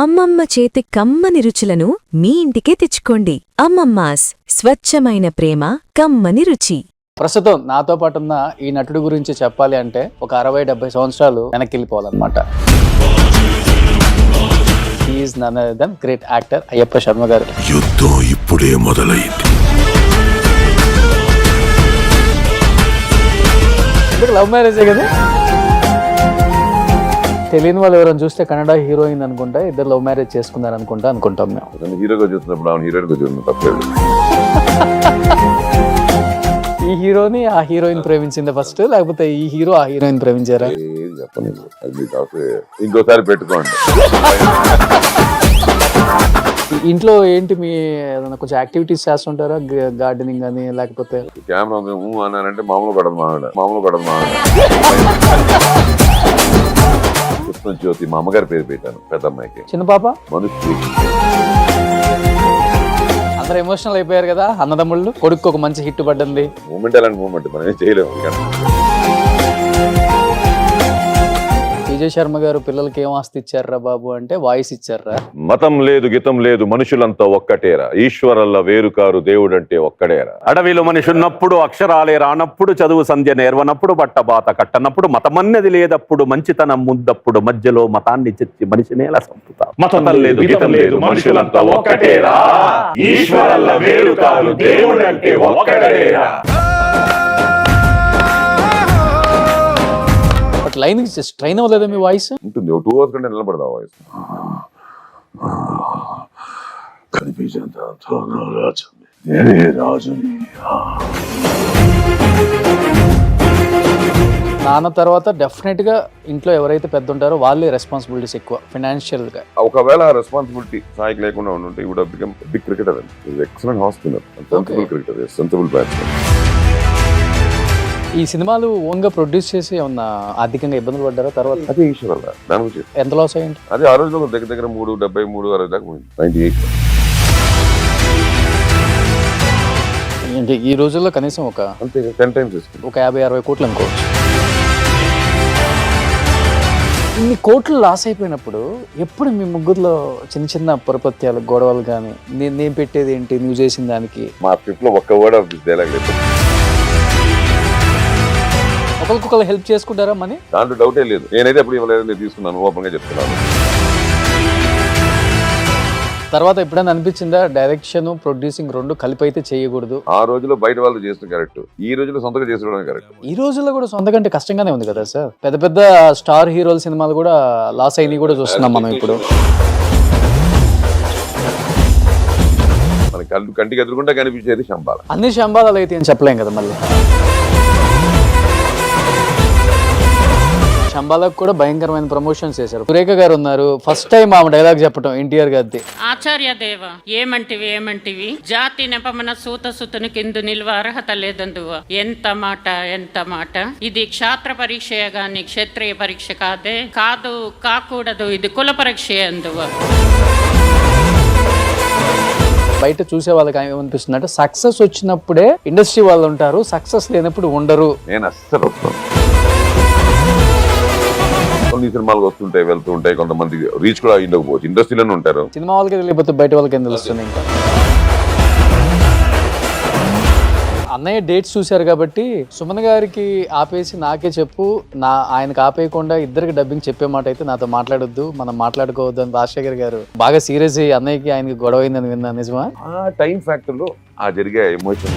అమ్మమ్మ చేతి కమ్మని రుచులను మీ ఇంటికే తెచ్చుకోండి. అమ్మమ్మాస్ స్వచ్ఛమైన ప్రేమ కమ్మని రుచి. ప్రస్తుతం నాతో పాటు ఉన్న ఈ నటుడి గురించి చెప్పాలి అంటే ఒక 60-70 సంవత్సరాలు వెనక్కి వెళ్ళిపోవాలన్నమాట. He is none other than great actor Ayyappa Sharma garu. యుద్ధం ఇప్పుడే మొదలైంది. లవ్ మ్యారేజే కదా, తెలియని వాళ్ళు ఎవరైనా చూస్తే కన్నడ హీరోయిన్ అనుకుంటా, ఇద్దరు లవ్ మ్యారేజ్ చేసుకున్నారు అనుకుంటాం మేము. హీరోగా చూసినప్పుడు ఆమె హీరోయిన్ గా చూసిన తప్పలేదు. ఈ హీరోని ఆ హీరోయిన్ ప్రేమించింది ఫస్ట్, లేకపోతే ఈ హీరో ఆ హీరోయిన్ ప్రేమించారా? చెప్పలేదు, అది మీకు ఇంకోసారి పెట్టుకోండి. ఇంట్లో ఏంటి మీ ఏదైనా కొంచెం యాక్టివిటీస్ చేస్తుంటారా? గార్డెనింగ్ కానీ లేకపోతే కెమెరా అన్నానంటే మామూలు పడదు మావిడ కృష్ణ జ్యోతి మా అమ్మగారి పేరు పెట్టాను పెద్ద అమ్మాయికి. చిన్న పాప మనుషులు అందరు ఎమోషనల్ అయిపోయారు కదా అన్నదమ్ముళ్ళు. కొడుకు ఒక మంచి హిట్ పడ్డంది. మూమెంట్ అలాంటి మూమెంట్ మనం ఏం చేయలేము. విజయ్ శర్మ గారు పిల్లలకి ఏం ఆస్తి ఇచ్చారా బాబు అంటే వాయిస్ ఇచ్చారా. మతం లేదు గితం లేదు మనుషులంతా ఒక్కటేరా, ఈశ్వరల్ల వేరుకారు దేవుడంటే ఒక్కడేరా. అడవిలో మనిషి ఉన్నప్పుడు అక్షరాలే రానప్పుడు, చదువు సంధ్య నేర్వనప్పుడు, బట్టబాత కట్టనప్పుడు, మతమన్నది లేదప్పుడు, మంచితనం ముందప్పుడు, మధ్యలో మతాన్ని చెచ్చి మనిషినేలా సంపుతా. మతం లేదు గితం లేదు మనుషులంతా ఒక్కటేరా, ఈశ్వరల్ల వేరుకారు దేవుడంటే ఒక్కడేరా. లైన్ ట్రైన్ అవ్వలేదా మీ వాయిస్? ఉంటుంది, 2 hours కంటే నిలబడదా వాయిస్. కనిపించేంత రాజుని. నాన్న తర్వాత డెఫినెట్ గా ఇంట్లో ఎవరైతే పెద్ద ఉంటారో వాళ్ళే రెస్పాన్సిబిలిటీస్ ఎక్కువ ఫైనాన్షియల్ గా. ఒకవేళ రెస్పాన్సిబిలిటీ సాయికి లేకుండా ఉంటే he would have become big cricketer. Excellent half spinner, sensible cricketer, sensible batsmen. ఈ సినిమాలు ఓన్ గా ప్రొడ్యూస్ చేసి ఏమన్నా ఆర్థికంగా ఇబ్బందులు పడ్డారా తర్వాత? అదే ఈశ్వరల్ల దాని గురించి ఎంత లాస్ అయ్యింది? అది ఆ రోజుల్లో దగ్గర 373-60 దాకా పోయింది. 98 అంటే ఈ రోజుల్లో కనీసం ఒక అంతే 10 times ఇస్తుంది. ఒక 50-60 కోట్లు అనుకోవచ్చు. ఇన్ని కోట్లు లాస్ అయిపోయినప్పుడు ఎప్పుడు మీ ముగ్గురులో చిన్న చిన్న పొరపత్యాలు, గొడవలు కానీ, నేను పెట్టేది ఏంటి నువ్వు చేసిన దానికి? మా ట్రిప్ లో ఒక్క వర్డ్ ఆఫ్ దిస్ డైలాగ్ లేదు. ఒకరికొకరు హెల్ప్ చేసుకుంటారా మనీ? దాంట్లో డౌటే లేదు. నేనైతే ఎప్పుడు ఇవ్వలేదు, నేను తీసుకున్నాను, ఓపెన్ గా చెప్తున్నాను. తర్వాత ఎప్పుడైనా అనిపించిందా డైరెక్షన్ ప్రొడ్యూసింగ్ రెండు కలిపి అయితే చేయకూడదు? ఆ రోజులో బయట వాళ్ళు చేసిన కరెక్ట్, ఈ రోజులో సొంతగా చేసుకోవడం కరెక్ట్. ఈ రోజుల్లో కూడా సొంత కంటే కష్టంగానే ఉంది కదా సార్. పెద్ద పెద్ద స్టార్ హీరోల సినిమాలు కూడా లాస్ అయినవి కూడా చూస్తున్నాం మనం ఇప్పుడు. మన కంటికి ఎదురుకుంటే కనిపించేది శంబాల. అన్ని శంబాలాలు అయితే ఏం చెప్పలేం కదా. మళ్ళీ శంబాలకు కూడా భయంకరమైన ప్రమోషన్స్ చేశారు. సురేఖ గారు ఉన్నారు, ఫస్ట్ టైం ఆమె డైలాగ్ చెప్పడం ఎన్టీఆర్ గారిది. ఆచార్య దేవ ఏమంటివి జాతి నెపమన సూత సుతుని కిందు నిల్వ అర్హత లేదందువ. ఎంత మాట. ఇది క్షాత్ర పరీక్ష గాని క్షత్రియ పరీక్ష కాదు కాకూడదు, ఇది కుల పరీక్ష అందువ. బయట చూసే వాళ్ళకి ఏమనిపిస్తుంది అంటే సక్సెస్ వచ్చినప్పుడే ఇండస్ట్రీ వాళ్ళు ఉంటారు, సక్సెస్ లేనప్పుడు ఉండరు. నేను అస్సలు కొన్ని సినిమాలు వస్తుంటాయి వెళ్తూ ఉంటాయి, కొంతమంది రీచ్ కూడా అయ్యిండకపోవచ్చు, ఇండస్ట్రీలోనే ఉంటారు. సినిమా వాళ్ళకి తెలియకపోతే బయట వాళ్ళకి ఏం తెలుస్తుంది? ఇంకా అన్నయ్య డేట్స్ చూశారు కాబట్టి సుమన్ గారికి ఆపేసి నాకే చెప్పు, ఆయనకు ఆపేయకుండా ఇద్దరికి డబ్బింగ్ చెప్పే మాట అయితే నాతో మాట్లాడొద్దు, మనం మాట్లాడుకోవద్దు అని రాజశేఖర్ గారు బాగా సీరియస్ అయ్యి అన్నయ్యకి ఆయనకి గొడవ అయిందని విన్నా, నిజమా? ఆ టైం ఫ్యాక్టర్ లో ఆ జరిగే ఎమోషన్.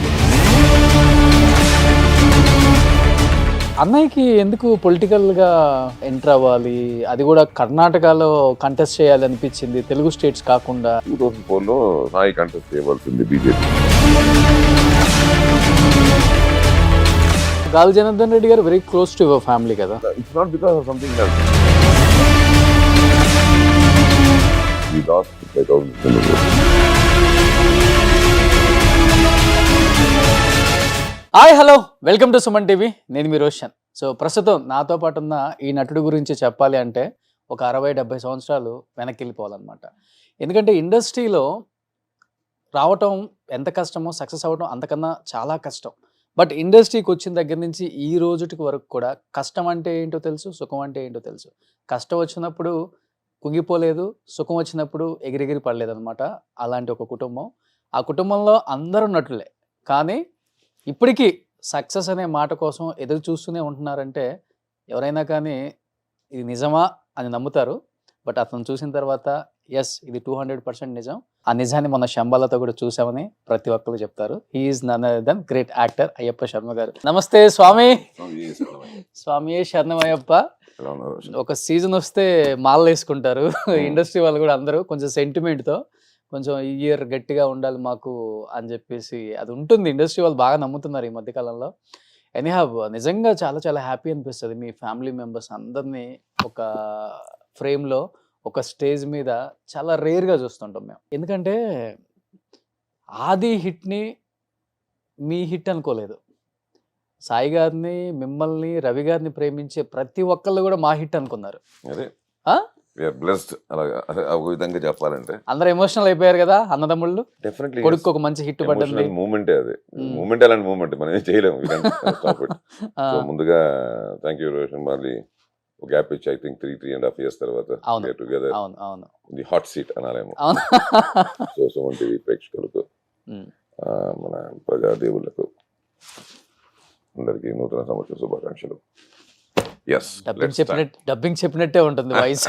అన్నయ్యకి ఎందుకు పొలిటికల్ గా ఎంటర్ అవ్వాలి, అది కూడా కర్ణాటకలో కంటెస్ట్ చేయాలి అనిపించింది, తెలుగు స్టేట్స్ కాకుండా? 2004 లో సాయి కంటెస్ట్ చేయవలసింది బీజేపీ. గాలి Janardhan Reddy garu very close to your family కదా. It's not because of something else. We lost 5,000 votes. Hi hello, welcome to Suman TV. నేను మీ రోషన్. సో ప్రస్తుతం నాతో పాటు ఉన్న ఈ నటుడి గురించి చెప్పాలి అంటే ఒక 60-70 సంవత్సరాలు వెనక్కి వెళ్ళిపోవాలన్నమాట. ఎందుకంటే ఇండస్ట్రీలో రావటం ఎంత కష్టమో సక్సెస్ అవ్వడం అంతకన్నా చాలా కష్టం. బట్ ఇండస్ట్రీకి వచ్చిన దగ్గర నుంచి ఈ రోజుటికి వరకు కూడా కష్టం అంటే ఏంటో తెలుసు, సుఖం అంటే ఏంటో తెలుసు. కష్టం వచ్చినప్పుడు కుంగిపోలేదు, సుఖం వచ్చినప్పుడు ఎగిరెగిరి పడలేదన్నమాట. అలాంటి ఒక కుటుంబం. ఆ కుటుంబంలో అందరూ నటులే. కానీ ఇప్పటికీ సక్సెస్ అనే మాట కోసం ఎదురు చూస్తూనే ఉంటున్నారంటే ఎవరైనా కానీ ఇది నిజమా అని నమ్ముతారు. బట్ అతను చూసిన తర్వాత ఎస్ ఇది 200% నిజం. ఆ నిజాన్ని మొన్న శంబాలతో కూడా చూసామని ప్రతి ఒక్కరు చెప్తారు. He is none other than great actor Ayyappa Sharma garu. Namaste స్వామి. స్వామి శరణమయ్యప్ప. ఒక సీజన్ వస్తే మాలలు వేసుకుంటారు ఇండస్ట్రీ వాళ్ళు కూడా అందరూ కొంచెం సెంటిమెంట్తో, కొంచెం ఈ ఇయర్ గట్టిగా ఉండాలి మాకు అని చెప్పేసి అది ఉంటుంది. ఇండస్ట్రీ వాళ్ళు బాగా నమ్ముతున్నారు ఈ మధ్యకాలంలో. ఎనీహావ్ నిజంగా చాలా చాలా హ్యాపీ అనిపిస్తుంది మీ ఫ్యామిలీ మెంబర్స్ అందరినీ ఒక ఫ్రేమ్లో ఒక స్టేజ్ మీద చాలా రేర్గా చూస్తుంటాం మేము. ఎందుకంటే ఆది హిట్ని మీ హిట్ అనుకోలేదు. సాయి గారిని, మిమ్మల్ని, రవి గారిని ప్రేమించే ప్రతి ఒక్కళ్ళు కూడా మా హిట్ అనుకున్నారు. విధంగా చెప్పాలంటే అందరూ ఎమోషనల్ అయిపోయారు కదా అన్నదమ్ముళ్ళు. డెఫినెట్లీ కొడుకు ఒక మంచి హిట్ పడ్డది. మూమెంటే అది. మూమెంట్ అలాంటి మూమెంట్ మనం ఏం చేయలేము. సో ముందుగా థ్యాంక్ యూ రోషన్. మళ్ళీ ఒక గ్యాప్ ఇచ్చి ఐ థింక్ 3.5 years తర్వాత టుగెదర్ ది హాట్ సీట్ అనాలేమో. సో సుమన్ టీవీ ప్రేక్షకులకు, మన ప్రజాదేవులకు అందరికీ నూతన సంవత్సర శుభాకాంక్షలు. డబ్బింగ్ చెప్పినట్టే ఉంటుంది వాయిస్.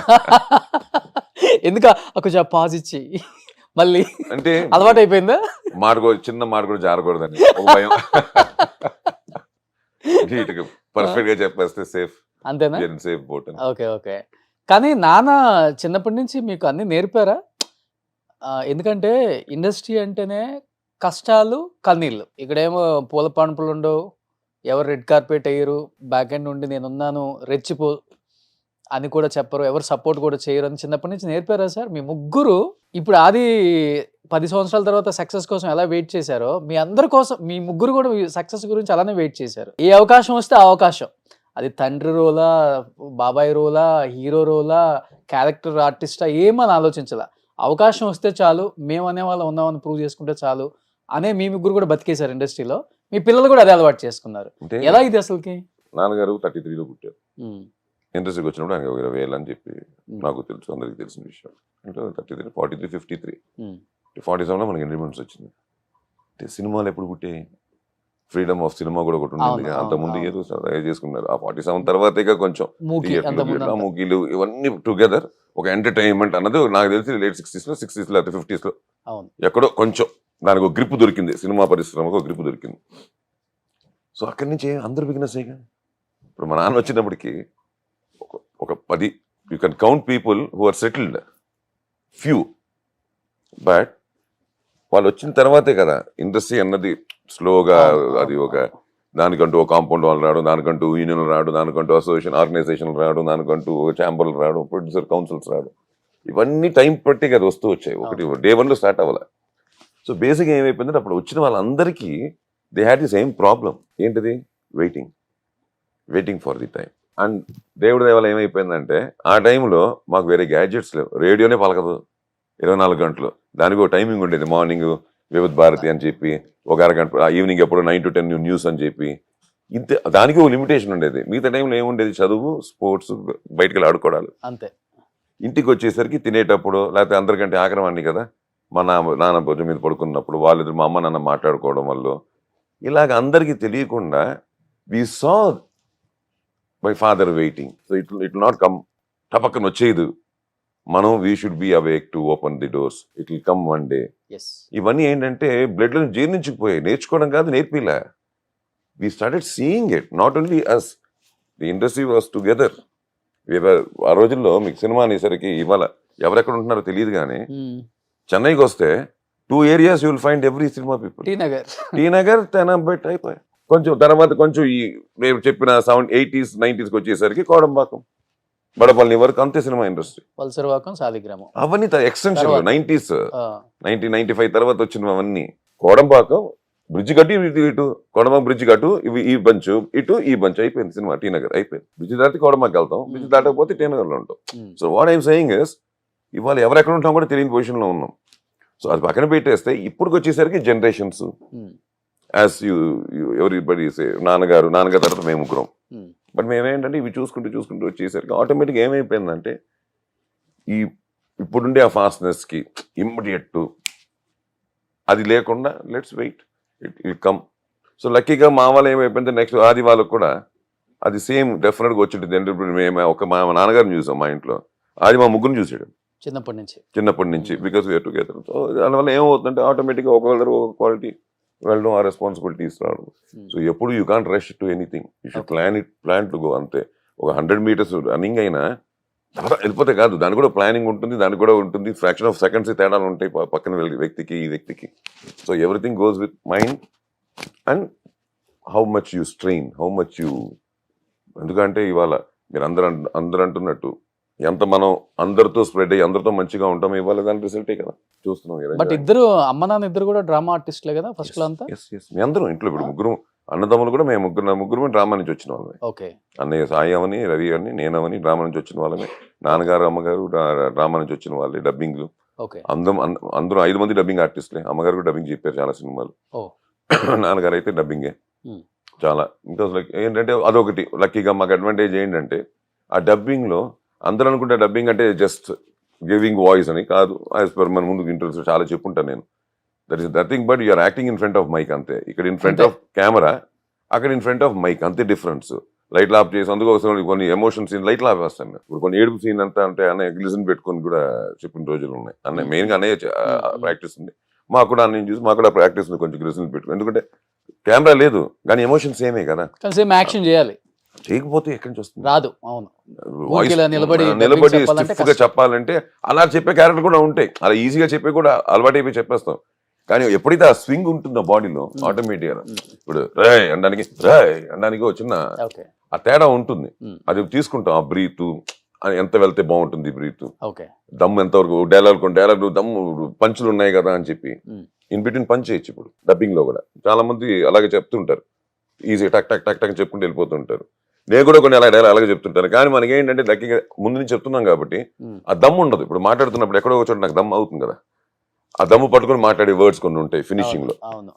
ఎందుకు కొంచెం పాజ్ ఇచ్చి మళ్ళీ అంటే అలవాటు అయిపోయిందా? చిన్న మాట కూడా జారకూడదని ఒక భయం. పర్ఫెక్ట్ గా చెప్పేస్తే సేఫ్. అంతేనా? Safe boat. Okay okay. కానీ నాన్న చిన్నప్పటి నుంచి మీకు అన్ని నేర్పారా? ఎందుకంటే ఇండస్ట్రీ అంటేనే కష్టాలు, కన్నీళ్ళు. ఇక్కడేమో పూల పాన్పులు ఉండవు, ఎవరు రెడ్ కార్పెట్ వేయరు, బ్యాక్ ఎండ్ ఉండి నేనున్నాను రెచ్చిపో అని కూడా చెప్పరు, ఎవరు సపోర్ట్ కూడా చేయరు అని చిన్నప్పటి నుంచి నేర్పారా సార్? మీ ముగ్గురు ఇప్పుడు ఆది 10 సంవత్సరాల తర్వాత సక్సెస్ కోసం ఎలా వెయిట్ చేశారో మీ అందరి కోసం మీ ముగ్గురు కూడా సక్సెస్ గురించి అలానే వెయిట్ చేశారు. ఏ అవకాశం వస్తే ఆ అవకాశం, అది తండ్రి రోలా, బాబాయ్ రోలా, హీరో రోలా, క్యారెక్టర్ ఆర్టిస్టా ఏమని ఆలోచించాల. అవకాశం వస్తే చాలు, మేము అనేవాళ్ళం ఉన్నామని ప్రూవ్ చేసుకుంటే చాలు అనే మీ ముగ్గురు కూడా బతికేశారు ఇండస్ట్రీలో. మీ పిల్లలు కూడా అదే అలవాటు చేసుకున్నారు. ఎలా ఇది అసలుకి? నాన్నగారు 33లో పుట్టారు. ఇండస్ట్రీకి వచ్చినప్పుడు ఆయన 20 ఏళ్ళు అని చెప్పి నాకు తెలుసు, అందరికి తెలిసిన విషయం. అంటే 33, 43, 53, 47లో మనకి ఇండిపెండెన్స్ వచ్చింది. అంటే సినిమాలు ఎప్పుడు పుట్టాయి? ఫ్రీడమ్ ఆఫ్ సినిమా కూడా ఒకటి ఉంటుంది. అంత ముందు ఏదో చేసుకున్నారు. ఆ 47 తర్వాత ఇక కొంచెం మూకీలు ఇవన్నీ టుగెదర్ ఒక ఎంటర్టైన్మెంట్ అన్నది నాకు తెలిసి లేట్ 60s, 60s లేకపోతే 50s ఎక్కడో కొంచెం దానికి ఒక గ్రిప్ దొరికింది, సినిమా పరిశ్రమకు ఒక గ్రిప్ దొరికింది. సో అక్కడి నుంచి అందరు బిగినర్సేగా. ఇప్పుడు మా నాన్న వచ్చినప్పటికీ ఒక 10 you can count people who are settled, few. But వాళ్ళు వచ్చిన తర్వాతే కదా ఇండస్ట్రీ అన్నది స్లోగా, అది ఒక దానికంటూ ఒక కాంపౌండ్ వాళ్ళు రావడం, దానికంటూ యూనియన్లు రావడం, దానికంటూ అసోసియేషన్ ఆర్గనైజేషన్లు రావడం, దానికంటూ ఛాంబర్లు రావడం, ప్రొడ్యూసర్ కౌన్సిల్స్ రావడం, ఇవన్నీ టైం పట్టి కదా వస్తూ వచ్చాయి. ఒకటి డే 1లో స్టార్ట్ అవ్వాలి. సో బేసిక్గా ఏమైపోయిందంటే అప్పుడు వచ్చిన వాళ్ళందరికీ they had the same problem. ఏంటిది? Waiting for the time. And దేవుడి దేవాల ఏమైపోయిందంటే ఆ టైంలో మాకు వేరే గ్యాడ్జెట్స్ లేవు. రేడియోనే పలకదు 24 గంటలు. దానికి ఒక టైమింగ్ ఉండేది. మార్నింగ్ వివిధ భారతి అని చెప్పి, ఒక అరగంట, ఈవినింగ్ ఎప్పుడు 9 to 10 న్యూస్ అని చెప్పి, ఇంతే. దానికి ఒక లిమిటేషన్ ఉండేది. మిగతా టైంలో ఏముండేది? చదువు, స్పోర్ట్స్, బయటకు వెళ్ళి ఆడుకోవడాలు అంతే. ఇంటికి వచ్చేసరికి తినేటప్పుడు లేకపోతే అందరికంటే ఆక్రమణి కదా మా నాన్న భుజం మీద పడుకున్నప్పుడు వాళ్ళిద్దరు మా అమ్మ నాన్న మాట్లాడుకోవడం వల్ల ఇలాగ అందరికీ తెలియకుండా we saw my father waiting. So it not come టపక్కన వచ్చేది. మనం we should be awake to open the doors, it will come one day. ఇవన్నీ ఏంటంటే బ్లడ్లో జీర్ణించుకుపోయాయి. నేర్చుకోవడం కాదు, నేర్పిలా. We started seeing it, not only us, the industry was together. ఆ రోజుల్లో మీకు సినిమా అనేసరికి ఇవాళ ఎవరెక్కడ ఉంటున్నారో తెలియదు, కానీ చెన్నైకి వస్తే 2 areas you will find every cinema people. T Nagar, Teynampet అయిపోయాయి. కొంచెం తర్వాత కొంచెం ఈ నేను చెప్పిన 80s, 90s వచ్చేసరికి కోడంబాకం, బడపల్లి వరకు అంతే సినిమా ఇండస్ట్రీ. అవన్నీ ఎక్స్టెన్షన్ 90s, 1995 తర్వాత వచ్చిన అవన్నీ. కోడంబాకం బ్రిడ్జ్ కట్టి ఇటు, కోడంబాకం బ్రిడ్జ్ కట్టు, ఇవి ఈ బంచ్ ఇటు, ఈ బంచ్ అయిపోయింది సినిమా. టీ నగర్ అయిపోయింది. బ్రిడ్జ్ దాటి కోడంబాకి వెళ్తాం, బ్రిడ్జ్ దాటకపోతే టీ నగర్లో ఉంటాం. So what I'm saying is ఇవాళ ఎవరెక్కడ ఉంటాం కూడా తెలియని పొజిషన్లో ఉన్నాం. సో అది పక్కన పెట్టేస్తే ఇప్పుడు వచ్చేసరికి జనరేషన్స్ యాజ్ ఎవరీబడి సే నాన్నగారు తర్వాత మేము ముగ్గురం. బట్ మేమేంటంటే ఇవి చూసుకుంటూ వచ్చేసరికి ఆటోమేటిక్గా ఏమైపోయిందంటే ఈ ఇప్పుడుండే ఆ ఫాస్ట్నెస్కి ఇమ్మీడియట్ అది లేకుండా let's wait it come. So లక్కీగా మా వాళ్ళు ఏమైపోయింది నెక్స్ట్ ఆది వాళ్ళకు కూడా అది సేమ్ డెఫినెట్గా వచ్చింటుంది. అంటే ఇప్పుడు మేము మా నాన్నగారిని చూసాం మా ఇంట్లో, ఆది మా ముగ్గురిని చూసాడు చిన్నప్పటి నుంచి బికాస్ వీఆర్ టుగెదర్. సో దానివల్ల ఏమవుతుందంటే ఆటోమేటిక్గా ఒకళ్ళ ఒక క్వాలిటీ వెళ్ళడం, ఆ రెస్పాన్సిబిలిటీస్ రావడం. సో ఎప్పుడు you can't rush to anything, you should plan to go. అంతే. ఒక 100 meters రన్నింగ్ అయినా వెళ్ళిపోతే కాదు, దానికి కూడా ప్లానింగ్ ఉంటుంది, దానికి కూడా ఉంటుంది. ఫ్రాక్షన్ ఆఫ్ సెకండ్స్ తేడాలు ఉంటాయి పక్కన వ్యక్తికి ఈ వ్యక్తికి. So everything goes with mind and how much you strain, how much you. ఎందుకంటే ఇవాళ మీరు అందరు అంటున్నట్టు ఎంత మనం అందరితో స్ప్రెడ్ అయ్యి అందరితో మంచిగా ఉంటాం, ఇవాళ దాని రిజల్టే కదా చూస్తున్నాం. బట్ ఇద్దరు అమ్మ నాన్న ఇద్దరు కూడా డ్రామా ఆర్టిస్ట్లే కదా ఫస్ట్ లో అంతా. మీ అందరం ఇంట్లో ఇప్పుడు ముగ్గురు అన్నదమ్ములు కూడా మేము ముగ్గురు డ్రామా నుంచి వచ్చిన వాళ్ళమే. ఓకే. అన్నయ్య సాయి అవని, రవి అని, నేనవని డ్రామా నుంచి వచ్చిన వాళ్ళమే. నాన్నగారు అమ్మగారు డ్రామా నుంచి వచ్చిన వాళ్ళే. డబ్బింగ్లు అందరూ 5 మంది డబ్బింగ్ ఆర్టిస్ట్లే. అమ్మగారు కూడా డబ్బింగ్ చెప్పారు చాలా సినిమాలు. నాన్నగారు అయితే డబ్బింగే చాలా. బికాస్ లైక్ ఏంటంటే అదొకటి లక్కీగా మాకు అడ్వాంటేజ్ ఏంటంటే ఆ డబ్బింగ్లో అందరూ అనుకుంటే డబ్బింగ్ అంటే జస్ట్ గివింగ్ వాయిస్ అని కాదు. యాజ్ పర్ మన ముందు ఇంటర్వ్యూస్ చాలా చెప్పుంటాను నేను. That is nothing but your acting in front of mic అంతే. ఇక్కడ ఇన్ ఫ్రంట్ ఆఫ్ కెమెరా, అక్కడ ఇన్ ఫ్రంట్ ఆఫ్ మైక్ అంతే డిఫరెన్స్. లైట్లు ఆఫ్ చేసి అందుకోసం కొన్ని ఎమోషన్ సీన్ లైట్లు ఆఫ్ వేస్తాను. ఇప్పుడు కొన్ని ఏడుపు సీన్ అంతా అంటే అన్నయ్య గ్లిజన్ పెట్టుకొని కూడా చెప్పిన రోజులు ఉన్నాయి. అన్నయ్య మెయిన్గా అన్నయ్య ప్రాక్టీస్ ఉంది, మాకు కూడా అన్నయ్య చూసి మాకు కూడా ప్రాక్టీస్ ఉంది కొంచెం గ్లిజన్ పెట్టుకుని. ఎందుకంటే కెమెరా లేదు కానీ ఎమోషన్స్ ఏమే కదా, సేమ్ యాక్షన్ చేయాలి. చేయకపోతే ఎక్కడి నుంచి వస్తుంది, రాదు. అవును, నిలబడి స్టిఫ్ గా చెప్పాలంటే అలా చెప్పే క్యారెక్టర్ కూడా ఉంటాయి. అలా ఈజీగా చెప్పే కూడా అలవాటు అయిపోయి చెప్పేస్తాం. కానీ ఎప్పుడైతే ఆ స్వింగ్ ఉంటుందో బాడీలో ఆటోమేటిక్ గా ఇప్పుడు రాయ్ అనడానికి చిన్న ఆ తేడా ఉంటుంది. అది తీసుకుంటాం. ఆ బ్రీత్ ఎంత వెళ్తే బాగుంటుంది, బ్రీత్ దమ్ ఎంతవరకు, డైలాగ్ దమ్ము పంచులు ఉన్నాయి కదా అని చెప్పి ఇన్ బిట్వీన్ పంచ్ చేయొచ్చు. ఇప్పుడు డబ్బింగ్ లో కూడా చాలా మంది అలాగే చెప్తుంటారు, ఈజీ టక్ టక్ టక్ టక్ చెప్పుకుంటూ వెళ్ళిపోతుంటారు. నేను కూడా కొన్ని అలాగే చెప్తుంటాను. కానీ మనకి ఏంటంటే లక్కీగా ముందు నుంచి చెప్తున్నాం కాబట్టి ఆ దమ్ ఉండదు. ఇప్పుడు మాట్లాడుతున్నప్పుడు ఎక్కడో చోట నాకు దమ్ అవుతుంది కదా, ఆ దమ్ము పట్టుకొని మాట్లాడే వర్డ్స్ కొన్ని ఉంటాయి ఫినిషింగ్ లో,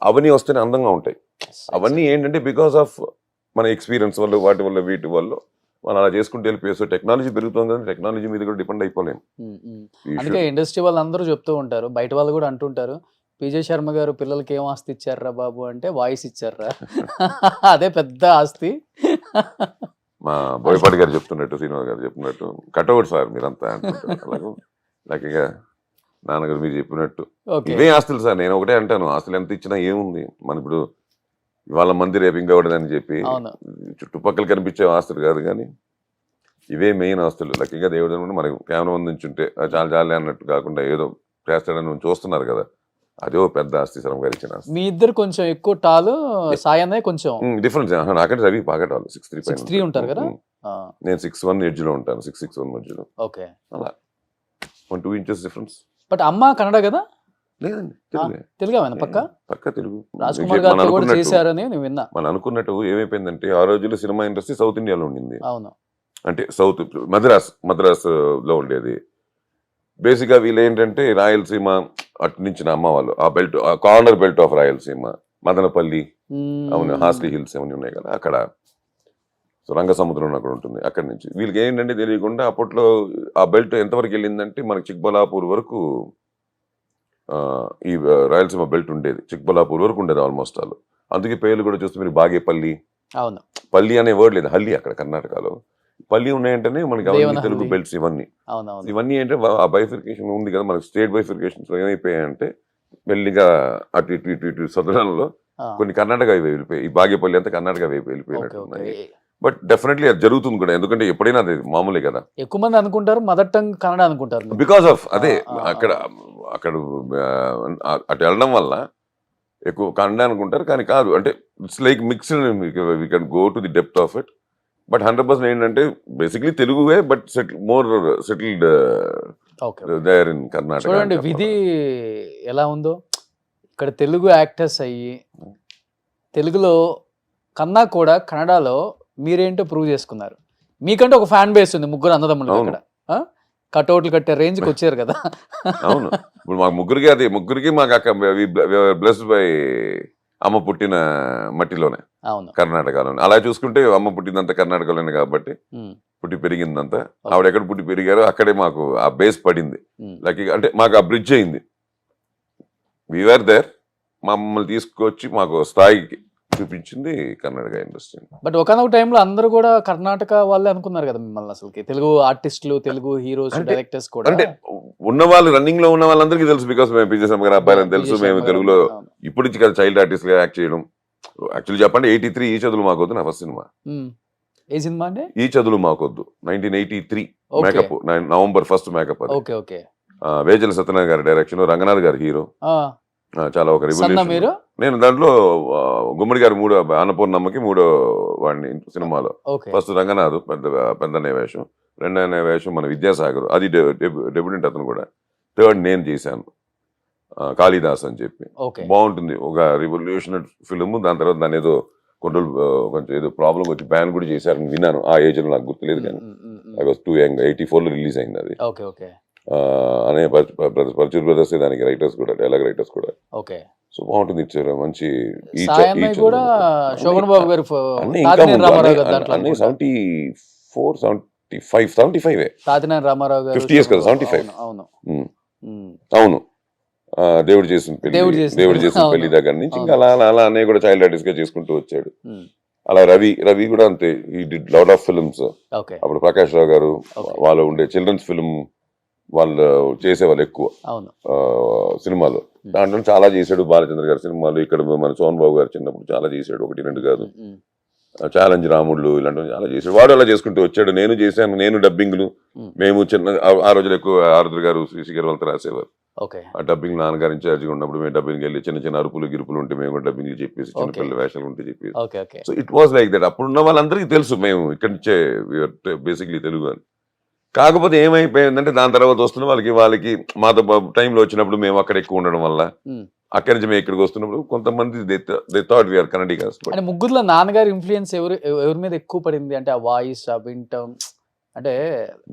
అవన్నీ వస్తేనే అందంగా ఉంటాయి. అవన్నీ ఏంటంటే బికాస్ ఆఫ్ మన ఎక్స్పీరియన్స్ వల్ల, వాటి వల్ల, వీటి వల్ల మనం అలా చేసుకుంటూ వెళ్ళిపోయి. టెక్నాలజీ పెరుగుతుంది కదా, టెక్నాలజీ మీద కూడా డిపెండ్ అయిపోలేము. అందుకే ఇండస్ట్రీ వాళ్ళు అందరూ చెప్తూ ఉంటారు, బయట వాళ్ళు కూడా అంటుంటారు, పిజే శర్మ గారు పిల్లలకి ఏం ఆస్తి ఇచ్చారా బాబు అంటే వాయిస్ ఇచ్చారా, అదే పెద్ద ఆస్తి. మా బోయపాటి గారు చెప్తున్నట్టు, శ్రీనివాస్ గారు చెప్పినట్టు కటౌట్ సార్ మీరంతా అంటుంటారు. అలాగే లక్కీగా నాన్నగారు మీరు చెప్పినట్టు ఇవే ఆస్తులు సార్. నేను ఒకటే అంటాను, ఆస్తులు ఎంత ఇచ్చినా ఏముంది, మన ఇప్పుడు ఇవాళ మంది రేపు ఇంకొకటిదని చెప్పి చుట్టుపక్కల కనిపించే ఆస్తులు కాదు, కానీ ఇవే మెయిన్ ఆస్తులు. లక్కీగా దేవుడు అనుకుంటే మనకు కెమెరా ముందు నుంచి ఉంటే చాలా చాలే అన్నట్టు కాకుండా ఏదో చేస్తాడని చూస్తున్నారు కదా, అదే పెద్ద ఆస్తి. శరం గారు ఇచ్చిన ఆస్తి. మీ ఇద్దరు కొంచెం ఎక్కువ టాలు, సాయి అన్నయ్య కొంచెం డిఫరెన్స్. నాకంటే రవి పాకెట్ 6'3" ఉంటారు కదా, నేను 6'1" ఎడ్జ్ లో ఉంటాను, 6'1" మధ్యలో. ఓకే, అలా 1-2 inches డిఫరెన్స్. బట్ అమ్మ కన్నడ కదా? లేదండి, తెలుగు పక్క తెలుగు. రాజ్ కుమార్ గారు కూడా చేశారని నేను విన్నా. మనం అనుకున్నట్టు ఏమైపోయిందంటే ఆ రోజుల్లో సినిమా ఇండస్ట్రీ సౌత్ ఇండియాలో ఉండింది. అవును, అంటే సౌత్ మద్రాస్ లో ఉండేది. బేసిక్గా వీళ్ళు ఏంటంటే రాయలసీమ అటు నుంచి అమ్మ వాళ్ళు ఆ బెల్ట్, ఆ corner belt of Rayalaseema, Madanapalle, అవును, హాస్లీ హిల్స్ అవన్నీ ఉన్నాయి కదా అక్కడ. సో రంగసముద్రం అక్కడ ఉంటుంది. అక్కడి నుంచి వీళ్ళకి ఏంటంటే తెలియకుండా అప్పట్లో ఆ బెల్ట్ ఎంతవరకు వెళ్ళిందంటే మనకి చిక్బలాపూర్ వరకు ఈ రాయలసీమ బెల్ట్ ఉండేది. చిక్బలాపూర్ వరకు ఉండేది ఆల్మోస్ట్ ఆల్. అందుకే పేర్లు కూడా చూస్తే మీరు బాగేపల్లి, అవును, పల్లి అనే వర్డ్ లేదు, హల్లి అక్కడ కర్ణాటకలో. పల్లి ఉన్నాయంటేనే మనకి అవన్నీ తెలుగు బెల్ట్స్. ఇవన్నీ ఏంటంటే ఆ బైఫికేషన్ ఉంది కదా మనకి, స్టేట్ బైఫికేషన్స్ ఏమైపోయాయంటే మెల్లిగా అటు ఇటు ఇటు ఇటు సదరంలో కొన్ని కర్ణాటక వెళ్ళిపోయాయి. ఈ బాగేపల్లి అంతా కర్ణాటక వైపు వెళ్ళిపోయినట్టు ఉన్నాయి. బట్ డెఫినెట్లీ అది జరుగుతుంది కూడా, ఎందుకంటే ఎప్పుడైనా అది మామూలే కదా. ఎక్కువ మంది అనుకుంటారు మదర్ టంగ్ కన్నడ అనుకుంటారు, బికాస్ ఆఫ్ అదే అక్కడ అటు వెళ్ళడం వల్ల ఎక్కువ కన్నడ అనుకుంటారు. కానీ కాదు, అంటే it's like mixed, we can go to the depth of it. But 100% ఏంటంటే బేసిక్లీ తెలుగువే, but more settled there in Karnataka. చూడండి విధి ఎలా ఉందో. ఇక్కడ తెలుగు యాక్టర్స్ అయ్యి తెలుగులో కన్నా కూడా కన్నడలో మీరేంటో ప్రూవ్ చేసుకున్నారు. మీకంటే ఒక ఫ్యాన్ బేస్ ఉంది, ముగ్గురు అన్నదమ్ములు అక్కడ కట్అవుట్లు కట్టే రేంజ్కి వచ్చారు కదా. అవును, ఇప్పుడు మాకు ముగ్గురికి మాకు అక్క బ్లెస్డ్ బై అమ్మ పుట్టిన మట్టిలోనే, అవును, కర్ణాటకలోనే. అలా చూసుకుంటే అమ్మ పుట్టినంత కర్ణాటకలోనే కాబట్టి పుట్టి పెరిగిందంతా. ఆవిడ ఎక్కడ పుట్టి పెరిగారో అక్కడే మాకు ఆ బేస్ పడింది. లక్కీ అంటే మాకు ఆ బ్రిడ్జ్ అయింది. We are there. మమ్మల్ని తీసుకొచ్చి మాకు స్థాయికి చూపించింది కర్ణాటక ఇండస్ట్రీ. బట్ ఒకనొక టైంలో అందరూ కూడా కర్ణాటక వాళ్ళే అనుకున్నారు కదా మిమ్మల్ని అసలుకి, తెలుగు ఆర్టిస్టులు, తెలుగు హీరోస్, డైరెక్టర్స్ కూడా. అంటే ఉన్న వాళ్ళు రన్నింగ్ లో ఉన్న వాళ్ళందరికీ తెలుసు, బికాస్ మేము పిజే శర్మ గారు అబ్బాయిలని తెలుసు. మేము తెలుగులో ఇప్పుడు నుంచి కదా చైల్డ్ ఆర్టిస్ట్ గా యాక్ట్ చేయడం. యాక్చువల్లీ చెప్పండి 83 ఈ చదువులు మాకొద్దు నా ఫస్ట్ సినిమా. ఏ సినిమా అంటే ఈ చదువులు మాకొద్దు 1983 makeup, November 1 makeup. Okay okay. Vejella Satyanarayana గారి డైరెక్షన్, రంగనాథ్ గారు హీరో. చాలా ఒక రెవల్యూషన్. మీరు నేను దాంట్లో గుమ్మడి గారు అన్నపూర్ణమ్మకి మూడో వాడిని సినిమాలో. ఫస్ట్ రంగనాథ్ పెద్దనే వేషం, రెండనే వేషం మన విద్యాసాగర్, అది డెబ్యూటెంట్ అతను కూడా. థర్డ్ నేను చేశాను కాళిదాస్ అని చెప్పి. బాగుంటుంది, ఒక రివల్యూషనరీ ఫిల్మ్. దాని తర్వాత దాని ఏదో కొంచెం ఏదో ప్రాబ్లం వచ్చి బ్యాన్ కూడా చేశారని విన్నాను. ఆ ఏజ్ లో నాకు గుర్తులేదు, కానీ ఐ వాస్ టూ యంగ్. 84 లో రిలీజ్ అయింది అది. అనే పర్చూర్ బ్రదర్స్ దానికి రైటర్స్ కూడా, డైలాగ్ రైటర్స్ కూడా. సో బాగుంటుంది, ఇచ్చారు మంచి. 75 50 years కదా, 75. అవును, దేవుడు చేసిన పెళ్లి దగ్గర నుంచి ఇంకా అలా అలా అనే కూడా చైల్డ్ ఆర్టిస్ట్ గా చేసుకుంటూ వచ్చాడు. అలా రవి కూడా అంతే. ఈ డిడ్ లాట్ ఆఫ్ ఫిల్మ్స్. అప్పుడు ప్రకాష్ రావు గారు వాళ్ళు ఉండే చిల్డ్రన్స్ ఫిల్మ్ వాళ్ళు చేసేవాళ్ళు ఎక్కువ సినిమాలు. దాంట్లో చాలా చేశాడు. బాలచంద్ర గారి సినిమాలు, ఇక్కడ మన సోహన్ బాబు గారు చిన్నప్పుడు చాలా చేశాడు, 1-2 కాదు. ఛాలెంజ్ రాముళ్ళు ఇలాంటివి చాలా చేశాడు. వాడు అలా చేసుకుంటూ వచ్చాడు. నేను చేశాను, నేను డబ్బింగ్లు. మేము చిన్న ఆ రోజులు ఎక్కువ ఆరుద్ర గారు, శ్రీశ్రీ గారు వాళ్ళతో రాసేవారు. ఆ డబ్బింగ్ నాన్నగారు ఇన్ఛార్జిగా ఉన్నప్పుడు మేము డబ్బింగ్ వెళ్ళి చిన్న చిన్న అరుపులు గిరుపులు ఉంటే మేము కూడా డబ్బింగ్ చెప్పేసి, చిన్నపిల్లల వేషాలు ఉంటే చెప్పేసి. So it was like that. అప్పుడున్న వాళ్ళందరికీ తెలుసు మేము ఇక్కడి నుంచే బేసిక్లీ తెలుగు అని. కాకపోతే ఏమైపోయిందంటే దాని తర్వాత వస్తున్న వాళ్ళకి మాతో టైంలో వచ్చినప్పుడు మేము అక్కడ ఎక్కువ ఉండడం వల్ల అక్కడి నుంచి మేము ఇక్కడికి వస్తున్నప్పుడు కొంతమంది they thought we are Kannadigas. అంటే ముగ్గురులో నాన్నగారి ఇన్ఫ్లుయెన్స్ ఎవరి మీద ఎక్కువ పడింది? అంటే ఆ వాయిస్, ఆ వింటం, అంటే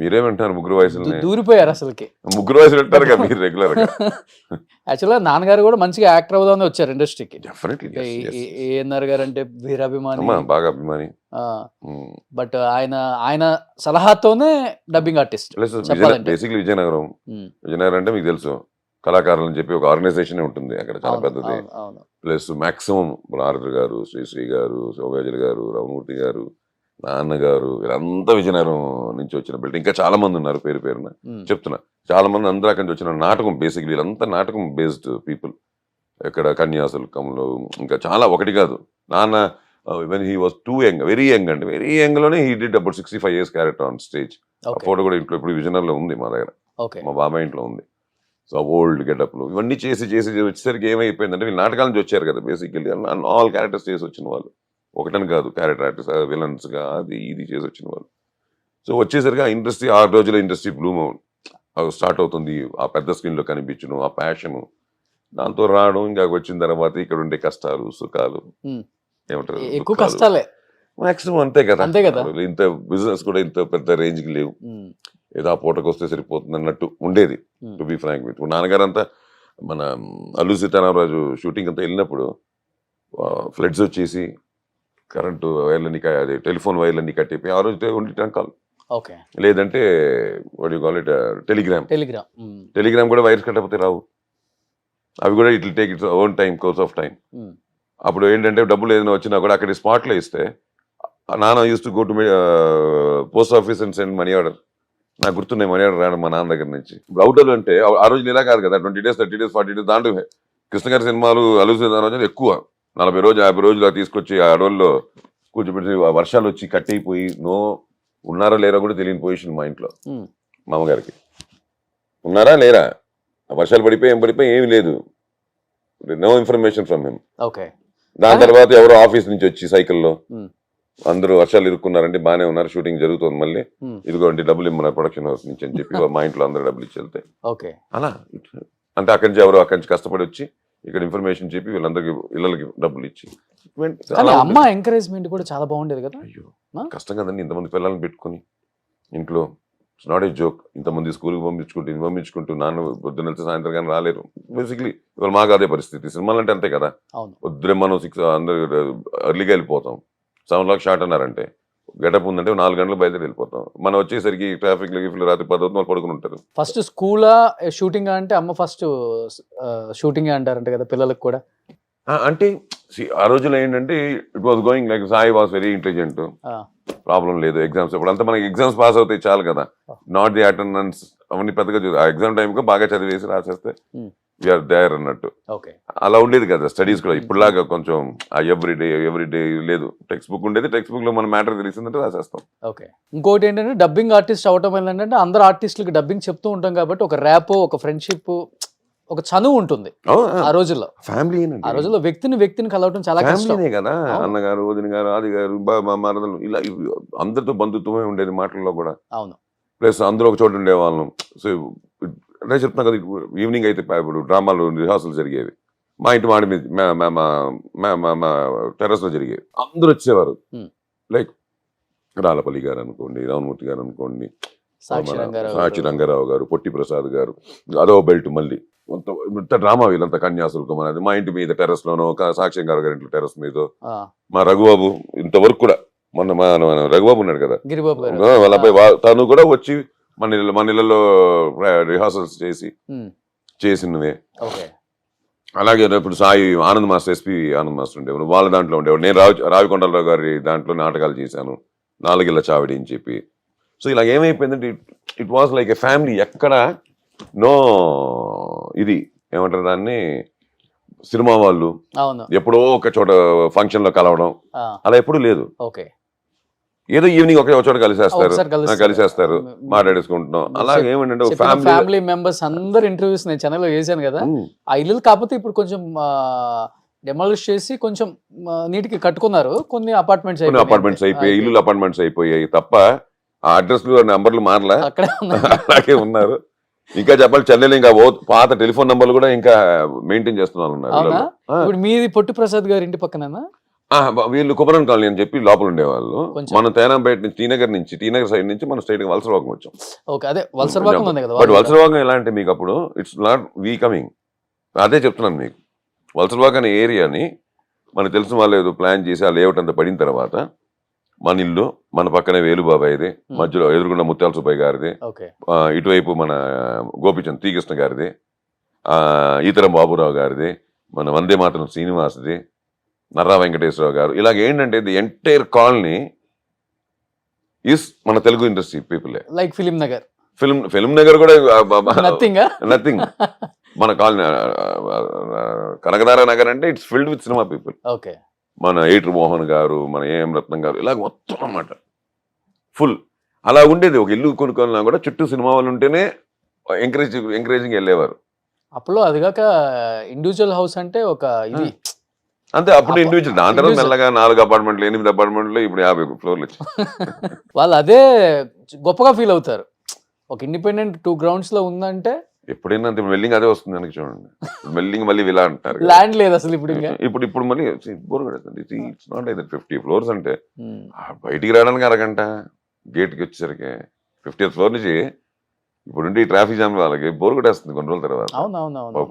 మీరేమంటారు? ముగ్గురు వయసులు దూరిపోయారు అసలుకి. ముగ్గురు వయసులు అంటారు కదా మీరు రెగ్యులర్ గా. యాక్చువల్గా నాన్నగారు కూడా మంచిగా యాక్టర్ అవుదామని వచ్చారు ఇండస్ట్రీకి. డెఫినెట్లీ ఏఎన్ఆర్ గారు అంటే వీరాభిమాని, బాగా అభిమాని. బట్ ఆయన సలహాతోనే డబ్బింగ్ ఆర్టిస్ట్. బేసిక్లీ విజయనగరం అంటే మీకు తెలుసు, కళాకారులు అని చెప్పి ఒక ఆర్గనైజేషన్ ఉంటుంది అక్కడ, చాలా పెద్దది. ప్లస్ మాక్సిమం ఆరుద్ర గారు, శ్రీశ్రీ గారు, శోభాజలి గారు, రామమూర్తి గారు, నాన్నగారు, వీళ్ళంతా విజయనగరం నుంచి వచ్చిన బిల్డ్. ఇంకా చాలా మంది ఉన్నారు, పేరు పేరున చెప్తున్నా. చాలా మంది అందరూ అక్కడి నుంచి వచ్చిన. నాటకం బేసిక్లీ వీళ్ళంతా నాటకం బేస్డ్ పీపుల్. ఇక్కడ కన్యాశుల్కంలో ఇంకా చాలా, ఒకటి కాదు. నాన్న when he was two young, very young అంటే వెరీ యంగ్ లోనే he did about 65 years character on stage. ఆ ఫోటో కూడా ఇంట్లో ఇప్పుడు విజయనగరంలో ఉంది మా దగ్గర, మా బాబాయ్ ఇంట్లో ఉంది. సో ఓల్డ్ గెటప్లు ఇవన్నీ చేసి వచ్చేసరికి ఏమైపోయిందంటే వీళ్ళు నాటకాల నుంచి వచ్చారు కదా బేసిక్లీ. ఆల్ క్యారెక్టర్స్ చేసి వచ్చిన వాళ్ళు, ఒకటని కాదు, క్యారెక్టర్ ఆర్టిస్ట్, విలన్స్ గా అది ఇది చేసి వచ్చిన వాళ్ళు. సో వచ్చేసరికి ఆ ఇండస్ట్రీ, 6 రోజుల ఇండస్ట్రీ బ్లూమ్ స్టార్ట్ అవుతుంది. ఆ పెద్ద స్క్రీన్ లో కనిపించడం, ఆ ప్యాషన్, దాంతో రావడం. ఇంకా వచ్చిన తర్వాత ఇక్కడ ఉండే కష్టాలు సుఖాలు ఏమంటారు, ఎక్కువ కష్టాలే మాక్సిమం. అంతే కదా. ఇంత బిజినెస్ కూడా ఇంత పెద్ద రేంజ్ కి లేవు, ఏదో ఆ పూటకు వస్తే సరిపోతుంది అన్నట్టు ఉండేది. టు బి ఫ్రాంక్ విత్ నాన్నగారు అంతా మన అల్లు సీతారామరాజు షూటింగ్ అంతా వెళ్ళినప్పుడు ఫ్లడ్స్ వచ్చేసి కరెంటు వైర్లన్నీ, అది టెలిఫోన్ వైర్లన్నీ కట్టిపోయి ఆ రోజు ఉండి టంకాలు, లేదంటే టెలిగ్రామ్ కూడా వైర్స్ కట్టకపోతే రావు. అవి కూడా it will take its own time, course of time. అప్పుడు ఏంటంటే డబ్బులు ఏదైనా వచ్చినా కూడా అక్కడ స్పాట్లో ఇస్తే నాన్న use to go to post office and send money order. నాకు గుర్తున్నాయి మనీ ఆర్డర్ రావడం మా నాన్న దగ్గర నుంచి. అవుటర్లు అంటే ఆ రోజు ఇలా కాదు కదా, 20 days 30 days 40 days. దాంట్లో కృష్ణ గారి సినిమాలు, అల్లు రోజు ఎక్కువ 40 రోజులు 50 రోజులు తీసుకొచ్చి ఆ అడవుల్లో కూర్చోబెట్టి వర్షాలు వచ్చి కట్ అయిపోయి ఉన్నారా లేరా కూడా తెలియని పొజిషన్ మా ఇంట్లో. మామగారికి ఉన్నారా లేరా, వర్షాలు పడిపోయి ఏమి లేదు, నో ఇన్ఫర్మేషన్ ఫ్రమ్ హిమ్. దాని తర్వాత ఎవరో ఆఫీస్ నుంచి వచ్చి సైకిల్లో అందరూ వర్షాలు ఇరుక్కున్నారంటే బాగానే ఉన్నారు, షూటింగ్ జరుగుతుంది, మళ్ళీ ఇదిగోండి డబ్బులు ఇమ్మన్నారు ప్రొడక్షన్ హౌస్ నుంచి అని చెప్పి మా ఇంట్లో అందరూ డబ్బులు ఇచ్చి వెళ్తే అలా. అంటే అక్కడి నుంచి ఎవరో అక్కడి నుంచి కష్టపడి వచ్చి ఇక్కడ ఇన్ఫర్మేషన్ చెప్పి వీళ్ళందరికి ఇళ్ళకి డబ్బులు ఇచ్చి. అమ్మ ఎంకరేజ్మెంట్ కూడా చాలా బాగుండేది కదా. అయ్యో కష్టం కదండి, ఇంతమంది పిల్లల్ని పెట్టుకుని ఇంట్లో. It's not a joke. ఇంతమంది స్కూల్కి పంపించుకుంటూ నాన్న పొద్దున వెళ్తే సాయంత్రం కానీ రాలేరు. బేసిక్లీ ఇవాళ మాకు అదే పరిస్థితి. సినిమాలు అంటే అంతే కదా, పొద్దునే మనం 6 అందరూ ఎర్లీగా వెళ్ళిపోతాం. 7 o'clock షార్ట్ అన్నారంటే గెటప్ ఉందంటే 4 గంటలు బయలుదేరి వెళ్ళిపోతాం. మనం వచ్చేసరికి ట్రాఫిక్ రాత్రి 10 అవుతుంది, వాళ్ళు పడుకుని ఉంటారు. ఫస్ట్ స్కూలా షూటింగ్ అంటే అమ్మ ఫస్ట్ షూటింగ్ అంటారంట కదా పిల్లలకు కూడా. అంటే ఆ రోజుల్లో ఏంటంటే it was going like Sai was very intelligent, problem లేదు. ఎగ్జామ్స్ ఇప్పుడు అంతా మనకి ఎగ్జామ్స్ పాస్ అవుతాయి చాలు కదా, నాట్ ది అటెండెన్స్ అవన్నీ పెద్దగా ఆ ఎగ్జామ్ టైంకి బాగా చదివేసి రాసేస్తే వీఆర్ దేర్ అన్నట్టు. ఓకే, అలా ఉండేది కదా స్టడీస్ కూడా. ఇప్పుడులాగా కొంచెం ఎవ్రీ డే లేదు. టెక్స్ట్ బుక్ ఉండేది, టెక్స్ట్ బుక్ లో మన మ్యాటర్ తెలిసిందంటే రాసేస్తాం. ఓకే. ఇంకోటి ఏంటంటే డబ్బింగ్ ఆర్టిస్ట్ అవటం ఏంటంటే అందరు ఆర్టిస్టులకి డబ్బింగ్ చెప్తూ ఉంటాం కాబట్టి ఒక ర్యాప్, ఒక ఫ్రెండ్షిప్, ఒక చనువు ఉంటుంది ఆ రోజుల్లో. ఫ్యామిలీ ఆ రోజుల్లో వ్యక్తిని కలవటం చాలా కష్టం. ఫ్యామిలీనే కదా, అన్నగారు, వదిన గారు, ఆది గారు, మరదలు, ఇలా అందరితో బంధుత్వమే ఉండేది మాటల్లో కూడా. అవును. ప్లస్ అందరూ ఒక చోట ఉండేవాళ్ళం. సో అదే చెప్తున్నా కదా, ఈవినింగ్ అయితే ఇప్పుడు డ్రామాలు రిహార్సల్ జరిగేవి మా ఇంటి మాడి మీద, మా టెర్రస్ లో జరిగేవి. అందరూ వచ్చేవారు. లైక్ రాళ్ళపల్లి గారు అనుకోండి, రామమూర్తి గారు అనుకోండి, సాక్షి రంగారావు గారు, పొట్టి ప్రసాద్ గారు, అదో బెల్ట్ మళ్ళీ ఇంత డ్రామా వీళ్ళంతా కన్యాశుల్కం అనేది. మా ఇంటి మీద టెర్రస్ లోనో, సాక్షి గారు గారి ఇంట్లో టెర్రస్ మీద, మా రఘుబాబు ఇంతవరకు కూడా, మన రఘుబాబు ఉన్నాడు కదా గిరిబాబు గారు, వాళ్ళ అబ్బాయి, తను కూడా వచ్చి మన ఇళ్ళలో రిహార్సల్స్ చేసినవే. అలాగే ఇప్పుడు Sai Anand master, SP Anand master ఉండేవాడు, వాళ్ళ దాంట్లో ఉండేవాడు. నేను రావికొండలరావు గారి దాంట్లో నాటకాలు చేశాను, 4 ఇళ్ళ చావిడి అని చెప్పి. సో ఇలా ఏమైపోయిందంటే it was like a family. ఎక్కడ నో ఇది ఏమంటారు దాన్ని, సినిమా వాళ్ళు ఎప్పుడో ఒక చోట ఫంక్షన్ లో కలవడం అలా ఎప్పుడు లేదు. ఏదో ఈవినింగ్ ఒకే చోట కలిసేస్తారు, మాట్లాడేసుకుంటున్నాం. అలాగే ఏమంటే ఫ్యామిలీ మెంబర్స్ అందరు ఇంటర్వ్యూస్ నేను ఛానల్లో చేశాను కదా, ఆ ఇల్లు కాకపోతే ఇప్పుడు కొంచెం డెమాలిష్ చేసి కొంచెం నీటికి కట్టుకున్నారు. కొన్ని అపార్ట్మెంట్స్ అయిపోయాయి, ఇల్లు అపార్ట్మెంట్స్ అయిపోయాయి తప్ప ఆ అడ్రస్లు నెంబర్లు మారలా, అలాగే ఉన్నారు. ఇంకా చెప్పాలి చెన్నైలో ఇంకా పాత టెలిఫోన్ నంబర్లు కూడా ఇంకా మెయింటైన్ చేస్తున్నారు. ఇప్పుడు మీది పొట్టి ప్రసాద్ గారి ఇంటి పక్కన వీళ్ళు కుమరన్ కాలనీ అని చెప్పి లోపల ఉండేవాళ్ళు. మనం తేనాంపేట నుంచి, టీనగర్ సైడ్ నుంచి మనం స్ట్రైట్ గా వలసరవాకం వచ్చాం. బట్ వలసరవాకం ఎలా అంటే మీకు అప్పుడు ఇట్స్ నాట్ వీ కమింగ్, అదే చెప్తున్నాను మీకు. వలసరవాకం అనే ఏరియాని మనకు తెలిసిన వాళ్ళు ఏదో ప్లాన్ చేసి ఆ లేఅవుట్ అంతా పడిన తర్వాత మన ఇల్లు, మన పక్కనే వేలుబాబాయిది, మధ్యలో ఎదురుగుండా ముత్యాల సుబ్బయ్య గారిది, ఇటువైపు మన గోపిచంద్ తీకృష్ణ గారిది, ఈతరం బాబురావు గారిది, మన వందే మాతరం శ్రీనివాస్ది, నర్రా వెంకటేశ్వరరావు గారు. ఇలాగ ఏంటంటే ది ఎంటైర్ కాలనీ ఈస్ మన తెలుగు ఇండస్ట్రీ పీపులే. లైక్ ఫిల్మ్ నగర్ కూడా నథింగ్. మన కాలనీ కనకదార నగర్ అంటే it's filled with cinema people. మన ఏటర్ మోహన్ గారు, మన ఏఎం రత్నం గారు, ఇలాగ మొత్తం అన్నమాట ఫుల్. అలా ఉండేది. ఒక ఇల్లు కొనుక్కోవాలన్నా కూడా చుట్టూ సినిమా వాళ్ళు ఉంటేనే ఎంకరేజింగ్ వెళ్ళేవారు. అప్పుడు అదిగాక ఇండివిజువల్ హౌస్ అంటే ఒక ఇది అంతే. అప్పుడు ఇండివిజువల్, దాని తర్వాత మెల్లగా 4 అపార్ట్మెంట్లు, 8 అపార్ట్మెంట్లు, ఇప్పుడు 50 ఫ్లోర్లు వచ్చి వాళ్ళు అదే గొప్పగా ఫీల్ అవుతారు. ఒక ఇండిపెండెంట్ 2 grounds లో ఉందంటే ఎప్పుడైనా వెల్లింగ్ అదే వస్తుంది వెనక్కి చూడండి. వెల్లింగ్ మళ్ళీ విలా అంటారు, ల్యాండ్ లేదు అసలు. ఇప్పుడు మళ్ళీ బోర్ కొడుతుంది. ఇట్స్ నాట్ లైక్ 50 floors అంటే బయటికి రావడానికి అరగంట, గేట్కి వచ్చేసరికి 50th floor నుంచి ఇప్పుడు ట్రాఫిక్ జామ్ వాళ్ళకి బోర్ కొట్టేస్తుంది కొన్ని రోజుల తర్వాత.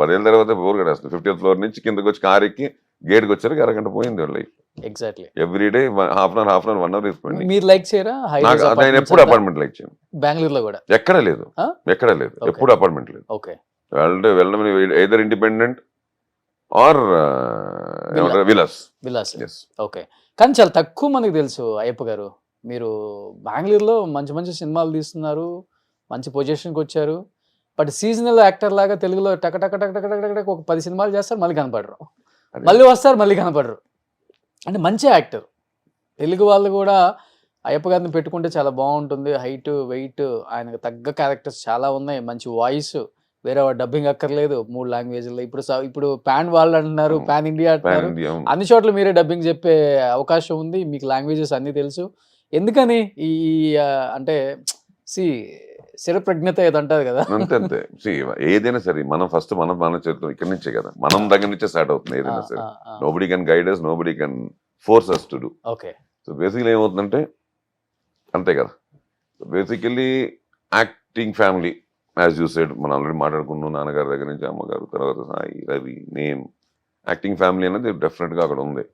10 ఏళ్ళ తర్వాత బోర్ కొట్టేస్తుంది. 50th floor నుంచి కిందకి వచ్చి కార్ ఎక్కి గేట్కి వచ్చేసరికి అరగంట పోయింది వాళ్ళ life. Exactly every day half an hour 1 hour తీసుకోండి. మీరు లైక్ చేయరా? నేను ఎప్పుడు అపార్ట్మెంట్ లైక్ చేయను. బెంగళూరులో కూడా ఎక్కడ లేదు, ఎప్పుడు అపార్ట్మెంట్ లేదు. వెళ్ళడం either independent or villas. Okay. కానీ చాలా తక్కువ మనకి తెలుసు అయ్యప్ప గారు, మీరు బెంగళూరులో మంచి మంచి సినిమాలు తీస్తున్నారు, మంచి పొజిషన్కి వచ్చారు. బట్ సీజనల్ యాక్టర్ లాగా తెలుగులో టక టక టక టక టక టక ఒక 10 సినిమాలు చేస్తారు, మళ్ళీ కనపడరు, మళ్ళీ వస్తారు, మళ్ళీ కనపడరు. అంటే మంచి యాక్టర్. తెలుగు వాళ్ళు కూడా అయ్యప్ప గారిని పెట్టుకుంటే చాలా బాగుంటుంది. హైట్, వెయిట్, ఆయనకు తగ్గ క్యారెక్టర్స్ చాలా ఉన్నాయి, మంచి వాయిస్, వేరే డబ్బింగ్ అక్కర్లేదు 3 లాంగ్వేజ్లో. ఇప్పుడు పాన్ వాళ్ళు అంటున్నారు, పాన్ ఇండియా అంటున్నారు, అన్ని చోట్ల మీరే డబ్బింగ్ చెప్పే అవకాశం ఉంది, మీకు లాంగ్వేజెస్ అన్నీ తెలుసు. ఎందుకని ఈ అంటే స్థిరప్రజ్ఞత ఏదంటారు కదా, అంతే. ఏదైనా సరే మనం ఫస్ట్ మన చేస్తాం ఇక్కడి నుంచే కదా, మనం దగ్గర నుంచే స్టార్ట్ అవుతుంది ఏదైనా సరే. Nobody can guide us, nobody can force us to do. So basically ఏమవుతుందంటే అంతే కదా. Basically acting family as you said, మనం ఆల్రెడీ మాట్లాడుకున్నాం, నాన్నగారి దగ్గర నుంచి అమ్మగారు, తర్వాత సాయి, రవి, నేను, యాక్టింగ్ ఫ్యామిలీ అనేది డెఫినెట్గా అక్కడ ఉంది.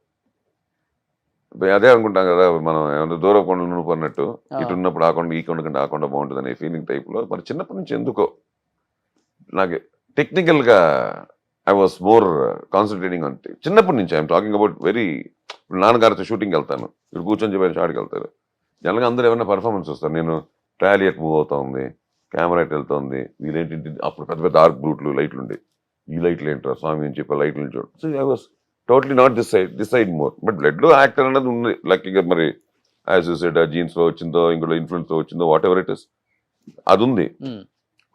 అదే అనుకుంటాం కదా మనం ఏమన్నా దూరం కొండలు నువ్వు అన్నట్టు, ఆ. ఇటు ఉన్నప్పుడు ఆ కొండ ఈ కొండ కంటే ఆ కొండ బాగుంటుంది అనే ఫీలింగ్ టైప్లో. మరి చిన్నప్పటి నుంచి ఎందుకో నాకు టెక్నికల్గా ఐ వాస్ మోర్ కాన్సన్ట్రేటింగ్ అంటే చిన్నప్పటి నుంచి. ఐఎమ్ టాకింగ్ అబౌట్ వెరీ, ఇప్పుడు నాన్నగారితో షూటింగ్కి వెళ్తాను, ఇప్పుడు కూర్చొని చెప్పాను షాట్కి వెళ్తారు, జనరల్గా అందరూ ఏమైనా పర్ఫార్మెన్స్ వస్తారు, నేను ట్రయల్ ఎట్ మూవ్ అవుతుంది, కెమెరా ఎట్ వెళ్తుంది, వీళ్ళేంటి అప్పుడు పెద్ద పెద్ద డార్క్ బ్లూట్లు లైట్లు ఉండే, ఈ లైట్లు ఏంటారు స్వామి అని చెప్పి లైట్లు చూడు. So I was totally not this side more. But బ్లడ్లో యాక్టర్ అనేది ఉంది లక్కీగా. మరి యాజ్ యూ సెడ్ జీన్స్లో వచ్చిందో ఇంకోటి ఇన్ఫ్లుయెన్స్లో వచ్చిందో వాట్ ఎవర్ ఇట్ ఇస్, అది ఉంది.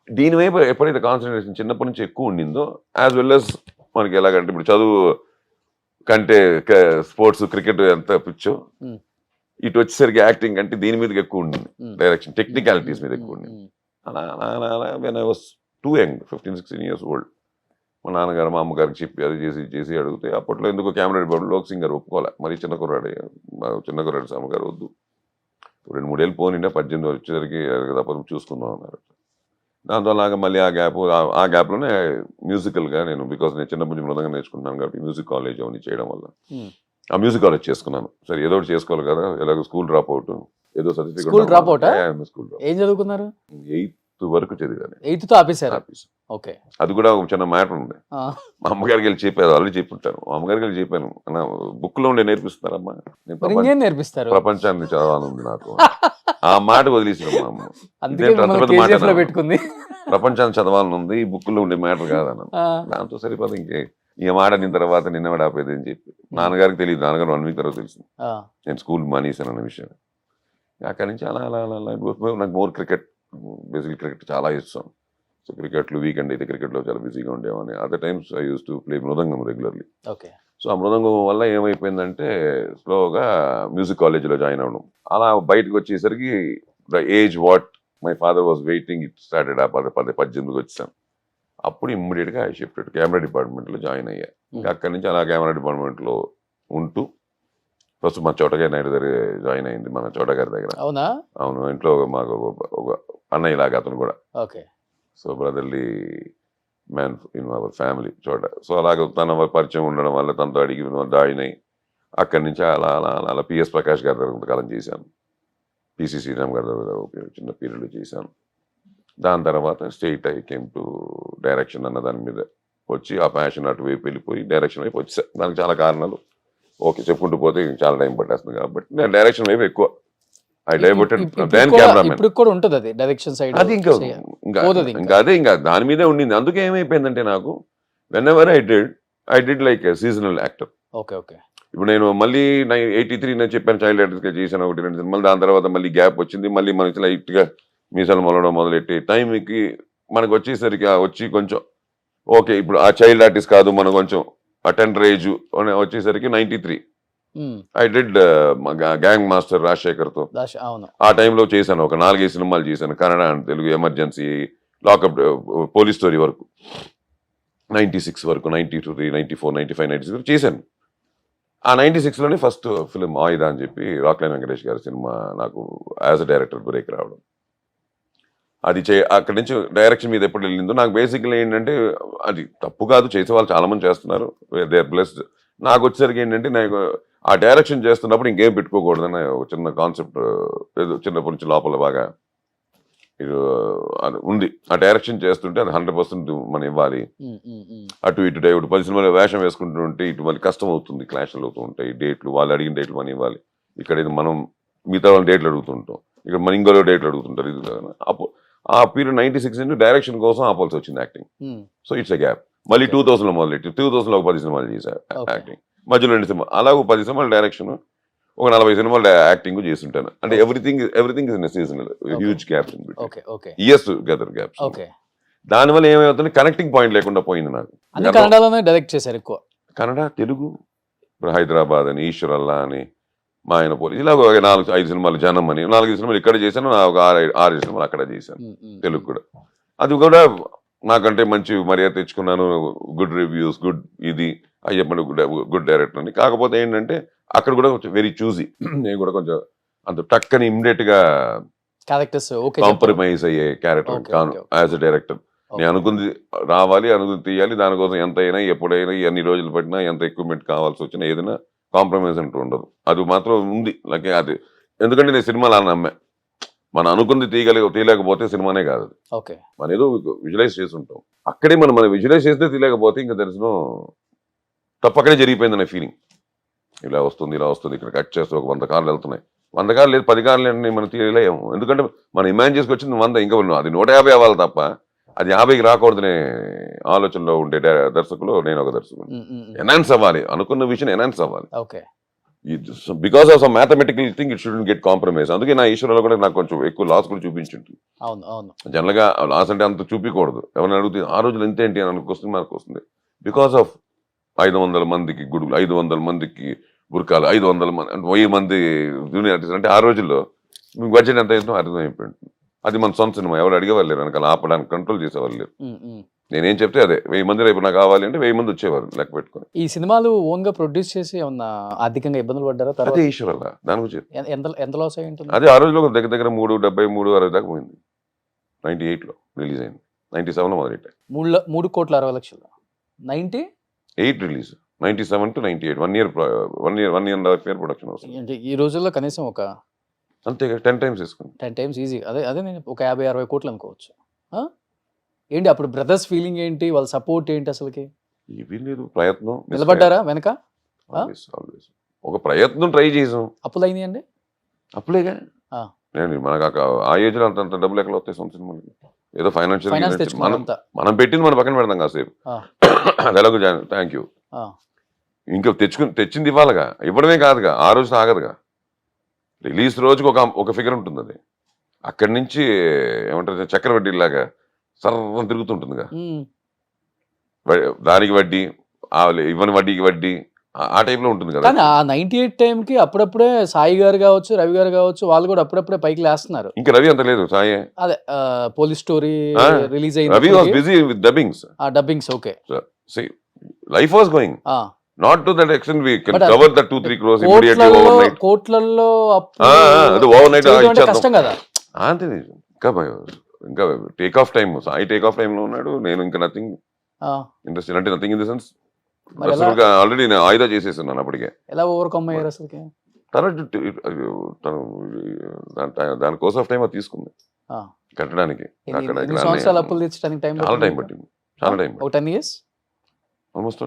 దీని వైపు ఎప్పుడైతే కాన్సన్ట్రేషన్ చిన్నప్పటి నుంచి ఎక్కువ ఉండిందో, యాజ్ వెల్ as మనకి ఎలాగంటే ఇప్పుడు చదువు కంటే స్పోర్ట్స్ క్రికెట్ ఎంత పిచ్చో, ఇటు వచ్చేసరికి యాక్టింగ్ అంటే దీని మీదకి ఎక్కువ ఉండింది, డైరెక్షన్ టెక్నికాలిటీస్ మీద ఎక్కువ ఉండింది. అలా అలా అలా when I was two young, 15-16 years old, మా నాన్నగారు మా అమ్మగారికి చెప్పి అది చేసి అడిగితే, అప్పట్లో ఎందుకో కెమెరా డిపార్ట్మెంట్ లోక్ సింగర్ ఒప్పుకోలే, మరి చిన్న కుర్రాడు అమ్మగారు వద్దు, 2-3 ఏళ్ళు పోనిండే, 18 వచ్చేసరికి తప్పదు చూసుకుందాం అన్నారు. దాంతో అలాగా మళ్ళీ ఆ గ్యాప్లోనే మ్యూజికల్గా నేను, బికాస్ నేను చిన్నప్పటి నుంచి మృదంగా నేర్చుకుంటున్నాను కాబట్టి మ్యూజిక్ కాలేజ్ అవన్నీ చేయడం వల్ల ఆ మ్యూజిక్ కాలేజ్ చేసుకున్నాను. సరే ఏదో ఒకటి చేసుకోవాలి కదా, ఎలాగో స్కూల్ డ్రాప్ అవుట్, ఏదో certificate. School drop out? School ఏం చదువుకున్నారు? 8th వరకు చదివాను. 8th తో ఆపేశారు? ఓకే. అది కూడా ఒక చిన్న మ్యాటర్ ఉంది. మా అమ్మగారికి వెళ్ళి చెప్పాను, ఆల్రెడీ చెప్పుంటాను, మా అమ్మగారికి వెళ్ళి చెప్పాను, అన్న బుక్ లో ఉండే నేర్పిస్తున్నారమ్మా, ఇంకేం నేర్పిస్తారు, ప్రపంచాన్ని చదవాలని నాకు ఆ మాట వదిలేసాను మా అమ్మ. అందుకే మిమ్మల్ని KGF లో పెట్టుకుంది. ప్రపంచాన్ని చదవాలని ఉంది, ఈ బుక్ లో ఉండే మ్యాటర్ కాదన్న. దాంతో సరిపోదు, ఇంకే ఈ మాట నిన్న తర్వాత నిన్నవాడు ఆపేది అని చెప్పి. నాన్నగారికి తెలియదు, నాన్నగారు 1 week తర్వాత తెలిసింది నేను స్కూల్ మానేసాను అన్న విషయం. అక్కడి నుంచి అలా అలా అలా నాకు మోర్ క్రికెట్, బేసిక్ క్రికెట్ చాలా ఇష్టం. సో క్రికెట్లు వీకెండ్ అయితే క్రికెట్లో చాలా బిజీగా ఉండేవాడిని. Other times I use to play mridangam regularly. Okay. So ఆ మృదంగం వల్ల ఏమైపోయిందంటే స్లోగా మ్యూజిక్ కాలేజీలో జాయిన్ అవ్వడం. అలా బయటకు వచ్చేసరికి the age what my father was waiting, it started. 18కి వచ్చాను. అప్పుడు ఇమ్మీడియట్గా ఐ షిఫ్టెడ్ కెమెరా డిపార్ట్మెంట్లో జాయిన్ అయ్యా. ఇంకా అక్కడి నుంచి అలా కెమెరా డిపార్ట్మెంట్లో ఉంటూ ఫస్ట్ మా చోటగారి నాయుడు దగ్గర జాయిన్ అయింది, మన చోటగారి దగ్గర. అవునా? అవును. ఇంట్లో మాకు ఒక అన్నయ్య లాగా అతను కూడా. Okay. So brotherly man in our family చోట. సో అలాగ తన పరిచయం ఉండడం వల్ల తనతో అడిగి జాయిన్ అయ్యి అక్కడి నుంచి అలా అలా అలా పిఎస్ ప్రకాష్ గారి దగ్గర కొంతకాలం చేశాను, పిసి శ్రీరామ్ గారి దగ్గర చిన్న పీరియడ్లో చేశాను. దాని తర్వాత straight I came to direction అన్న దాని మీద వచ్చి ఆ ప్యాషన్ అటువైపు వెళ్ళిపోయి డైరెక్షన్ వైపు వచ్చా. దానికి చాలా కారణాలు, ఓకే చెప్పుకుంటూ పోతే చాలా టైం పట్టేస్తుంది కాబట్టి నేను డైరెక్షన్ వైపు ఎక్కువ ఇప్పుడు కూడా ఉంటుంది అది డైరెక్షన్ సైడ్. అది ఇంకా దాని మీదే ఉండింది. అందుకే ఏమైపోయిందంటే నాకు when ever I did like seasonal actor. Okay okay. ఇప్పుడు నేను మళ్ళీ 83 నేను చెప్పాను చైల్డ్ యాక్టర్స్గా చేశాను 1-2 సినిమాలు. దాని తర్వాత మళ్ళీ గ్యాప్ వచ్చింది. మళ్ళీ మనకి లైట్గా మీసాలు మొలవడం మొదలెట్టి టైంకి మనకు వచ్చేసరికి వచ్చి కొంచెం ఓకే ఇప్పుడు ఆ చైల్డ్ ఆర్టిస్ట్ కాదు, మనం కొంచెం ఆ టెండర్ ఏజ్ వచ్చేసరికి 93 ఐ డిడ్ గ్యాంగ్ మాస్టర్ రాజశేఖర్తో. ఆ టైంలో చేశాను ఒక 4-5 సినిమాలు చేశాను, Kannada and Telugu, emergency, lockup, police story వరకు 96 వరకు, 92, 94, 95, 96 చేశాను. ఆ 96లోనే ఫస్ట్ ఫిలిం ఆయుధ అని చెప్పి రాక్లైన్ వెంకటేష్ గారి సినిమా నాకు యాజ్ అ డైరెక్టర్ బ్రేక్ రావడం. అది అక్కడి నుంచి డైరెక్షన్ మీద ఎప్పుడు వెళ్ళిందో నాకు బేసిక్లీ ఏంటంటే అది తప్పు కాదు, చేసే వాళ్ళు చాలా మంది చేస్తున్నారు, దే ఆర్ బ్లెస్డ్. నాకు వచ్చేసరికి ఏంటంటే నాకు ఆ డైరెక్షన్ చేస్తున్నప్పుడు ఇంకేం పెట్టుకోకూడదని ఒక చిన్న కాన్సెప్ట్ ఏదో చిన్నప్పటి నుంచి లోపల బాగా అది ఉంది. ఆ డైరెక్షన్ చేస్తుంటే అది 100% మనం ఇవ్వాలి. అటు ఇటు ఇప్పుడు 10 సినిమాలు వేషం వేసుకుంటుంటే ఇటు మళ్ళీ కష్టం అవుతుంది, క్లాష్లు అవుతూ ఉంటాయి, డేట్లు వాళ్ళు అడిగిన డేట్లు మనం ఇవ్వాలి. ఇక్కడ మనం మిగతా వాళ్ళ డేట్లు అడుగుతుంటాం, ఇక్కడ మన ఇంకోలో డేట్లు అడుగుతుంటారు. ఇది అప్పుడు ఆ పీరియడ్ 96 నుంచి డైరెక్షన్ కోసం ఆపాల్సి వచ్చింది acting. So it's a gap. మళ్ళీ 2000లో మొదలెట్టి 2000లో ఒక 10 సినిమాలు చేశాను యాక్టింగ్, మధ్యలో 2 సినిమాలు, అలా ఒక 10 సినిమాలు డైరెక్షన్, ఒక 40 సినిమాలు యాక్టింగ్ చేస్తుంటాను. అంటే everything is in seasonal, huge gaps in between, years together gaps. దానివల్ల ఏమవుతుంది, కనెక్టింగ్ పాయింట్ లేకుండా పోయింది నాకు. కన్నడలోనే డైరెక్ట్ చేశారు ఎక్కువ, కన్నడ, తెలుగు, ఇప్పుడు హైదరాబాద్ అని, ఈశ్వరల్లా అని, మా ఆయన పోలీస్, ఇలా ఒక 4-5 సినిమాలు, జనం అని 4 సినిమాలు ఇక్కడ చేశాను, ఒక 6 సినిమాలు అక్కడ చేశాను తెలుగు కూడా. అది కూడా నాకంటే మంచి మర్యాద తెచ్చుకున్నాను, గుడ్ రివ్యూస్, గుడ్ ఇది అయ్యప్పని గుడ్ డైరెక్టర్ అని. కాకపోతే ఏంటంటే అక్కడ కూడా కొంచెం వెరీ చూజీ, నేను కూడా కొంచెం అంత టక్కని ఇమ్మీడియట్ గా కాంప్రమైజ్ అయ్యే క్యారెక్టర్ కాను యాజ్ అ డైరెక్టర్. నేను అనుకుంది రావాలి, అనుకుంది తీయాలి, దానికోసం ఎంత అయినా ఎప్పుడైనా ఎన్ని రోజులు పట్టినా ఎంత ఎక్విప్మెంట్ కావాల్సి వచ్చినా ఏదైనా కాంప్రమైజ్ అంటూ ఉండదు. అది మాత్రం ఉంది నాకు. అది ఎందుకంటే నేను సినిమాలు అలా నమ్మే, మనం అనుకుంది తీయలేకపోతే సినిమానే కాదు. ఓకే. మనం ఏదో విజువలైజ్ చేసి ఉంటాం, అక్కడే మనం విజువలైజ్ చేస్తే తీయలేకపోతే ఇంకా తెలిసిన తప్పక్కడే జరిగిపోయిందనే ఫీలింగ్. ఇలా వస్తుంది ఇక్కడ కట్ చేస్తే ఒక 100 కార్లు వెళ్తున్నాయి, 100 కార్లు లేదు 10 కార్లు మనం తీయలేము. ఎందుకంటే మనం ఇమాజిన్ చేసుకొచ్చింది 100, ఇంకా అది 150 అవ్వాలి తప్ప అది 50కి రాకూడదనే ఆలోచనలో ఉండే దర్శకులు నేను ఒక దర్శకుడు. ఎన్హాన్స్ అవ్వాలి, అనుకున్న విషయం ఎన్హాన్స్ అవ్వాలి. Okay. Because of some mathematical thing it shouldn't get compromise. అందుకే నా ఈశ్వరలో కూడా నాకు కొంచెం ఎక్కువ లాస్ కూడా చూపించుంటుంది. అవును అవును. జనరల్ గా లాస్ అంటే అంత చూపించకూడదు. ఎవరైనా అడుగుతుంది ఆ రోజులు ఎంత ఏంటి అని క్వశ్చన్ మార్క్ వస్తుంది. బికాస్ ఆఫ్ 500 మందికి గుడులు, 500 మందికి గురకాలు, 500 మంది అంటే 1000 మంది జూనియర్ ఆర్టిస్ట్ అంటే ఆ రోజుల్లో మీకు బడ్జెట్ ఎంత అవుతుందో అర్థమైపోయింది. అది మన సొంత సినిమా, ఎవరు అడిగేవాళ్ళు లేరు, వెనకాల ఆపడానికి కంట్రోల్ చేసేవాళ్ళు లేరు. నేనేం చెప్తే అదే 1000 మంది రేపు నాకు కావాలి అంటే 1000 మంది వచ్చేవారు లెక్క పెట్టుకుని. ఈ సినిమాలు ఓన్ గా ప్రొడ్యూస్ చేసి ఏమన్నా ఆర్థికంగా ఇబ్బందులు పడ్డారా? అదే ఈశ్వరల్ల దాని గురించి ఎంత లాస్ అయి ఉంటుంది? అదే ఆ రోజులో దగ్గర 370, 360 దాకా పోయింది. 98లో రిలీజ్ అయింది, 97లో మొదలెట్టాయి. 3,60,00,000. 98 release, 97 to 98, 1 year 1.5 year production వస్తుంది. అంటే ఈ రోజుల్లో కనీసం ఒక అంతే 10 times వేసుకుంది. 10 times ఈజీ. అదే నేను ఒక 50-60 కోట్లు అనుకోవచ్చు. ఏంటి అప్పుడు బ్రదర్స్ ఫీలింగ్ ఏంటి, వాళ్ళ సపోర్ట్ ఏంటి అసలుకి? ఇవి లేదు, ప్రయత్నం నిలబడ్డారా వెనక? ఆల్వేస్ ఒక ప్రయత్నం ట్రై చేసాం. అప్పులు అయినాయండి? అప్పులేగా నేను మనకు ఆ ఏజ్ లో అంత డబ్బులు ఎక్కడ వస్తాయి సొంత సినిమాలకి? ఏదో ఫైనాన్స్ ఫైనాన్షియల్ తెచ్చుకున్నంత. మనం పెట్టింది మనం పక్కన పెడతాం కాసేపు. అది ఎలాగో థ్యాంక్ యూ. ఇంకా తెచ్చింది ఇవ్వాలిగా, ఇవ్వడమే కాదుగా, ఆ రోజు ఆగదుగా. రిలీజ్ రోజుకి ఒక ఫిగర్ ఉంటుంది. అది అక్కడి నుంచి ఏమంటారు చక్రవడ్డీలాగా సర్వం తిరుగుతుంటుందిగా. దానికి వడ్డీ, ఇవ్వని వడ్డీకి వడ్డీ, ఆ టైప్ లో ఉంటుంది కదా. కానీ ఆ 98 టైంకి అప్పుడప్పుడే సాయి గారు కావచ్చు, రవి గారు కావచ్చు, వాళ్ళు కూడా అప్పుడప్పుడే పైకి లేస్తున్నారు. ఇంకా రవి అంత లేదు, సాయి అదే police story release Ravi was busy with dubbings. Dubbings okay. Life was going not to that extent we can cover the 2-3 crores immediately overnight. కోట్లల్లో అది overnight కష్టం కదా. అంతే. ఇంకా take off time, Sai take off time లో ఉన్నాడు, నేను ఇంకా నథింగ్ ఇండస్ట్రీ అంటే nothing in the sense. Already నేను ఆయుధ చేసేస్తున్నాను అప్పటికే. ఎలా ఓవర్కమ్ అయ్యారు అసలు? దాని కోర్స్ ఆఫ్ టైం అది తీసుకుంది కట్టడానికి. సంవత్సరాలు అప్పులు తెచ్చడానికి చాలా టైం పట్టింది, చాలా టైం. 10 years almost.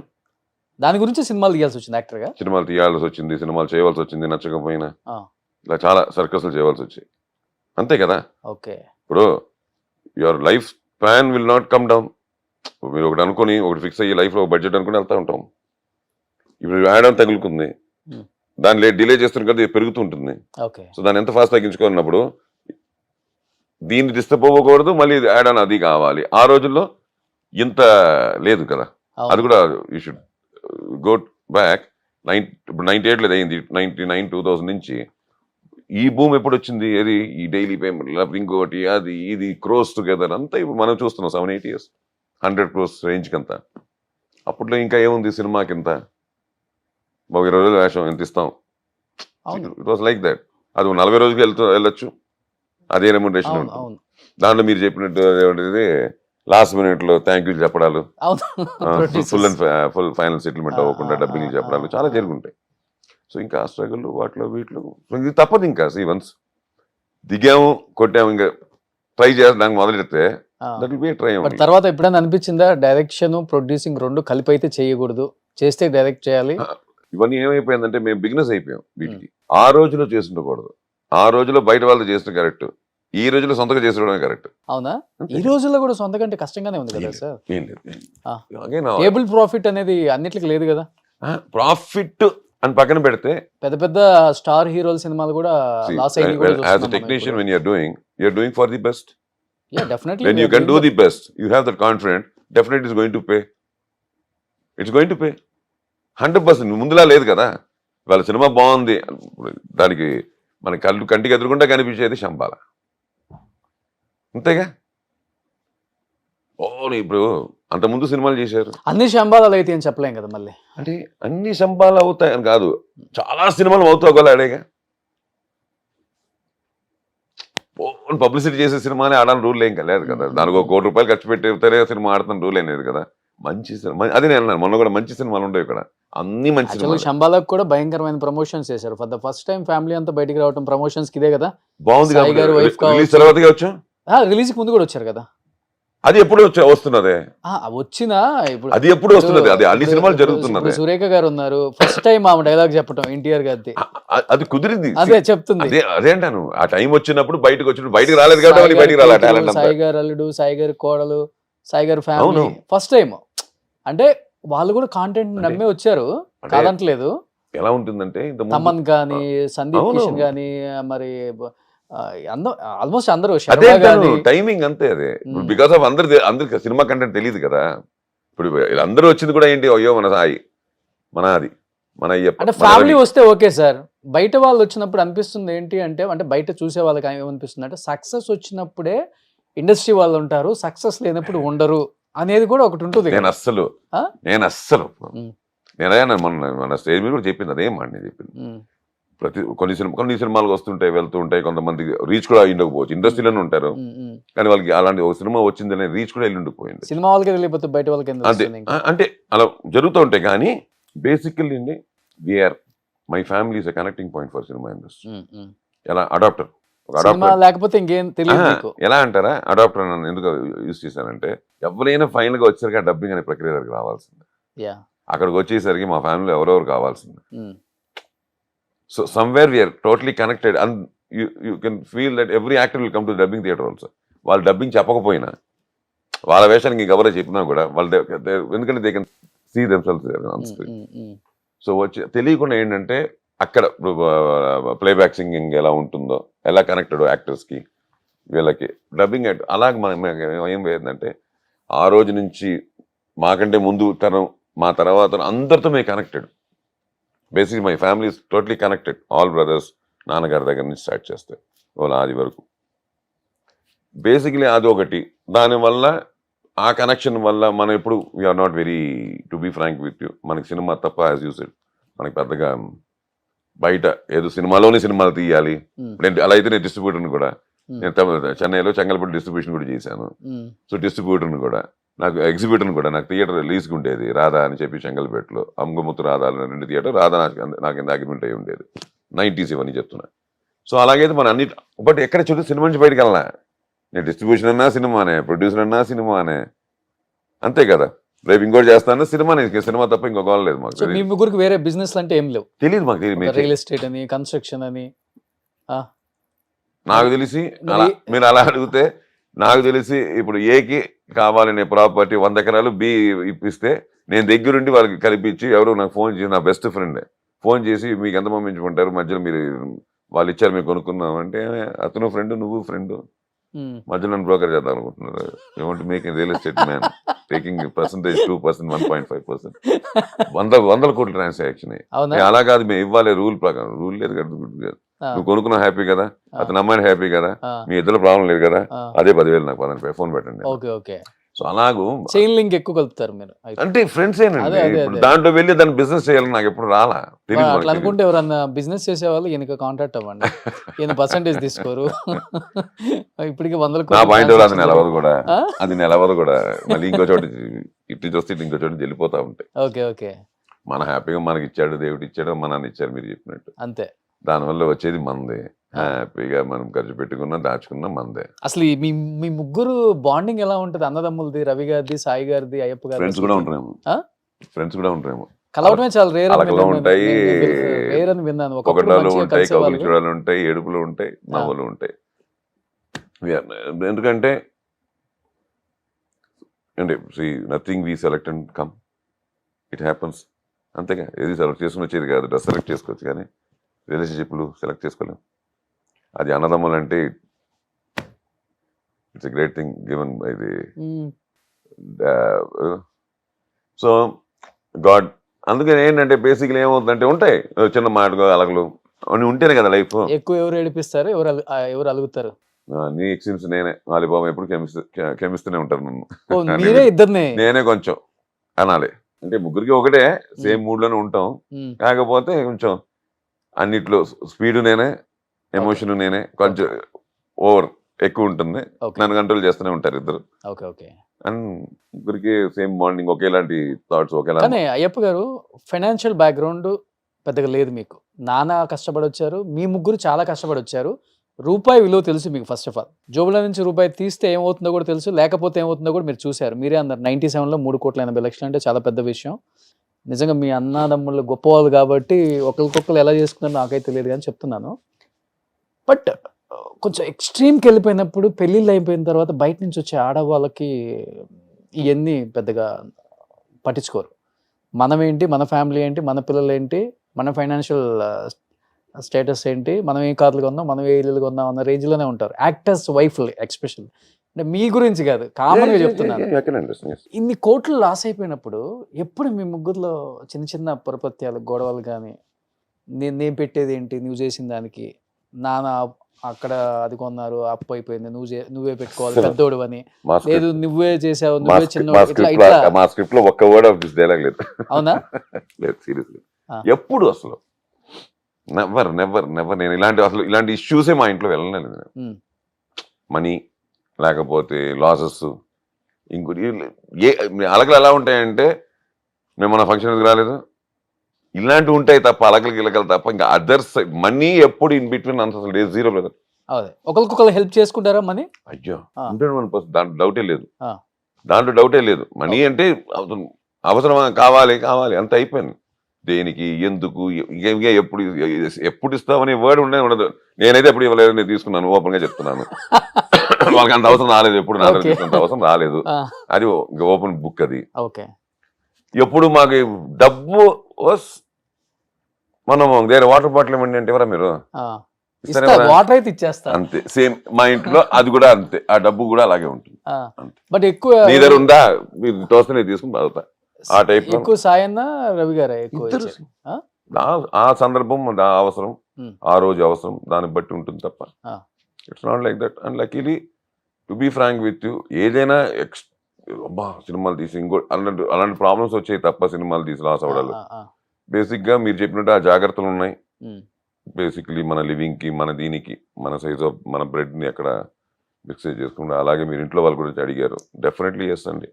దాని గురించి సినిమాలు తీయాల్సి వచ్చింది యాక్టర్ గా. సినిమాలు తీయాల్సి వచ్చింది, సినిమాలు చేయవలసి వచ్చింది, నచ్చకపోయినా ఇలా చాలా సర్కస్లు చేయవలసి వచ్చాయి. అంతే కదా. ఓకే. ఇప్పుడు your life plan will not come down. మీరు ఒకటి అనుకుని ఒకటి ఫిక్స్ అయ్యి లైఫ్ లో బడ్జెట్ అనుకుని వెళ్తా ఉంటాం. ఇప్పుడు యాడ్ ఆన్ తగులుకుంది, దాన్ని డిలే చేస్తున్న కదా పెరుగుతూ ఉంటుంది. సో దాన్ని ఎంత ఫాస్ట్ తగ్గించుకున్నప్పుడు దీన్ని డిస్టర్బ్ అవ్వకూడదు, మళ్ళీ యాడ్ ఆన్ అది కావాలి. ఆ రోజుల్లో ఇంత లేదు కదా. అది కూడా యూ షుడ్ గో బ్యాక్. 98 లేదు అయింది, 99, 2000 నుంచి ఈ భూమి ఎప్పుడు వచ్చింది? ఏది ఈ డైలీ పేమెంట్ లేకపోతే ఇంకోటి అది ఇది క్రోస్ టుగెదర్ అంతా ఇప్పుడు మనం చూస్తున్నాం. 7-8 years 100 crores రేంజ్కి అంతా. అప్పట్లో ఇంకా ఏముంది సినిమాకి ఇంత 20 రోజులు వేషం ఎంత ఇస్తాం. It was like that. అది 40 రోజులకి వెళ్ళొచ్చు, అదే రెమ్యునరేషన్ ఉంటుంది. దాంట్లో మీరు చెప్పినట్టు ఏమిటి లాస్ట్ మినిట్ లో థ్యాంక్ యూ చెప్పడాలు, ఫుల్ ఫైనల్ సెటిల్మెంట్ అవ్వకుండా డబ్బింగ్ చెప్పడాలు చాలా జరుగుంటాయి. సో ఇంకా ఆ స్ట్రగుల్ వాటిలో వీటిలో ఇది తప్పదు. ఇంకా వన్స్ దిగాము కొట్టాము, ఇంకా ట్రై చేయడానికి మొదలెడితే దట్ విల్ బి ట్రై. తర్వాత ఎప్పుడైనా అనిపించిందా డైరెక్షన్ ప్రొడ్యూసింగ్ రెండు కలిపి అయితే చేయకూడదు, చేస్తే డైరెక్ట్ చేయాలి? ఇవన్నీ ఏమైపోయిందంటే మేము బిగినెస్ అయిపోయాం వీటికి. ఆ రోజులో చేస్తుండకూడదు, ఆ రోజులో బయట వాళ్ళు చేసిన కరెక్ట్, ఈ రోజులో సొంతగా చేసుకోవడమే కరెక్ట్. అవునా? ఈ రోజుల్లో కూడా సొంతగా అంటే కష్టంగానే ఉంది కదా సార్. ఏం లేదు, టేబుల్ ప్రాఫిట్ అనేది అన్నిటికీ లేదు కదా. ప్రాఫిట్ అని పక్కన పెడితే పెద్ద పెద్ద స్టార్ హీరోల సినిమాలు కూడా లాస్ అయ్యాయి. As a technician when you're doing for the best. Yeah, definitely. When you can do the best, you have that confidence, definitely it's going to pay. It's going to pay 100%. ముందులా లేదు కదా. వాళ్ళ cinema బాగుంది, దానికి మన కంటికి ఎదురుకుండా కనిపించేది శంబాల, అంతేగా. ఇప్పుడు అంత ముందు సినిమాలు చేశారు, అన్ని శంబాలాలు అయితే అని చెప్పలేం కదా. మళ్ళీ అంటే అన్ని శంబాలు అవుతాయి అని కాదు, చాలా సినిమాలు అవుతాగలాడేగా. పబ్లిసిటీ చేసే సినిమానే ఆడాలని రూల్ ఏం లేదు కదా. దానికి ఒక ₹1 కోటి ఖర్చు పెట్టితే సినిమా ఆడుతున్న రూల్ ఏం లేదు కదా. మంచి సినిమా అది నేను అన్నాను మొన్న కూడా, మంచి సినిమాలు ఉండవు ఇక్కడ, అన్ని మంచి యాక్చువల్గా సినిమాలు. శంబాలకు కూడా భయంకరమైన ప్రమోషన్స్ చేశారు. For the first time family అంతా బయటికి రావడం ప్రమోషన్స్ కి ఇదే కదా. బాగుంది సాయి గారు wife రిలీజ్ కావచ్చు. తర్వాతగా వచ్చాం. రిలీజ్ కి ముందు కూడా వచ్చారు కదా. అది ఎప్పుడు వస్తున్నదే, వచ్చినా ఇప్పుడు అది ఎప్పుడు వస్తున్నది, అది అన్ని సినిమాలు జరుగుతున్నది. ఇప్పుడు సురేఖ గారు ఉన్నారు, ఫస్ట్ టైం ఆమె డైలాగ్ చెప్పడం ఎన్టీఆర్ గారిది. అది కుదిరింది. అదే చెప్తుంది. అదే అంటాను, ఆ టైం వచ్చినప్పుడు బయటకు వచ్చినప్పుడు బయటకు రాలేదు కాబట్టి సాయి బయటకు గారి రాలే కూతురు, టాలెంట్ అంతా. సాయి గారు అల్లుడు, సాయి గారి కోడలు, సాయి గారి ఫ్యామిలీ అవును. First time. అంటే వాళ్ళు కూడా కాంటెంట్ అంటే- నమ్మే వచ్చారు, అంటే కాదంటలేదు. ఎలా ఉంటుందంటే ఇంత తమన్ గాని, సందీప్ అవును. కిషన్ గాని, మరి ఆల్మోస్ట్ అందరూ అదే శర్మ అంటాను, గాని. టైమింగ్ అంతే. అదే మ్మ్. బికాస్ ఆఫ్ అందరికి సినిమా కంటెంట్ తెలియదు కదా. ఇప్పుడు అందరూ వచ్చింది కూడా ఏంటి, అయ్యో మన సాయి, మన అది, మన అయ్యప్ప, అంటే మన ఫ్యామిలీ రవి. వస్తే ఓకే సార్. బయట వాళ్ళు వచ్చినప్పుడు అనిపిస్తుంది ఏంటి అంటే, బయట చూసే వాళ్ళకి ఏమనిపిస్తుంది అంటే, సక్సెస్ వచ్చినప్పుడే ఇండస్ట్రీ వాళ్ళు ఉంటారు, సక్సెస్ లేనప్పుడు ఉండరు అనేది కూడా ఒకటి ఉంటుంది నేను కదా. అస్సలు ఆ? నేను అస్సలు మ్మ్. నేనైనా మన స్టేజ్ మీద కూడా చెప్పింది అదేం మాట. నేను చెప్పింది ఉమ్, కొన్ని సినిమాలు వస్తుంటాయి వెళ్తూ ఉంటాయి, కొంతమంది రీచ్ కూడా అయ్యి ఉండకపోవచ్చు, ఇండస్ట్రీలోనే ఉంటారు ఉమ్, ఉమ్. కానీ వాళ్ళకి అలాంటి ఒక సినిమా వచ్చిందనే రీచ్ కూడా వెళ్ళి ఉండిపోయింది. సినిమా వాళ్ళకి తెలియకపోతే బయట వాళ్ళకి ఎందుకు అంతే వస్తుంది ఇంకా? అంటే అలా జరుగుతూ ఉంటాయి. కానీ బేసికల్లీ అండి, we are my family is a connecting point for cinema industry. Um, um. ఎలా అడాప్టర్, ఒక సినిమా అడాప్టర్ లేకపోతే ఇంకేం తెలియదు మీకు. ఎలా అంటారా, అడాప్టర్ నన్ను ఎందుకు యూజ్ చేశానంటే, ఎవరైనా ఫైనల్ గా వచ్చేసరికి ఆ డబ్బింగ్ అనే ప్రక్రియ దగ్గరికి రావాల్సిందే. యా. అక్కడికి వచ్చేసరికి మా ఫ్యామిలీలో ఎవరెవరు కావాల్సిందే. Um, so somewhere we are totally connected and you can feel that every actor will come to dubbing theatre also. వాళ్ళు డబ్బింగ్ చెప్పకపోయినా, వాళ్ళ వేషానికి ఇంకెవరో చెప్పినా కూడా వాళ్ళు ఎందుకంటే they can see themselves on um, screen. Um, um. So వచ్చి తెలియకుండా ఏంటంటే అక్కడ ప్లేబ్యాక్ సింగింగ్ ఎలా ఉంటుందో, ఎలా కనెక్టెడ్ యాక్టర్స్కి వీళ్ళకి డబ్బింగ్ అలాగే మనం ఏం పోయిందంటే, ఆ రోజు నుంచి మాకంటే ముందు తరం, మా తర్వాత అందరితో మేము connected. Basically my family is totally connected, all brothers, నాన్నగారి దగ్గర నుంచి స్టార్ట్ చేస్తే వాళ్ళ ఆది వరకు. బేసిక్లీ అది ఒకటి. దానివల్ల ఆ కనెక్షన్ వల్ల మనం ఎప్పుడు we are not very, to be frank with you, మనకి సినిమా తప్ప యాజ్ యూ సెడ్ మనకి పెద్దగా బయట ఏదో సినిమాలోనే సినిమాలు తీయాలి. ఉమ్, నేను అలా అయితే నేను డిస్ట్రిబ్యూటర్ని కూడా, ఉమ్, నేను చెన్నైలో చెంగల్పట్టు డిస్ట్రిబ్యూషన్ కూడా చేశాను. ఉమ్, సో డిస్ట్రిబ్యూటర్ని కూడా, నాకు ఎగ్జిబ్యూటర్ని కూడా, నాకు థియేటర్ రిలీజ్కి ఉండేది రాధా అని చెప్పి చెంగల్పేటలో, అమ్మగుముత్తు రాధా అని 2 థియేటర్, రాధా నాకు ఎంత అగ్రిమెంట్ అయి ఉండేది 90s ఇవన్నీ చెప్తున్నా. సో అలాగైతే మన అన్ని, బట్ ఎక్కడ చూడు సినిమా నుంచి బయటకు వెళ్ళా. నేను డిస్ట్రిబ్యూషన్ అన్నా సినిమానే, ప్రొడ్యూసర్ అన్నా సినిమానే, అంతే కదా. రేపు ఇంకోటి చేస్తాను సినిమానే, సినిమా తప్ప ఇంకో గోల్ లేదు మాకు. సో మీ ముగ్గురికి వేరే బిజినెస్ అంటే ఏం లేవు? తెలియదు మాకు, తెలియదు. రియల్ ఎస్టేట్ అని, కన్స్ట్రక్షన్ అని. నాకు తెలిసి మరి- అలా మీరు అలా అడిగితే, నాకు తెలిసి ఇప్పుడు ఏకి కావాలనే ప్రాపర్టీ 100 ఎకరాలు బి ఇప్పిస్తే, నేను దగ్గరుండి వాళ్ళకి కల్పించి, ఎవరు నాకు ఫోన్ చేసి, నా బెస్ట్ ఫ్రెండ్ ఫోన్ చేసి, మీకు ఎంత పంపించుకుంటారు మధ్యలో, మీరు వాళ్ళు ఇచ్చారు మేము కొనుక్కున్నాం అంటే, అతను ఫ్రెండ్ నువ్వు ఫ్రెండ్, ఉమ్. మధ్యలో నన్ను బ్రోకర్ చేద్దాం అనుకుంటున్నారు. You want make real estate man taking percentage 2%, 1.5%, వందల కోట్ల ట్రాన్సాక్షన్. అవునా? అలా కాదు, మేము ఇవ్వాలి రూల్ ప్రకారం. రూల్ లేదు కదా, ఆ, నువ్వు కొనుక్కున్నావు హ్యాపీ కదా, అతను అమ్మాయిని హ్యాపీ కదా, ఆ, మీ ఇద్దరు ప్రాబ్లం లేదు కదా, ఆ. అదే 10,000 నాకు పదండి ఫోన్ పెట్టండి. Okay, okay. సో అలాగూ చైన్ లింక్ ఎక్కువ కలుపుతారు మీరు అయితే. అంటే ఫ్రెండ్స్ అదే, ఏనండి. అదే, ఇప్పుడు అదే. దాంట్లో వెళ్ళి దాన్ని బిజినెస్ చేయాలని నాకు ఎప్పుడు రాలా, తెలియదు అట్లా మనకి తెలియదు. అనుకుంటే ఎవరన్నా బిజినెస్ చేసేవాళ్ళు ఈయనకి కాంటాక్ట్ అవ్వండి. ఈయన పర్సంటేజ్ తీసుకోరు. ఇప్పటికి 100 నా కోట్ల పాయింట్ అది transactions నిలవదు కూడా, ఆ? అది నిలవదు కూడా. మళ్ళీ ఇంకో చోట ఇటు వస్తే ఇంకో చోట వెళ్ళిపోతా ఉంటాయి. Okay, okay. మన హ్యాపీగా మనకి ఇచ్చాడు దేవుడు ఇచ్చాడు, మన నాన్న ఇచ్చారు మీరు చెప్పినట్టు, అంతే. దానివల్ల వచ్చేది మందే. హ్యాపీగా మనం ఖర్చు పెట్టుకున్నా దాచుకున్నా మందే. అసలు మీ మీ ముగ్గురు బాండింగ్ ఎలా ఉంటది? అన్నదమ్ములది, రవి గారిది, సాయి గారిది, అయ్యప్ప గారిది. ఫ్రెండ్స్ కూడా ఉంటారేమో, ఆ? ఫ్రెండ్స్ కూడా ఉంటారేమో. కలవటమే చాలా రేర్ అలకలు ఉంటాయి, రేర్ అని విన్నాను. ఒకప్పుడు పొగడ్డాలు మంచిగా ఉంటాయి, కబుర్లు కలిసేవాళ్ళు. చూడాలు ఉంటాయి, ఏడుపులు ఉంటాయి, నవ్వులు ఉంటాయి. ఎందుకంటే అంటే nothing we select and come, it happens. అంతేగా, ఏది సెలెక్ట్ చేసుకుని వచ్చేది కాదు. డ్రెస్ సెలెక్ట్ చేసుకోవచ్చు కానీ రిలేషన్షిప్లు సెలెక్ట్ చేసుకోలేం. అది అన్నదమ్ములు అంటే it's a great thing given by the um, so God. అందుకని ఏంటంటే బేసిక్లీ ఏమవుతుందంటే, ఉంటాయి చిన్న మాటలు అలగలు అని ఉంటేనే కదా లైఫ్. ఎక్కువ ఎవరు ఏడిపిస్తారు, ఎవరు అలుగుతారు? నీ ఎక్స్పీరియన్స్ నేనే వాలిబాబు ఎప్పుడు క్షమిస్తూనే ఉంటారు నన్ను. ఓ, మీరే ఇద్దరిని. నేనే కొంచెం అనాలి అంటే, ముగ్గురికి ఒకటే సేమ్ మూడ్ లోనే ఉంటాం. ఉమ్, కాకపోతే కొంచెం అన్నిట్లో స్పీడ్ నేనే, ఎమోషన్ నేనే, కొంచెం ఓవర్ ఎక్కువ ఉంటుంది. ఓకే, నన్ను కంట్రోల్ చేస్తూనే ఉంటారు ఇద్దరు. Okay, okay. అండ్ ముగ్గురికి సేమ్ మార్నింగ్ ఒకేలాంటి థాట్స్ ఒకేలా. కానీ అయ్యప్ప గారు ఫైనాన్షియల్ బ్యాక్గ్రౌండ్ పెద్దగా లేదు మీకు. నాన్న కష్టపడి వచ్చారు, మీ ముగ్గురు చాలా కష్టపడి వచ్చారు. రూపాయి విలువ తెలుసు మీకు. ఫస్ట్ ఆఫ్ ఆల్ జోబుల నుంచి రూపాయి తీస్తే ఏమవుతుందో కూడా తెలుసు, లేకపోతే ఏమవుతుందో కూడా మీరు చూశారు. మీరే అన్నారు 97లో 3,80,00,000 అంటే చాలా పెద్ద విషయం. నిజంగా మీ అన్నదమ్ముళ్ళు గొప్పవాళ్ళు కాబట్టి ఒకరికొకరు ఎలా చేసుకున్నారో నాకైతే తెలియదు కానీ చెప్తున్నాను. బట్ కొంచెం ఎక్స్ట్రీమ్కి వెళ్ళిపోయినప్పుడు, పెళ్ళిళ్ళు అయిపోయిన తర్వాత బయట నుంచి వచ్చే ఆడవాళ్ళకి ఇవన్నీ పెద్దగా పట్టించుకోరు. మనం ఏంటి, మన ఫ్యామిలీ ఏంటి, మన పిల్లలు ఏంటి, మన ఫైనాన్షియల్ స్టేటస్ ఏంటి, మనం ఏ కార్లు కొన్నాం, మనం ఏ ఇల్లు కొన్నాం అన్న రేంజ్లోనే ఉంటారు. యాక్టర్స్ వైఫ్లు ఎక్స్పెషల్. అంటే మీ గురించి కాదు, కామన్గా చెప్తున్నాను. ఇన్ని కోట్లు లాస్ అయిపోయినప్పుడు ఎప్పుడు మీ ముగ్గురులో చిన్న చిన్న పొరపత్యాలు, గొడవలు కానీ, నేను పెట్టేది ఏంటి, నువ్వు చేసిన దానికి, నాన్న అక్కడ అది కొన్నారు, అప్పు అయిపోయింది, నువ్వే పెట్టుకోవాలి పెద్దోడు అని, లేదు నువ్వే చేసావు, నువ్వే చిన్నోడు, మా స్క్రిప్ట్ లో ఒక్క వర్డ్ ఆఫ్ దిస్ డైలాగ్ లేదు. అవునా? లేదు, సీరియస్లీ. ఎప్పుడు అసలు నెవర్ నెవర్ నెవర్ నేను ఇలాంటి ఇష్యూసే మా ఇంట్లో వెళ్ళలేదు. మనీ లేకపోతే లాసెస్, ఇంకోటి అలకలు ఎలా ఉంటాయంటే, మేము మన ఫంక్షన్కి రాలేదు, ఇలాంటివి ఉంటాయి తప్ప, అలకలు గిలకలు తప్ప. ఇంకా అదర్ సైడ్ మనీ ఎప్పుడు ఇన్ బిట్వీన్ అంత అసలు జీరో లేదు. ఒకరికొకరు హెల్ప్ చేసుకుంటారా మనీ? అయ్యో 100%, దాంట్లో డౌటే లేదు, దాంట్లో డౌటే లేదు. మనీ అంటే అవసరం, కావాలి కావాలి అంత అయిపోయింది. దేనికి, ఎందుకు, ఎప్పుడు ఇస్తామని వర్డ్ ఉండదు. నేనైతే ఎప్పుడు ఇవ్వలేదు, నేను తీసుకున్నాను, ఓపెన్ గా చెప్తున్నాను. వాళ్ళకి అంత అవసరం రాలేదు, ఎప్పుడు నా తీసుకున్నంత అవసరం రాలేదు. అది ఓపెన్ బుక్. అది ఎప్పుడు మాకు డబ్బు మనం వేరే వాటర్ బాటిల్ ఇవ్వండి అంటే ఎవరా మీరు, వాటర్ అయితే ఇచ్చేస్తా అంతే. సేమ్ మా ఇంట్లో అది కూడా అంతే, ఆ డబ్బు కూడా అలాగే ఉంటుంది. బట్ ఎక్కువ నీ దగ్గర ఉందా, మీరు తోస్తనే తీసుకుని బాగుతా ఆ టైప్. ఎక్కువ సాయన్న రవి గారు ఎక్కువ ఆ సందర్భం, ఆ అవసరం, ఆ రోజు అవసరం, దాన్ని బట్టి ఉంటుంది తప్ప it's not like that. And luckily to be frank with you, ఏదైనా అబ్బా సినిమాలు తీసి అలాంటి ప్రాబ్లమ్స్ వచ్చాయి తప్ప సినిమాలు తీసి లాస్ అవ్వడాలు. బేసిక్ గా మీరు చెప్పినట్టు ఆ జాగ్రత్తలు ఉన్నాయి. బేసిక్లీ మన లివింగ్ కి, మన దీనికి, మన సైజ్ ఆఫ్ మన బ్రెడ్ ని ఎక్కడ మిక్స్ చేసుకుంటా. అలాగే మీరు ఇంట్లో వాళ్ళ గురించి అడిగారు, డెఫినెట్లీ ఎస్ అండి.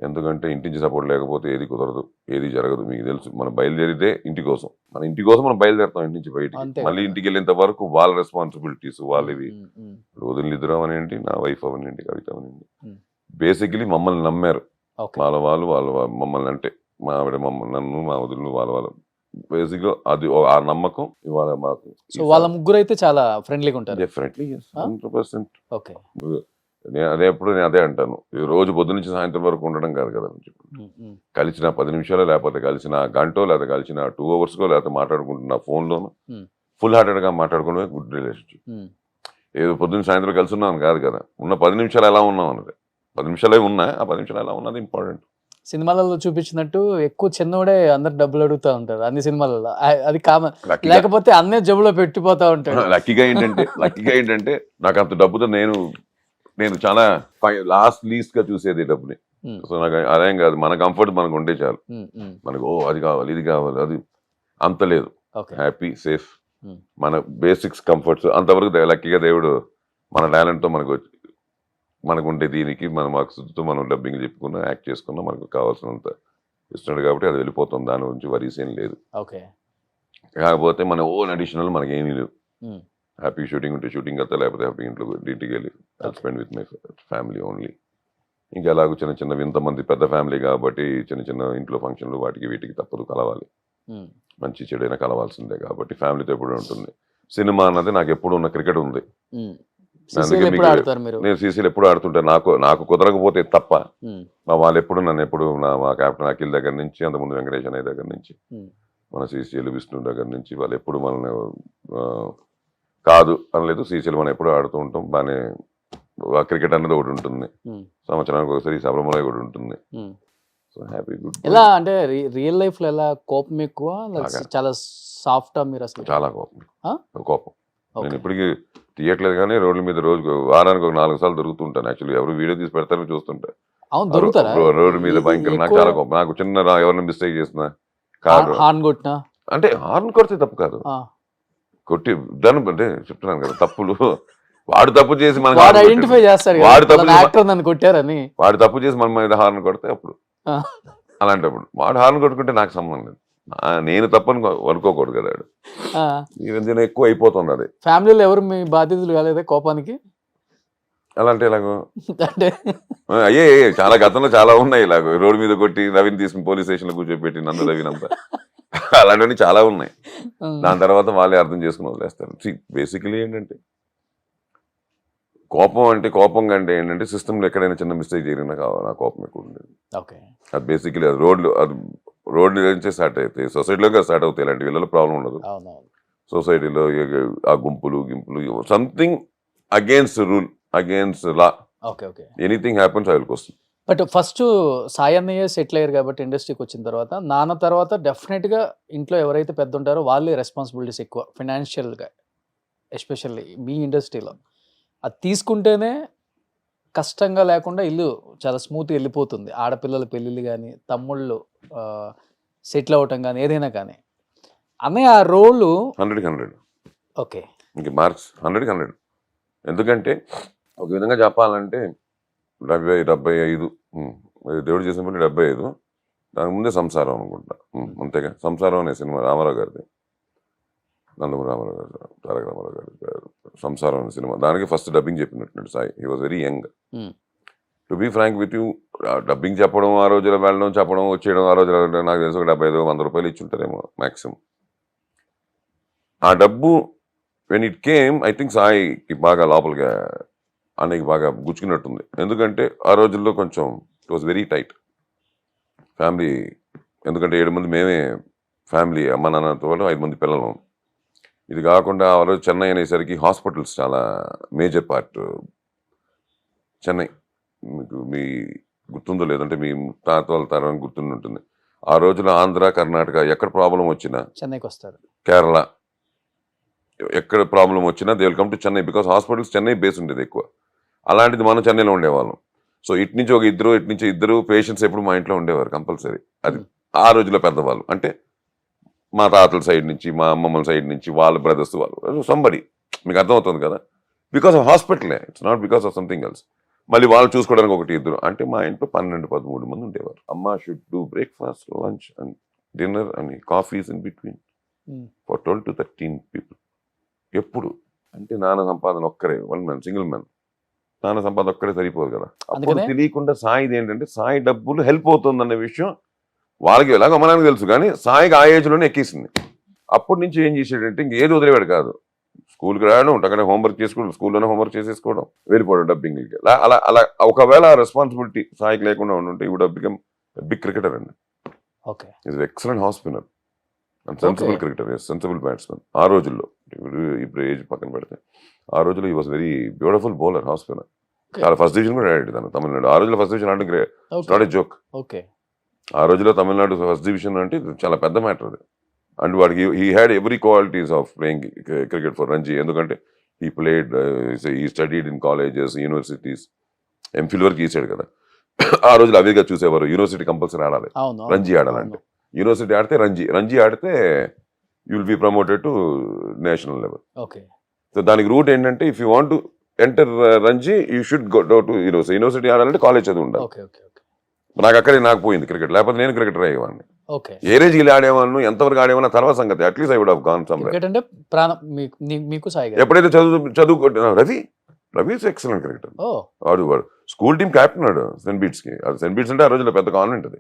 ఎందుకంటే ఇంటి నుంచి సపోర్ట్ లేకపోతే ఏది కుదరదు, ఏది జరగదు. మీకు తెలుసు, మనం బయలుదేరితే ఇంటి కోసం, మన ఇంటి కోసం మనం బయలుదేరుతాం ఇంటి నుంచి బయటికి. మళ్ళీ ఇంటికి వెళ్ళేంత వరకు వాళ్ళ రెస్పాన్సిబిలిటీస్ వాళ్ళవి. వదిలిద్దాం అనివ్వండి, నా వైఫ్ అవనండి, కవిత అవనండి, బేసిక్లీ మమ్మల్ని నమ్మారు. వాళ్ళు మమ్మల్ని అంటే మా ఆవిడ మమ్మల్ని, నన్ను, మా వదులు, వాళ్ళ బేసిక్ గా అది ఆ నమ్మకం ఇవాళ మాకు. వాళ్ళ ముగ్గురు అయితే చాలా ఫ్రెండ్లీగా ఉంటారు. డెఫినెట్లీ 100%. అదే ఎప్పుడు నేను అదే అంటాను, రోజు పొద్దు నుంచి సాయంత్రం వరకు ఉండడం కాదు కదా. కలిసిన 10 నిమిషాలు, లేకపోతే కలిసిన గంటో, లేకపోతే కలిసిన 2 hours, లేకపోతే మాట్లాడుకుంటున్నా ఫోన్లోను, ఫుల్ హార్టెడ్ గా మాట్లాడుకోవడమే గుడ్ రిలేషన్షిప్. ఏదో పొద్దున్న సాయంత్రం కలిసి ఉన్నాను కాదు కదా. ఉన్న 10 నిమిషాలు ఎలా ఉన్నాం అన్నది, 10 నిమిషాలే ఉన్నా, ఆ 10 నిమిషాలు ఎలా ఉన్నది ఇంపార్టెంట్. సినిమాలలో చూపించినట్టు ఎక్కువ చిన్నోడే అందరు డబ్బులు అడుగుతూ ఉంటారు అన్ని సినిమాలలో, అది కామన్. లేకపోతే అన్నే జబ్బులో పెట్టిపోతా ఉంటాడు. లక్కీగా ఏంటంటే నాకు అంత డబ్బుతో నేను చాలా లీస్ట్ గా చూసేది డబ్బుని. సో నాకు అదేం కాదు, మన కంఫర్ట్ మనకు ఉంటే చాలు. మనకు అది కావాలి, ఇది కావాలి, అది అంత లేదు. హ్యాపీ, సేఫ్, మన బేసిక్స్ కంఫర్ట్స్ అంతవరకు లక్కీగా దేవుడు మన టాలెంట్ తో మనకు ఉంటే దీనికి మన మార్క్స్తో మనం డబ్బింగ్ చెప్పుకున్నా, యాక్ట్ చేసుకున్నా, మనకు కావాల్సినంత ఇస్తున్నాడు కాబట్టి అది వెళ్ళిపోతాం. దాని గురించి వరీస్ ఏం లేదు. కాకపోతే మన ఓన్ అడిషనల్ మనకి ఏమీ లేవు. హ్యాపీ షూటింగ్ ఉంటే షూటింగ్ వెళ్తా, లేకపోతే హ్యాపీ ఇంటికి వెళ్ళి spend with my family only. ఇంకా అలాగూ చిన్న చిన్న ఇంతమంది పెద్ద ఫ్యామిలీ కాబట్టి చిన్న చిన్న ఇంట్లో ఫంక్షన్లు వాటికి వీటికి తప్పదు, కలవాలి. మంచి చెడైనా కలవాల్సిందే కాబట్టి ఫ్యామిలీతో ఎప్పుడు ఉంటుంది. సినిమా అన్నది నాకు ఎప్పుడు ఉన్న క్రికెట్ ఉంది. నేను సీసీలు ఎప్పుడు ఆడుతుంటాను. నాకు కుదరకపోతే తప్ప మా వాళ్ళు ఎప్పుడు నన్ను మా కెప్టెన్ అఖిల్ దగ్గర నుంచి, అంతకుముందు వెంకటేష్ అనే దగ్గర నుంచి, మన సీసీలు విష్ణు దగ్గర నుంచి వాళ్ళు ఎప్పుడు మనల్ని కాదు అనలేదు. సీసీలు మనం ఎప్పుడు ఆడుతూ ఉంటాం. బాగానే క్రికెట్ అన్నది ఒకటి ఉంటుంది, సంవత్సరానికి ఒకసారి సబ్రమలో ఒకటి ఉంటుంది. So happy, good. ఎలా అంటే రియల్ లైఫ్ లో ఎలా కోపం ఎక్కువ, చాలా సాఫ్ట్ మీరు అసలు? చాలా కోపం. నేను ఇప్పటికీ తీయట్లేదు కానీ రోడ్ల మీద రోజు వారానికి ఒక 4 సార్లు దొరుకుతుంటాను. యాక్చువల్లీ ఎవరు వీడియో తీసి పెడతారో చూస్తుంటా. రోడ్డు మీద భయంకర, నాకు చాలా కోపం. నాకు చిన్న ఎవరిని మిస్టేక్ చేసిన కారు అంటే హార్న్ కొడితే తప్పు కాదు, కొట్టి దాని అంటే చెప్తున్నాను కదా, తప్పులు వాడు తప్పు చేసి మనకి వాడు హార్న్ ఐడెంటిఫై కొట్టాడు. చేస్తాడు వాడు కదా తప్పు యాక్టర్ నన్ను కొట్టారని. వాడు తప్పు చేసి మన మీద హార్న్ కొడితే అప్పుడు ఆ, అలాంటప్పుడు వాడు హార్న్ కొట్టుకుంటే నాకు సంబంధం లేదు. నేను తప్పని అనుకోకూడదు కదా. ఆ. ఈ మధ్యన ఎక్కువ అయిపోతుంది అది. ఫ్యామిలీలో ఎవరు మీ బాధితులు కాలేదా కోపానికి? అలాంటి ఇలాగో అంటే అయ్యే చాలా గతంలో చాలా ఉన్నాయి ఇలాగ రోడ్డు మీద కొట్టి రవిని తీసుకుని పోలీస్ స్టేషన్ లో కూర్చోబెట్టి నన్ను రవినంతా అలాంటివన్నీ చాలా ఉన్నాయి. దాని తర్వాత వాళ్ళే అర్థం చేసుకుని వదిలేస్తారు. బేసికలీ ఏంటంటే కోపం అంటే ఏంటంటే సిస్టంలో ఎక్కడైనా చిన్న మిస్టేక్ జరిగినా నా కోపం ఎక్కువ ఉండేది. ఓకే. అది బేసికలీ అది రోడ్లు నుంచే స్టార్ట్ అవుతాయి, సొసైటీలోకి స్టార్ట్ అవుతాయి. ఇలాంటి వీళ్ళలో ప్రాబ్లం ఉండదు. అవునవును. సొసైటీలో ఆ గింపులు something against rule, against law, okay. Okay. Anything happens I will question. But first Sai అన్నయ్య సెటిల్ అయ్యారు కాబట్టి ఇండస్ట్రీకి వచ్చిన తర్వాత, నాన్న తర్వాత డెఫినెట్గా ఇంట్లో ఎవరైతే పెద్ద ఉంటారో వాళ్ళే రెస్పాన్సిబిలిటీస్ ఎక్కువ ఫైనాన్షియల్గా, ఎస్పెషల్లీ మీ ఇండస్ట్రీలో. అది తీసుకుంటేనే కష్టంగా లేకుండా ఇల్లు చాలా స్మూత్గా వెళ్ళిపోతుంది. ఆడపిల్లల పెళ్ళిళ్ళు కానీ, తమ్ముళ్ళు సెటిల్ అవ్వటం కానీ, ఏదైనా కానీ. అన్నయ్య ఆ రోలు 100 ఓకే. ఇంక మార్క్స్ 100 ఎందుకంటే ఒక విధంగా చెప్పాలంటే 75 దేవుడు చేసిన పని 75. దాని ముందే సంసారం అనుకుంటా. అంతేగా సంసారం అనే సినిమా రామారావు గారిది, నందమూరి రామారావు గారు, తారక రామారావు గారు సంసారం అనే సినిమా. దానికి ఫస్ట్ డబ్బింగ్ చెప్పినట్టు Sai. He was very young. To be frank with you, dubbing చెప్పడం ఆ రోజులో వెళ్ళడం చెప్పడం వచ్చేయడం ఆ రోజులో నాకు తెలిసి ఒక 75-100 రూపాయలు ఇచ్చి ఉంటారేమో మ్యాక్సిమం. ఆ డబ్బు when it came I think సాయికి బాగా లోపలిగా అన్నయ్యకి బాగా గుచ్చుకున్నట్టుంది. ఎందుకంటే ఆ రోజుల్లో కొంచెం it was very tight family. ఎందుకంటే 7 మంది మేమే ఫ్యామిలీ, అమ్మ నాన్నతో 5 మంది పిల్లలు. ఇది కాకుండా ఆ రోజు చెన్నై అనేసరికి హాస్పిటల్స్ చాలా మేజర్ పార్ట్. చెన్నై మీ గుర్తుందో లేదంటే మీ తాత వాళ్ళ తరం గుర్తుండి ఉంటుంది. ఆ రోజున ఆంధ్ర, కర్ణాటక ఎక్కడ ప్రాబ్లం వచ్చినా, చెన్నైకి వస్తారు, కేరళ ఎక్కడ ప్రాబ్లం వచ్చినా they will come to Chennai, because hospitals Chennai base ఉండేది ఎక్కువ. అలాంటిది మనం చెన్నైలో ఉండేవాళ్ళం. సో ఇటు నుంచి ఒక ఇద్దరు పేషెంట్స్ ఎప్పుడు మా ఇంట్లో ఉండేవారు కంపల్సరీ. అది ఆ రోజుల్లో పెద్దవాళ్ళు అంటే మా తాతల సైడ్ నుంచి, మా అమ్మమ్మల సైడ్ నుంచి, వాళ్ళ బ్రదర్స్ వాళ్ళు సంబడి. మీకు అర్థమవుతుంది కదా, బికాస్ ఆఫ్ హాస్పిటలే, it's not because of something else. మళ్ళీ వాళ్ళు చూసుకోవడానికి 1-2 అంటే మా ఇంట్లో 12-13 మంది ఉండేవారు. అమ్మ should do breakfast, lunch and dinner and coffees in between for 12 to 13 people. ఎప్పుడు అంటే నాన్న సంపాదన ఒక్కరే, 1 man, సింగిల్ మ్యాన్. నాన్న సంపాదన ఒక్కరే సరిపోదు కదా. అప్పుడు తెలియకుండా సాయిది ఏంటంటే సాయి డబ్బులు హెల్ప్ అవుతుందన్న విషయం వాళ్ళకి ఎలాగో అమ్మనానికి తెలుసు, కానీ సాయికి ఆ ఏజ్లోనే ఎక్కేసింది. అప్పటి నుంచి ఏం చేసాడంటే ఇంకేది వదిలేవాడు కాదు. స్కూల్కి రావడం, అక్కడ హోంవర్క్ చేసుకోవడం, స్కూల్లోనే హోంవర్క్ చేసేసుకోవడం, వెళ్ళిపోవడం డబ్బింగ్కి. అలా అలా ఒకవేళ రెస్పాన్సిబిలిటీ సాయికి లేకుండా ఉండుంటే he would have become big cricketer అండి. Okay. Is excellent half spinner and sensible cricketer, sensible batsmen. ఆ రోజుల్లో, ఇప్పుడు ఏజ్ పక్కన పెడితే ఆ రోజుల్లో he was very beautiful bowler, off spinner. చాలా ఫస్ట్ డివిజన్ కూడా ఆడాడు తను తమిళనాడు. ఆ రోజుల్లో ఫస్ట్ డివిజన్ అంటే నాట్ ఏ జోక్. ఓకే. ఆ రోజుల్లో తమిళనాడు ఫస్ట్ డివిజన్ అంటే చాలా పెద్ద మ్యాటర్ అది. అండ్ వాడికి he had every qualities of playing cricket for Ranji. ఎందుకంటే he played, he studied in colleges, universities, MPhil వరకు తీసాడు కదా. ఆ రోజులు అవిగా చూసేవారు. యూనివర్సిటీ కంపల్సరీ ఆడాలి, రంజీ ఆడాలంటే. యూనివర్సిటీ ఆడితే రంజీ ఆడితే you will be promoted to national level. Okay. So దానికి రూట్ ఏంటంటే if you want to enter Ranji you should go to university ఆడాలంటే కాలేజ్ చదువు ఉండాలి. ఓకే. ఓకే. నాకు అక్కడే నాకు పోయింది క్రికెట్, లేకపోతే నేను క్రికెటర్ అయ్యేవాడిని. ఓకే. ఏ రేంజ్కి ఆడేవాళ్ళు, ఎంతవరకు ఆడేవాళ్ళ తర్వాత సంగతి. At least I would have gone somewhere. Cricket అంటే ప్రాణం మీకు సాయి గారు. ఎప్పుడైతే చదువు రవి ఎక్సలెంట్ క్రికెటర్. వాడు స్కూల్ టీమ్ క్యాప్టెన్ ఆడు సెయింట్ బీట్స్ కి. అది సెయింట్ బీట్స్ అంటే ఆ రోజుల్లో పెద్ద కాన్వెంట్ అది.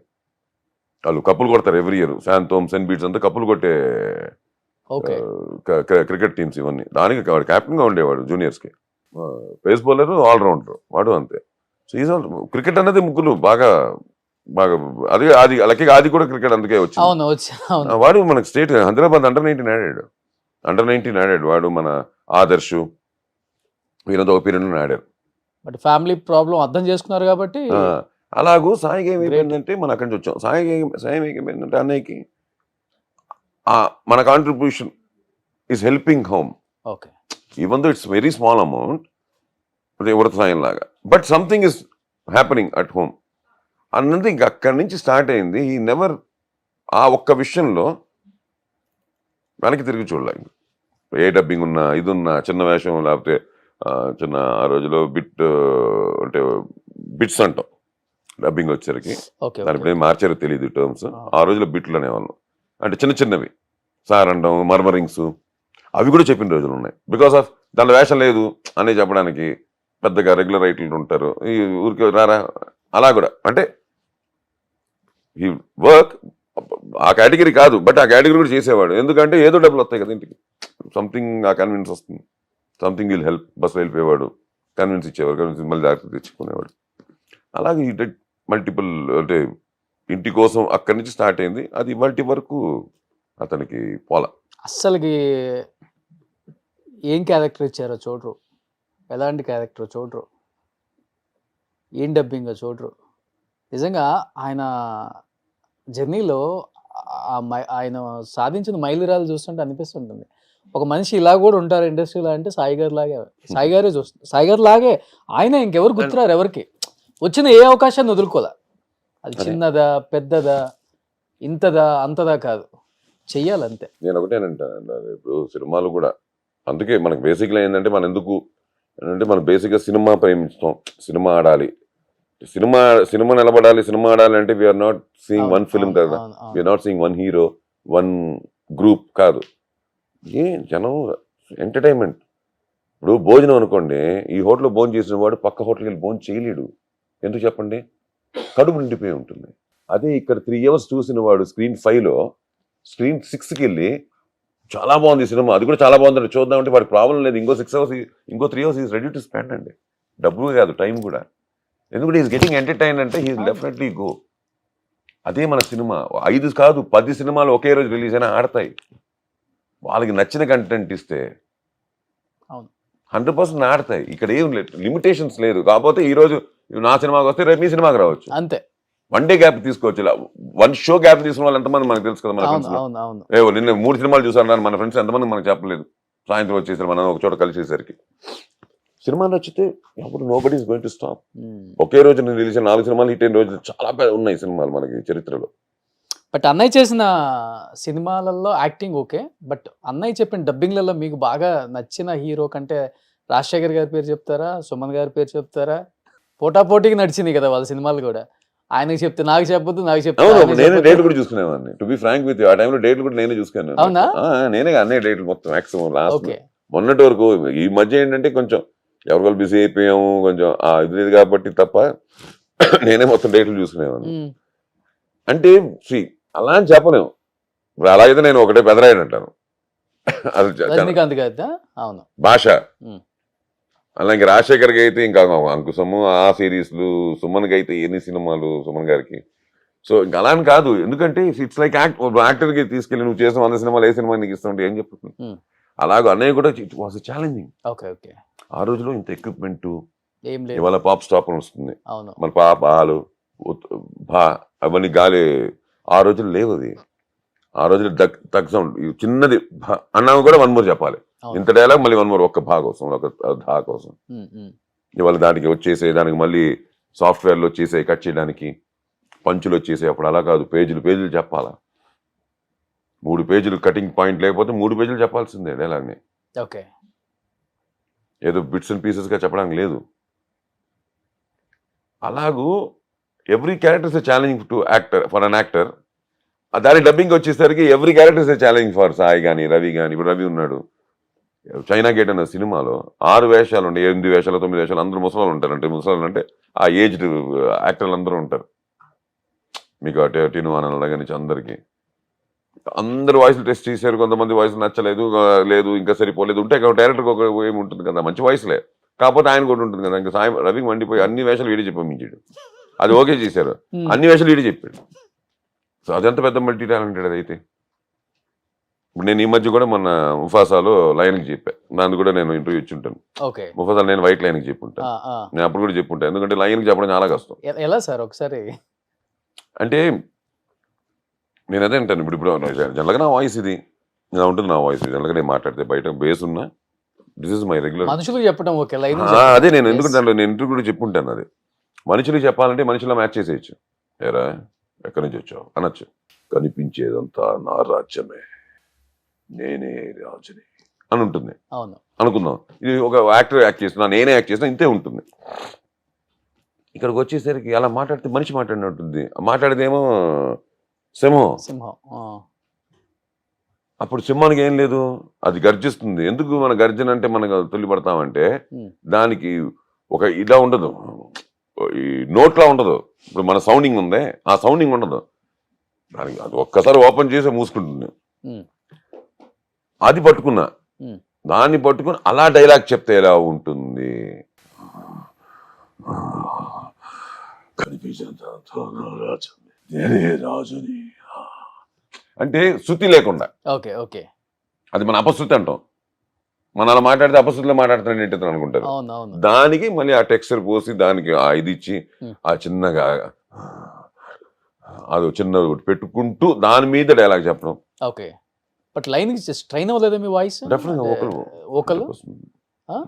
వాళ్ళు కప్పులు కొడతారు ఎవ్రీ ఇయర్. శాంతోమ్, సెయింట్ బీట్స్ అంతా కప్పులు కొట్టే క్రికెట్ టీమ్స్ ఇవన్నీ. దానికి వాడు క్యాప్టెన్ గా ఉండేవాడు జూనియర్స్ కి. పేస్ బౌలర్, ఆల్రౌండర్ వాడు అంతే. సో ఈజ్ ఆల్ క్రికెట్ అనేది ముగ్గురు బాగా బాగా అది లక్కీగా అది కూడా క్రికెట్ అందుకే వచ్చింది. వాడు మనకు స్టేట్ హైదరాబాద్ అండర్-19 ఆడాడు. అండర్-19 ఆడాడు వాడు. మన ఆదర్శ్ వీళ్ళతో ఒక పీరియడ్ ఆడారు. బట్ ఫ్యామిలీ ప్రాబ్లం అర్థం చేసుకున్నారు కాబట్టి. అలాగూ సాయికి ఏమైపోయిందంటే మనం అక్కడి నుంచి వచ్చాం. సాయి ఏమైపోయిందంటే అన్నయ్యకి మన contribution is helping home. Okay. Even though it's very small amount, ఎవరి సాయం లాగా, but something is happening at home అన్నది ఇంక అక్కడి నుంచి స్టార్ట్ అయింది. ఈ నెవర్ ఆ ఒక్క విషయంలో వెనక్కి తిరిగి చూడలేదు. ఏ డబ్బింగ్ ఉన్నా, ఇది ఉన్నా, చిన్న వేషం లేకపోతే చిన్న ఆ రోజులో అంటే బిట్స్ అంటాం డబ్బింగ్ వచ్చేసరికి. ఓకే దాని ఇప్పుడు ఏం మార్చారో తెలియదు టర్మ్స్. ఆ రోజులో బిట్లు అనేవాళ్ళం. అంటే చిన్న చిన్నవి సార్ అంటాం, మర్మరింగ్స్, అవి కూడా చెప్పిన రోజులు ఉన్నాయి. బికాస్ ఆఫ్ దాని వేషం లేదు అని చెప్పడానికి పెద్దగా రెగ్యులర్ రైటర్లు ఉంటారు, ఈ ఊరికి రారా అలా కూడా. అంటే ఈ వర్క్ ఆ కేటగిరీ కాదు, బట్ ఆ కేటగిరీ కూడా చేసేవాడు. ఎందుకంటే ఏదో డబ్బులు వస్తాయి కదా ఇంటికి, సంథింగ్ ఆ కన్విన్స్ వస్తుంది, సంథింగ్ విల్ హెల్ప్. బస్సులో వెళ్ళిపోయేవాడు, కన్విన్స్ ఇచ్చేవాడు, కన్విన్స్ మళ్ళీ జాగ్రత్త తెచ్చుకునేవాడు. అలాగే ఈ మల్టిపుల్ అంటే ఇంటి కోసం అక్కడి నుంచి స్టార్ట్ అయింది. అది ఇవాల్టి వరకు అతనికి పోలా. అస్సలకి ఏం క్యారెక్టర్ ఇచ్చారో చూడరు, ఎలాంటి క్యారెక్టర్ చూడరు, ఏం డబ్బింగ్ చూడరు. నిజంగా ఆయన జర్నీలో ఆయన సాధించిన మైలురాలు చూస్తుంటే అనిపిస్తుంటుంది, ఒక మనిషి ఇలా కూడా ఉంటారు ఇండస్ట్రీలో అంటే సాయి గారు లాగే. సాయి గారే చూస్తారు, సాయి గారు లాగే ఆయన. ఇంకెవరు గుర్తురారు ఎవరికి. వచ్చిన ఏ అవకాశాన్ని వదులుకోలే. అది చిన్నదా పెద్దదా ఇంతదా అంతదా కాదు, చెయ్యాలంతే. నేను ఒకటేనంటాను, ఇప్పుడు సినిమాలు కూడా అందుకే మనకు బేసిక్గా ఏంటంటే మనం ఎందుకు అంటే మనం బేసిక్గా సినిమా ప్రేమిస్తాం, సినిమా ఆడాలి, సినిమా నిలబడాలి, సినిమా ఆడాలి అంటే we are not seeing one film కదా, we are not seeing one hero, one group కాదు. జనం ఎంటర్టైన్మెంట్. ఇప్పుడు భోజనం అనుకోండి, ఈ హోటల్లో భోజనం చేసిన వాడు పక్క హోటల్కి వెళ్ళి భోజనం చేయలేడు. ఎందుకు చెప్పండి? కడుపు నిండిపోయి ఉంటుంది. అదే ఇక్కడ 3 hours చూసిన వాడు స్క్రీన్ 5లో స్క్రీన్ 6కి వెళ్ళి చాలా బాగుంది సినిమా, అది కూడా చాలా బాగుంది చూద్దామంటే వాడికి ప్రాబ్లం లేదు. ఇంకో 6 hours, ఇంకో 3 hours is ready to spend అండి. డబ్బులు కాదు, టైం కూడా. ఎందుకంటే ఈజ్ గెటింగ్ ఎంటర్టైన్ అంటే హీ డెఫినెట్లీ గో. అదే మన సినిమా 5 కాదు 10 సినిమాలు ఒకే రోజు రిలీజ్ అయినా ఆడతాయి. వాళ్ళకి నచ్చిన కంటెంట్ ఇస్తే 100% ఆడతాయి. ఇక్కడ ఏం లేదు, లిమిటేషన్స్ లేదు. కాకపోతే ఈ రోజు నా సినిమాకి వస్తే రేపు మీ సినిమాకి రావచ్చు, అంతే. 1 day గ్యాప్ తీసుకోవచ్చు. ఇలా 1 show గ్యాప్ తీసుకున్న వాళ్ళు ఎంతమంది మనకు తెలుసు కదా. మన ఫ్రెండ్స్ నిన్న 3 సినిమాలు చూసాను మన ఫ్రెండ్స్ ఎంతమంది మనకు చెప్పలేదు. సాయంత్రం వచ్చేసరికి మనం ఒక చోట కలిసేసరికి సినిమాలు వచ్చితే అప్పుడు nobody is going to stop. ఒకే రోజు నేను రిలీజ్ 4 సినిమాలు హిట్ అయిన రోజులు చాలా ఉన్నాయి సినిమాలు మనకి చరిత్రలో. బట్ అన్నయ్య చేసిన సినిమాలలో యాక్టింగ్ ఓకే, బట్ అన్నయ్య చెప్పిన డబ్బింగ్లలో మీకు బాగా నచ్చిన హీరో కంటే రాజశేఖర్ గారి పేరు చెప్తారా, సుమన్ గారి పేరు చెప్తారా? పోటాపోటీకి నడిచింది కదా వాళ్ళ సినిమాలు కూడా. ఆయనకి చెప్తే నాకు చెప్పొద్దు, నాకు చెప్తే నేను డేట్లు కూడా చూసుకునేవాడిని. To be frank with you, ఆ టైంలో డేట్లు కూడా నేనే చూసుకున్నాను. అవునా? నేనే అన్నీ డేట్లు మొత్తం మాక్సిమం లాస్ట్ మొన్నటి వరకు. ఈ మధ్య ఏంటంటే కొంచెం ఎవరికొలు బిజీ అయిపోయాము, కొంచెం ఇది లేదు కాబట్టి తప్ప నేనే మొత్తం డేట్లు చూసుకునేవాడిని. అంటే అలా అని చెప్పలేము. ఇప్పుడు అలాగైతే నేను ఒకటే పెదరాయని అంటాను, అది అవును భాష. అలాగే రాజశేఖర్కి అయితే ఇంకా అంకుశము, ఆ సిరీస్లు, సుమన్కి అయితే ఎన్ని సినిమాలు సుమన్ గారికి. సో ఇంకా అలా అని కాదు, ఎందుకంటే ఇట్స్ లైక్ యాక్టర్కి తీసుకెళ్ళి నువ్వు చేసిన 100 సినిమాలు ఏ సినిమా నీకు ఇస్తుంటే ఏం చెప్తుంది. అలాగే అన్నయ్య కూడా వాస్ ఛాలెంజింగ్. ఆ రోజులో ఇంత ఎక్విప్మెంట్ ఇవాళ పాప్ స్టాప్ వస్తుంది, మన పాపాలు భా అవన్నీ గాలి ఆ రోజులు లేవు. అది ఆ రోజులు తగ్గ సౌండ్ చిన్నది అన్నా కూడా 1 more చెప్పాలి. ఇంత డైలాగ్ మళ్ళీ 1 more, ఒక్క భా కోసం, ఒక ధా కోసం. ఇవాళ దానికి వచ్చేసే, దానికి మళ్ళీ సాఫ్ట్వేర్లో వచ్చేసే కట్ చేయడానికి పంచులు వచ్చేసే. అప్పుడు అలా కాదు, పేజీలు చెప్పాలా. 3 పేజీలు కటింగ్ పాయింట్ లేకపోతే 3 పేజీలు చెప్పాల్సిందే డైలాగ్ని. ఏదో బిట్స్ అండ్ పీసెస్గా చెప్పడానికి లేదు. అలాగూ every character is challenging to actor, for an actor. దాని డబ్బింగ్ వచ్చేసరికి every character is challenging for Sai కానీ, రవి కానీ. ఇప్పుడు రవి ఉన్నాడు, చైనా గేట్ అన్న సినిమాలో 6 వేషాలు ఉంటాయి, 8 వేషాలు 9 వేషాలు, అందరూ ముసలాలు ఉంటారు. అంటే ముసలాలు అంటే ఆ ఏజ్డ్ యాక్టర్లు అందరూ ఉంటారు. మీకు టీను అన్న దగ్గర నుంచి అందరు వాయిస్లు టెస్ట్ చేశారు. కొంతమంది వాయిస్ నచ్చలేదు, లేదు ఇంకా సరిపోలేదు, ఉంటాయి కదా. డైరెక్టర్కి ఒక ఏమి ఉంటుంది కదా, మంచి వాయిస్లే. కాకపోతే ఆయన కూడా ఉంటుంది కదా. ఇంకా సాయి రవికి మండిపోయి అన్ని వేషాలు వీడి చెప్పాడు. అది ఓకే చేశారు, అన్ని వేషాలు వీడి చెప్పాడు. సో అదంత పెద్ద మల్టీ టాలెంటెడ్ అది. అయితే ఇప్పుడు నేను ఈ మధ్య కూడా మొన్న ముఫాసాలో లైన్కి చెప్పాను, దాన్ని కూడా నేను ఇంటర్వ్యూ ఇచ్చి ఉంటాను. ముఫాసాలో నేను వైట్ లైన్కి చెప్పుంటాను, నేను అప్పుడు కూడా చెప్పుంటాను. ఎందుకంటే లైన్కి చెప్పడం చాలా కష్టం. ఎలా సార్ ఒకసారి అంటే నేను అదే అంటాను. ఇప్పుడు జనరల్గా నా వాయిస్ ఇది, ఇలా ఉంటుంది నా వాయిస్. జనరల్గా నేను మాట్లాడితే బయట బేస్ ఉన్నా, దిస్ ఇస్ మై రెగ్యులర్. మనుషులకు చెప్పడం ఓకే, లైన్ అదే నేను ఎందుకంటే నేను ఇంటర్వ్యూ కూడా చెప్పుంటాను. అది మనుషులు చెప్పాలంటే మనుషులా మ్యాచ్ చేసేయచ్చు. ఏరా ఎక్కడి నుంచి వచ్చావు అనొచ్చు. కనిపించేదంతా నా రాజ్యమే, నేనే రాజుని అని ఉంటుంది. అవును. అనుకుందాం. ఇది ఒక యాక్టర్ యాక్ట్ చేస్తున్నా, నేనే యాక్ట్ చేసినా ఇంతే ఉంటుంది. ఇక్కడికి వచ్చేసరికి అలా మాట్లాడితే మనిషి మాట్లాడినట్టుంది, మాట్లాడేదేమో సింహం. అప్పుడు సింహానికి ఏం లేదు, అది గర్జిస్తుంది. ఎందుకు మన గర్జన అంటే మనకు తొలిపడతామంటే దానికి ఒక ఇలా ఉండదు, ఈ నోట్లా ఉండదు. ఇప్పుడు మన సౌండింగ్ ఉందే, ఆ సౌండింగ్ ఉండదు దానికి. అది ఒక్కసారి ఓపెన్ చేసి మూసుకుంటుంది. అది పట్టుకున్నా, దాన్ని పట్టుకుని అలా డైలాగ్ చెప్తే ఎలా ఉంటుంది? అంటే శృతి లేకుండా. ఓకే ఓకే, అది మన అపశృతి అంటాం. మన అలా మాట్లాడితే అపశృతిలో మాట్లాడుతున్నాడు ఏంటి అనుకుంటారు. దానికి మళ్ళీ ఆ టెక్స్చర్ పోసి దానికి ఆ ఇది ఇచ్చి ఆ చిన్నగా అది చిన్న పెట్టుకుంటూ దాని మీద డైలాగ్ చెప్పడం. ఓకే, బట్ లైన్ ట్రైన్ అవ్వలేదా మీ వాయిస్? ఓకల్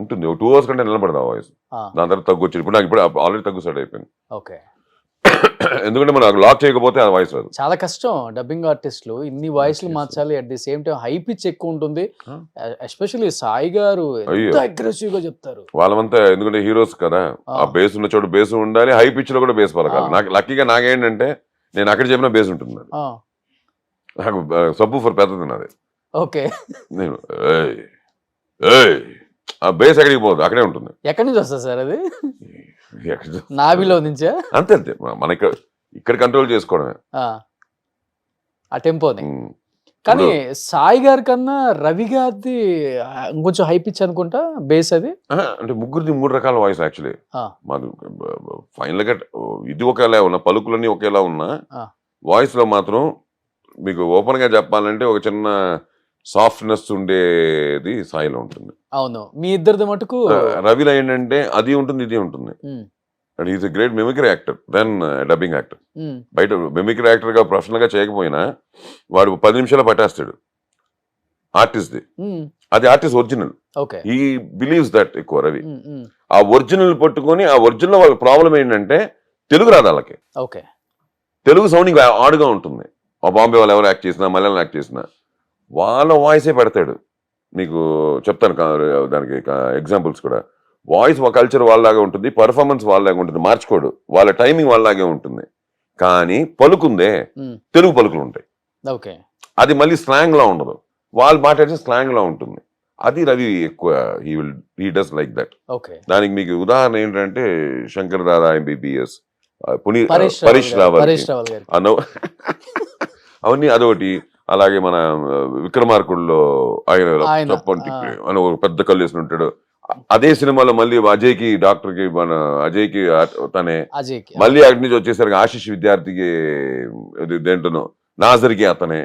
ఉంటుంది. 2 hours కంటే నిలబడదు ఆ వాయిస్. దాని తర్వాత తగ్గు వచ్చింది. ఇప్పుడు నాకు ఇప్పుడు ఆల్రెడీ తగ్గు స్టార్ట్ అయిపోయింది. ఓకే, ఎందుకంటే మనం లాక్ చేయకపోతే ఆ వాయిస్ రాదు. చాలా కష్టం డబ్బింగ్ ఆర్టిస్టులు ఇన్ని వాయిస్లు మార్చాలి. At the same time high pitch ఎక్కువ ఉంటుంది. ఎస్పెషల్లీ సాయి గారు ఎంత అగ్రెసివ్ గా చెప్తారు. వాళ్ళంతా ఎందుకంటే హీరోస్ కదా, ఆ బేస్ ఉన్న చోట బేస్ ఉండాలి, హై పిచ్ లో కూడా బేస్ పలకాలి. నాకు లక్కీగా నాకేంటంటే నేను అక్కడ చెప్పిన బేస్ ఉంటుంది. నాకు సబ్బు ఫర్ పెద్దది నాది. ఓకే, నేను ఆ బేస్ ఎక్కడికి పోదు, అక్కడే ఉంటుంది. ఎక్కడి నుంచి వస్తుంది సార్ అది? నాభిలో నుంచా? అంతే అంతే, మన ఇక్కడ కంట్రోల్ చేసుకోవడమే ఆ టెంపోని. కానీ సాయి గారి కన్నా రవి గారిది ఇంకొంచెం హై పిచ్ అనుకుంటా బేస్ అది. అంటే ముగ్గురిది 3 రకాల వాయిస్ యాక్చువల్లీ. మాది ఫైనల్ గా ఇది ఒకేలా ఉన్నా, పలుకులన్నీ ఒకేలా ఉన్నా, వాయిస్ లో మాత్రం మీకు ఓపెన్ గా చెప్పాలంటే ఒక చిన్న సాఫ్ట్నెస్ ఉండేది సాయిలో ఉంటుంది. అవును, మీ ఇద్దరిది మటుకు. రవిలో ఏంటంటే అది ఉంటుంది, ఇది ఉంటుంది. And is a great mimicry actor then dubbing actor. బయట మిమిక్రీ యాక్టర్ గా ప్రొఫెషనల్ గా చేయకపోయినా వాడు 10 నిమిషాలు పట్టేస్తాడు ఆర్టిస్ట్ ది. అది artist original. He believes that ఎక్కువ రవి. ఆ ఒరిజినల్ పట్టుకొని ఆ ఒరిజినల్ వాళ్ళ ప్రాబ్లం ఏంటంటే తెలుగు రాదు వాళ్ళకి. తెలుగు సౌండింగ్ ఆడుగా ఉంటుంది. ఆ బాంబే వాళ్ళు ఎవరు యాక్ట్ చేసినా, మలయాళం యాక్ట్ చేసినా వాళ్ళ వాయిసే పెడతాడు. నీకు చెప్తాను దానికి ఎగ్జాంపుల్స్ కూడా. వాయిస్ ఒక కల్చర్ వాళ్ళలాగే ఉంటుంది, పర్ఫార్మెన్స్ వాళ్ళలాగే ఉంటుంది, మార్చుకోడు. వాళ్ళ టైమింగ్ వాళ్ళలాగే ఉంటుంది. కానీ పలుకుందే తెలుగు పలుకులు ఉంటాయి. అది మళ్ళీ స్లాంగ్ లా ఉండదు, వాళ్ళు మాట్లాడితే స్లాంగ్ లా ఉంటుంది. అది రవి ఎక్కువ హీ డస్ లైక్ దట్. దానికి మీకు ఉదాహరణ ఏంటంటే శంకర్ దాదా MBBS, పరీష్ రావల్ అవన్నీ అదొకటి. అలాగే మన విక్రమార్కుడులో ఆయన చెప్పండి అని ఒక పెద్ద కళ్ళు వేసి ఉంటాడు. అదే సినిమాలో మళ్ళీ అజయ్కి డాక్టర్కి మన అజయ్కి తనే, మళ్ళీ అక్కడి నుంచి వచ్చేసరికి ఆశిష్ విద్యార్థికి దేంటనో నాజర్కి అతనే.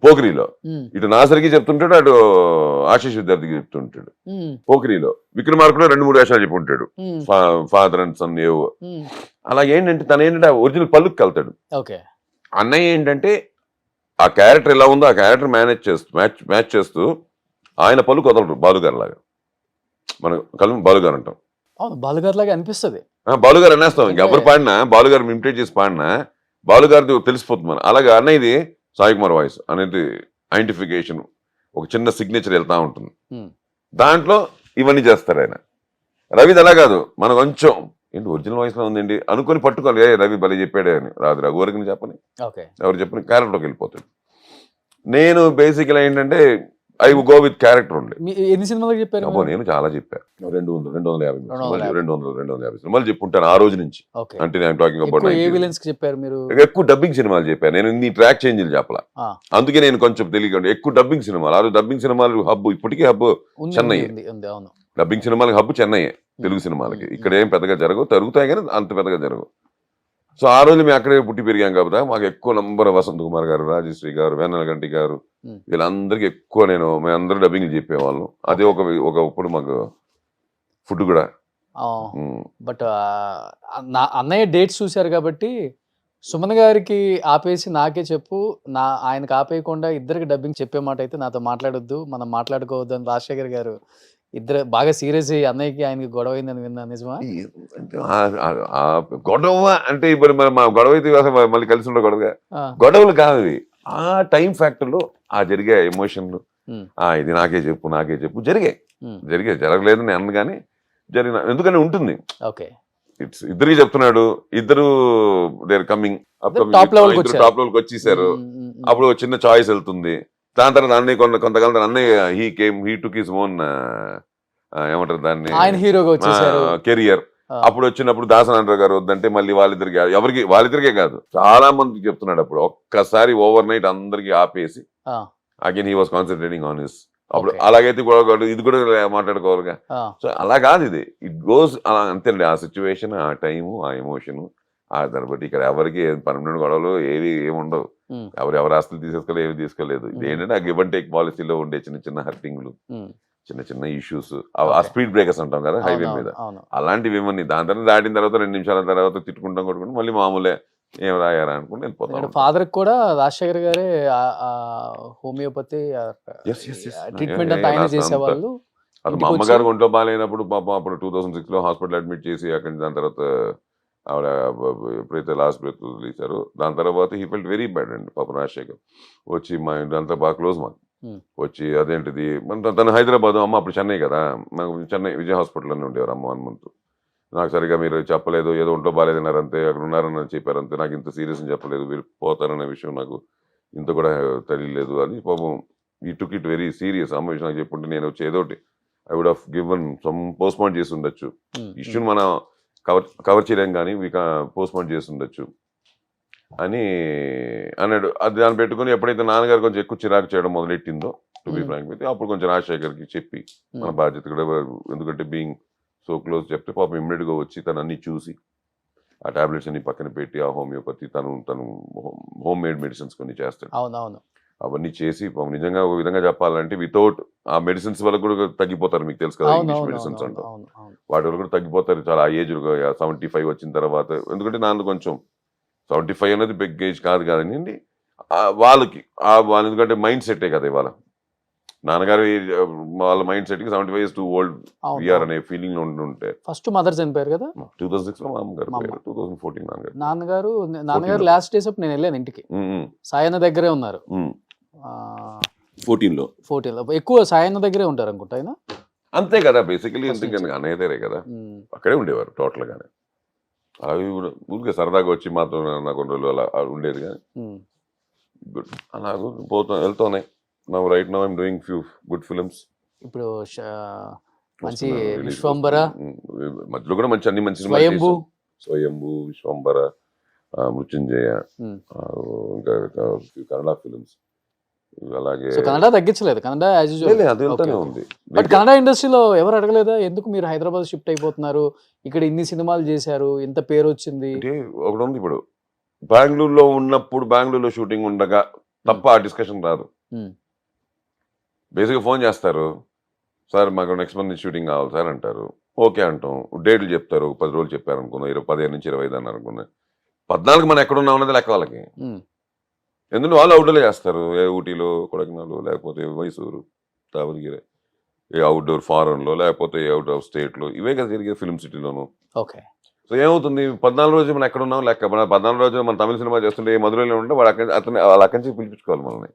పోకిరిలో ఇటు నాజర్కి చెప్తుంటాడు, అటు ఆశిష్ విద్యార్థికి చెప్తుంటాడు. పోకిరిలో విక్రమార్కుడు 2-3 వేషాలు చెప్పి ఉంటాడు, ఫాదర్ అండ్ సన్ ఏవో. అలాగే ఏంటంటే తన ఏంటంటే ఒరిజినల్ పళ్ళుకి వెళ్తాడు. అన్నయ్య ఏంటంటే ఆ క్యారెక్టర్ ఎలా ఉందో ఆ క్యారెక్టర్ మ్యాచ్ చేస్తూ ఆయన పలుకు వదలరు. బాలుగారు లాగా మనం బాలుగారు అంటాం. బాలుగారు లాగా అనిపిస్తుంది. బాలుగారు అనేస్తాం. ఇంకెవరు పాడినా బాలుగారు ఇమిటేట్ చేసి పాడినా బాలుగారిది తెలిసిపోతుంది. మన అలాగే అన్నయ్యది సాయి కుమార్ వాయిస్ అనేది ఐడెంటిఫికేషన్, ఒక చిన్న సిగ్నేచర్ వెళ్తా ఉంటుంది. దాంట్లో ఇవన్నీ చేస్తారు ఆయన. రవిది అలా కాదు, మన కొంచెం ఏంటి ఒరిజినల్ వాయిస్ లో ఉందండి అనుకుని పట్టుకోవాలి. రవి భలే చెప్పాడే అని రాదు. రఘువరికి చెప్పని ఎవరు చెప్పని క్యారెక్టర్లోకి వెళ్ళిపోతాడు. నేను బేసిక్గా ఏంటంటే ఐ గో విత్ క్యారెక్టర్ ఉండే. ఎన్ని సినిమాలు చెప్పారు? నేను చాలా చెప్పాను. 250 సినిమాలు చెప్పుంటాను ఆ రోజు నుంచి. అంటే నేను టాకింగ్ అబౌట్ ఎక్కువ డబ్బింగ్ సినిమాలు చెప్పాను. నేను ఇన్ని ట్రాక్ చేంజ్లు చెప్పలా. అందుకే నేను కొంచెం తెలియకుండా ఎక్కువ డబ్బింగ్ సినిమాలు. ఆ రోజు డబ్బింగ్ సినిమాలు హబ్ ఇప్పటికీ హబ్ చెన్నై. డబ్బింగ్ సినిమాలకి హబ్ చెన్నై, తెలుగు సినిమాలకి. ఇక్కడ ఏం పెద్దగా జరుగుతాయి కానీ అంత పెద్దగా జరగవు. సో ఆ రోజు మేము అక్కడే పుట్టి పెరిగాం కాబట్టి మాకు ఎక్కువ నంబర్ వసంత్ కుమార్ గారు, రాజశ్రీ గారు, వేన్నెలగంటి గారు, వీళ్ళందరికీ ఎక్కువ మేమందరూ డబ్బింగ్ చెప్పేవాళ్ళం. అదే ఒకప్పుడు మాకు ఫుడ్ కూడా. బట్ అన్నయ్య డేట్స్ చూశారు కాబట్టి సుమన్ గారికి ఆపేసి నాకే చెప్పు, ఆయనకు ఆపేయకుండా ఇద్దరికి డబ్బింగ్ చెప్పే మాట అయితే నాతో మాట్లాడొద్దు, మనం మాట్లాడుకోవద్దు అని రాజశేఖర్ గారు ఇద్దరు బాగా సీరియస్ అయ్యి అన్నయ్యకి ఆయనకి గొడవ అయిందని విన్నా. నిజమా? గొడవ అంటే ఇప్పుడు మా గొడవ అయితే మళ్ళీ కలిసి ఉండే గొడవగా గొడవలు కాదు. ఆ టైం ఫ్యాక్టర్ లో ఆ జరిగే ఎమోషన్లు ఉమ్, ఇది నాకే చెప్పు జరిగాయి ఉమ్, జరగలేదు నేను అన్న కానీ జరిగిన ఎందుకని ఉంటుంది. ఓకే. ఇద్దరికి చెప్తున్నాడు, ఇద్దరు దేర్ కమింగ్ top level కి వచ్చారు. టాప్ లెవెల్కి వచ్చేసారు. ఉమ్, ఉమ్, ఉమ్. అప్పుడు ఒక చిన్న చాయిస్ వెళ్తుంది. దాని తర్వాత అన్నయ్య కొంతకాలం తర్వాత అన్నయ్య హీ టుక్ హిస్ ఓన్ ఏమంటారు దాన్ని ఆయన హీరోగా వచ్చేసారు. కెరియర్. అప్పుడు వచ్చినప్పుడు దాసనారాయణ గారు వద్దంటే మళ్ళీ వాళ్ళిద్దరికే కాదు చాలా మందికి చెప్తున్నాడు. అప్పుడు ఒక్కసారి ఓవర్ నైట్ అందరికి ఆపేసి ఆ, again he was concentrating on his. అప్పుడు Okay. అలాగైతే ఇది కూడా మాట్లాడుకోవాలిగా. ఆ, సో అలా కాదు, ఇట్ గోస్ అలా అంతేండి. ఆ సిచ్యువేషన్, ఆ టైము, ఆ ఎమోషన్, దాన్ని బట్టి ఇక్కడ ఎవరికి పర్మనెంట్ గొడవలు ఏవి ఏముండవు. ఉమ్, ఎవరి ఆస్తులు తీసేసుకోలేదు, ఏవి తీసుకోలేదు. ఇది ఏంటంటే ఆ గివ్ అండ్ టేక్ పాలసీలో ఉండే చిన్న హర్టింగ్లు, ఉమ్. చిన్న ఇష్యూస్, ఆ స్పీడ్ బ్రేకర్స్ అంటాం కదా హైవే అవును, మీద, అవును. అలాంటివి ఏమని దాని తర్వాత దాటిన తర్వాత 2 నిమిషాల తర్వాత తిట్టుకుంటాం కొట్టుకుంటాం మళ్ళీ మామూలే ఏం రాయారా అనుకుంటే వెళ్ళిపోతాం. ఫాదర్ కూడా రాజశేఖర్ గారే హోమియోపతి Yes, yes. ట్రీట్మెంట్ అంతా ఆయన చేసేవాళ్ళు. అది ఇంటికి మా వచ్చి- అమ్మగారికి ఒంట్లో బాగాలేనప్పుడు పాపం అప్పుడు 2006 లో హాస్పిటల్ అడ్మిట్ చేసి అక్కడి దాని తర్వాత ఆవిడ ఎప్పుడైతే లాస్ట్ బ్రెత్ వదిలేశారో దాని తర్వాత హీ ఫెల్ట్ వెరీ బ్యాడ్ అండి పాపం రాజశేఖర్. వచ్చి మా ఇంటి అంతా బాగా క్లోజ్ మాకు. వచ్చి అదేంటిది తను హైదరాబాద్, అమ్మ అప్పుడు చెన్నై కదా, మాకు చెన్నై విజయ హాస్పిటల్లోనే ఉండేవారు అమ్మ 1 month. నాకు సరిగా మీరు చెప్పలేదు, ఏదో ఒంట్లో బాగాలేదన్నారు అంతే, అక్కడ ఉన్నారని చెప్పారు అంతే, నాకు ఇంత సీరియస్ అని చెప్పలేదు, వీళ్ళు పోతారనే విషయం నాకు ఇంత కూడా తెలియలేదు అని పాపం ఈ టుక్ ఇట్ వెరీ సీరియస్. అమ్మ విషయం నాకు చెప్పుంటే నేను వచ్చి ఏదోటి I would have given some postpone చేసి ఉండొచ్చు, ఇష్యూని మనం కవర్ చేయలేం కానీ పోస్ట్పోన్ చేసి ఉండొచ్చు అని అన్నాడు. అది దాన్ని పెట్టుకుని ఎప్పుడైతే నాన్నగారు కొంచెం ఎక్కువ చిరాకు చేయడం మొదలెట్టిందో టు బి ఫ్రాంక్ అయితే అప్పుడు కొంచెం రాజశేఖర్కి చెప్పి మన బాధ్యత కూడా, ఎందుకంటే బీయింగ్ సో క్లోజ్ చెప్తే పాపం ఇమ్మీడియట్గా వచ్చి తను అన్ని చూసి ఆ టాబ్లెట్స్ అన్ని పక్కన పెట్టి ఆ హోమియోపతి తను హోమ్ మేడ్ మెడిసిన్స్ కొన్ని చేస్తాడు. అవునవును. అవన్నీ చేసి పాపం నిజంగా ఒక విధంగా చెప్పాలంటే వితౌట్ ఆ మెడిసిన్స్ వల్ల కూడా తగ్గిపోతారు. మీకు తెలుసు కదా ఇంగ్లీష్ మెడిసిన్స్ అంటాం, వాటి వల్ల కూడా తగ్గిపోతారు చాలా. ఆ ఏజ్ 75 వచ్చిన తర్వాత, ఎందుకంటే నాన్న కొంచెం 75 అనేది బిగ్ ఏజ్ కాదు కదండి వాళ్ళకి. వాళ్ళ ఎందుకంటే మైండ్ సెట్టే కదా ఇవాళ నాన్నగారు వాళ్ళ మైండ్ సెట్ కి 75 is too old వీఆర్ అనే ఫీలింగ్ లో ఉంటే. ఫస్ట్ మదర్ చనిపోయారు కదా 2006 లో మా అమ్మగారు 2014 నాన్నగారు లాస్ట్ డేస్ అప్పుడు నేను వెళ్ళాను ఇంటికి. సాయన్న దగ్గరే ఉన్నారు 14 లో. ఎక్కువ సాయన్న దగ్గరే ఉంటారు అనుకుంటా ఆయన. అంతే కదా బేసికలీ, ఎందుకని అన్నయ్య దగ్గరే కదా, అక్కడే ఉండేవారు టోటల్ గానే. అవి ఊరికే సరదాగా వచ్చి మాతో నాకు 2 రోజులు అలా ఉండేది కానీ గుడ్ అలాగూ వెళ్తున్నాయి. Now right now I'm doing few good films. ఇప్పుడు మంచి విశ్వంబర, మధ్యలో కూడా అన్ని మంచి స్వయంభూ, విశ్వంబర, మృత్యుంజయ, ఇంకా కన్నడ ఫిల్మ్స్. అలాగే కన్నడ తగ్గించలేదు, కన్నడ యాజ్ యూజువల్ అది వెళ్తానే ఉంది. బట్ కన్నడ ఇండస్ట్రీలో ఎవరు అడగలేదా ఎందుకు మీరు హైదరాబాద్ షిఫ్ట్ అయిపోతున్నారు, ఇక్కడ ఇన్ని సినిమాలు చేశారు, ఇంత పేరు వచ్చింది? అంటే ఒకటి ఉంది, ఇప్పుడు బెంగళూరులో ఉన్నప్పుడు బెంగళూరులో షూటింగ్ ఉండగా తప్ప ఆ డిస్కషన్ రాదు. బేసిక్గా ఫోన్ చేస్తారు, సార్ మాకు నెక్స్ట్ మంత్ షూటింగ్ కావాలి సార్ అంటారు. ఓకే అంటాం, డేట్లు చెప్తారు, 10 రోజులు చెప్పారు అనుకున్నాం, 15 నుంచి 25 అన్నారు అనుకున్నా, 14 మనం ఎక్కడ ఉన్నాం అన్నది లెక్క వాళ్ళకి. ఎందుకంటే వాళ్ళు అవుట్డోర్లో చేస్తారు, ఏ ఊటీలో, కొడైకెనాల్, లేకపోతే మైసూరు, దావణగిరి, ఏ అవుట్డోర్ ఫారెన్లో, లేకపోతే అవుట్ ఆఫ్ స్టేట్లో, ఇవే కదా జరిగే ఫిల్మ్ సిటీలోను. ఓకే. సో ఏమవుతుంది, 14 రోజులు మనం ఎక్కడ ఉన్నాం లెక్క. మన 14 రోజులు మన తమిళ సినిమా చేస్తుంటే మధురైలో ఉంటే వాడు వాళ్ళు అక్కడి నుంచి పిలిపించుకోవాలి మనల్ని.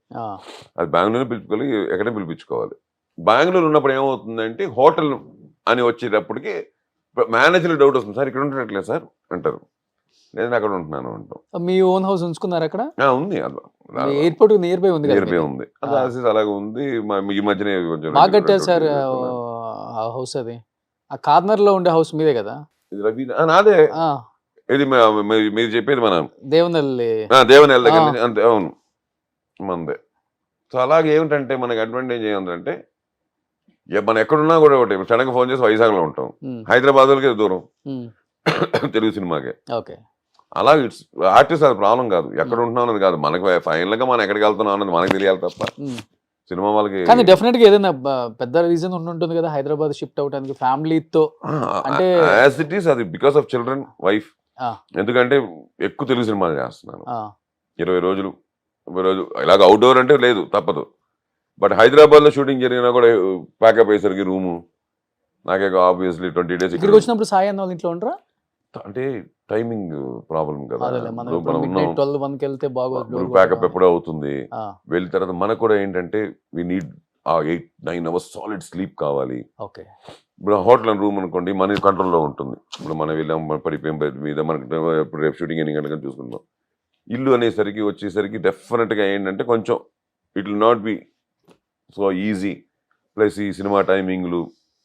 అది బెంగళూరు పిలుచుకోవాలి, ఎక్కడే పిలిపించుకోవాలి. బెంగళూరు ఉన్నప్పుడు ఏమవుతుందంటే హోటల్ అని వచ్చేటప్పటికి మేనేజర్ డౌట్ వస్తుంది, సార్ ఇక్కడ ఉంటున్నట్లేదు సార్ అంటారు, నేను అక్కడ ఉంటున్నాను అంటాం. మీ ఓన్ హౌస్ ఉంచుకున్నారు అక్కడ? ఉంది, ఎయిర్పోర్ట్ నియర్ బై ఉంది, ఉంది, అది అలాగే ఉంది. ఈ మధ్యనే కొంచెం బాగా కట్టారు సార్ హౌస్. అది ఆ కార్నర్ లో ఉండే హౌస్ మీదే కదా? నాదే. ఇది మీరు చెప్పేది మన దేవనల్లి దగ్గర నుంచి అంతే. అవును, మందే. సో అలాగే ఏమిటంటే మనకి అడ్వాంటేజ్ ఏముందంటే మనం ఎక్కడున్నా కూడా ఒకటి సడన్గా ఫోన్ చేసి వైజాగ్లో ఉంటాం, హైదరాబాద్ వాళ్ళకి దూరం తెలుగు సినిమాకే. అలా ఇట్స్ ఆర్టిస్ట్ అది ప్రాబ్లం కాదు, ఎక్కడ ఉంటున్నాం అన్నది కాదు, మనకి ఫైనల్ గా మనం ఎక్కడికి వెళ్తున్నాం అన్నది మనకి తెలియాలి తప్ప సినిమా వాళ్ళకి. కానీ డెఫినెట్ గా ఏదైనా పెద్ద రీజన్ ఉంటుంది కదా హైదరాబాద్ షిఫ్ట్ అవడానికి ఫ్యామిలీతో అంటే? యాజ్ ఇట్ ఈస్ అది బికాస్ ఆఫ్ చిల్డ్రన్, వైఫ్. ఎందుకంటే ఎక్కువ తెలుగు సినిమాలు చేస్తున్నాను, 20 రోజులు ఇలాగ అవుట్డోర్ అంటే లేదు తప్పదు. బట్ హైదరాబాద్ లో షూటింగ్ జరిగినా కూడా ప్యాకప్ అయ్యేసరికి రూము నాకే ఆబ్వియస్లీ 20 days. ఇక్కడికి వచ్చినప్పుడు సాయి అన్న వాళ్ళ ఇంట్లో ఉండరా? అంటే టైమింగ్ ప్రాబ్లం కదా, ప్యాకప్ ఎప్పుడో అవుతుంది. వెళ్ళిన తర్వాత మనకు కూడా ఏంటంటే వి నీడ్ ఆ 8-9 అవర్స్ సాలిడ్ స్లీప్ కావాలి. ఓకే. ఇప్పుడు హోటల్ రూమ్ అనుకోండి మన కంట్రోల్లో ఉంటుంది. ఇప్పుడు మనం వెళ్ళాం పడిపోయాం బెడ్ మీద, మనకి ఇప్పుడు రేపు షూటింగ్ ఎన్ని గంటలకు చూసుకుంటాం. ఇల్లు అనేసరికి వచ్చేసరికి డెఫినెట్గా ఏంటంటే కొంచెం it will not be so easy. Plus ఈ సినిమా టైమింగ్లు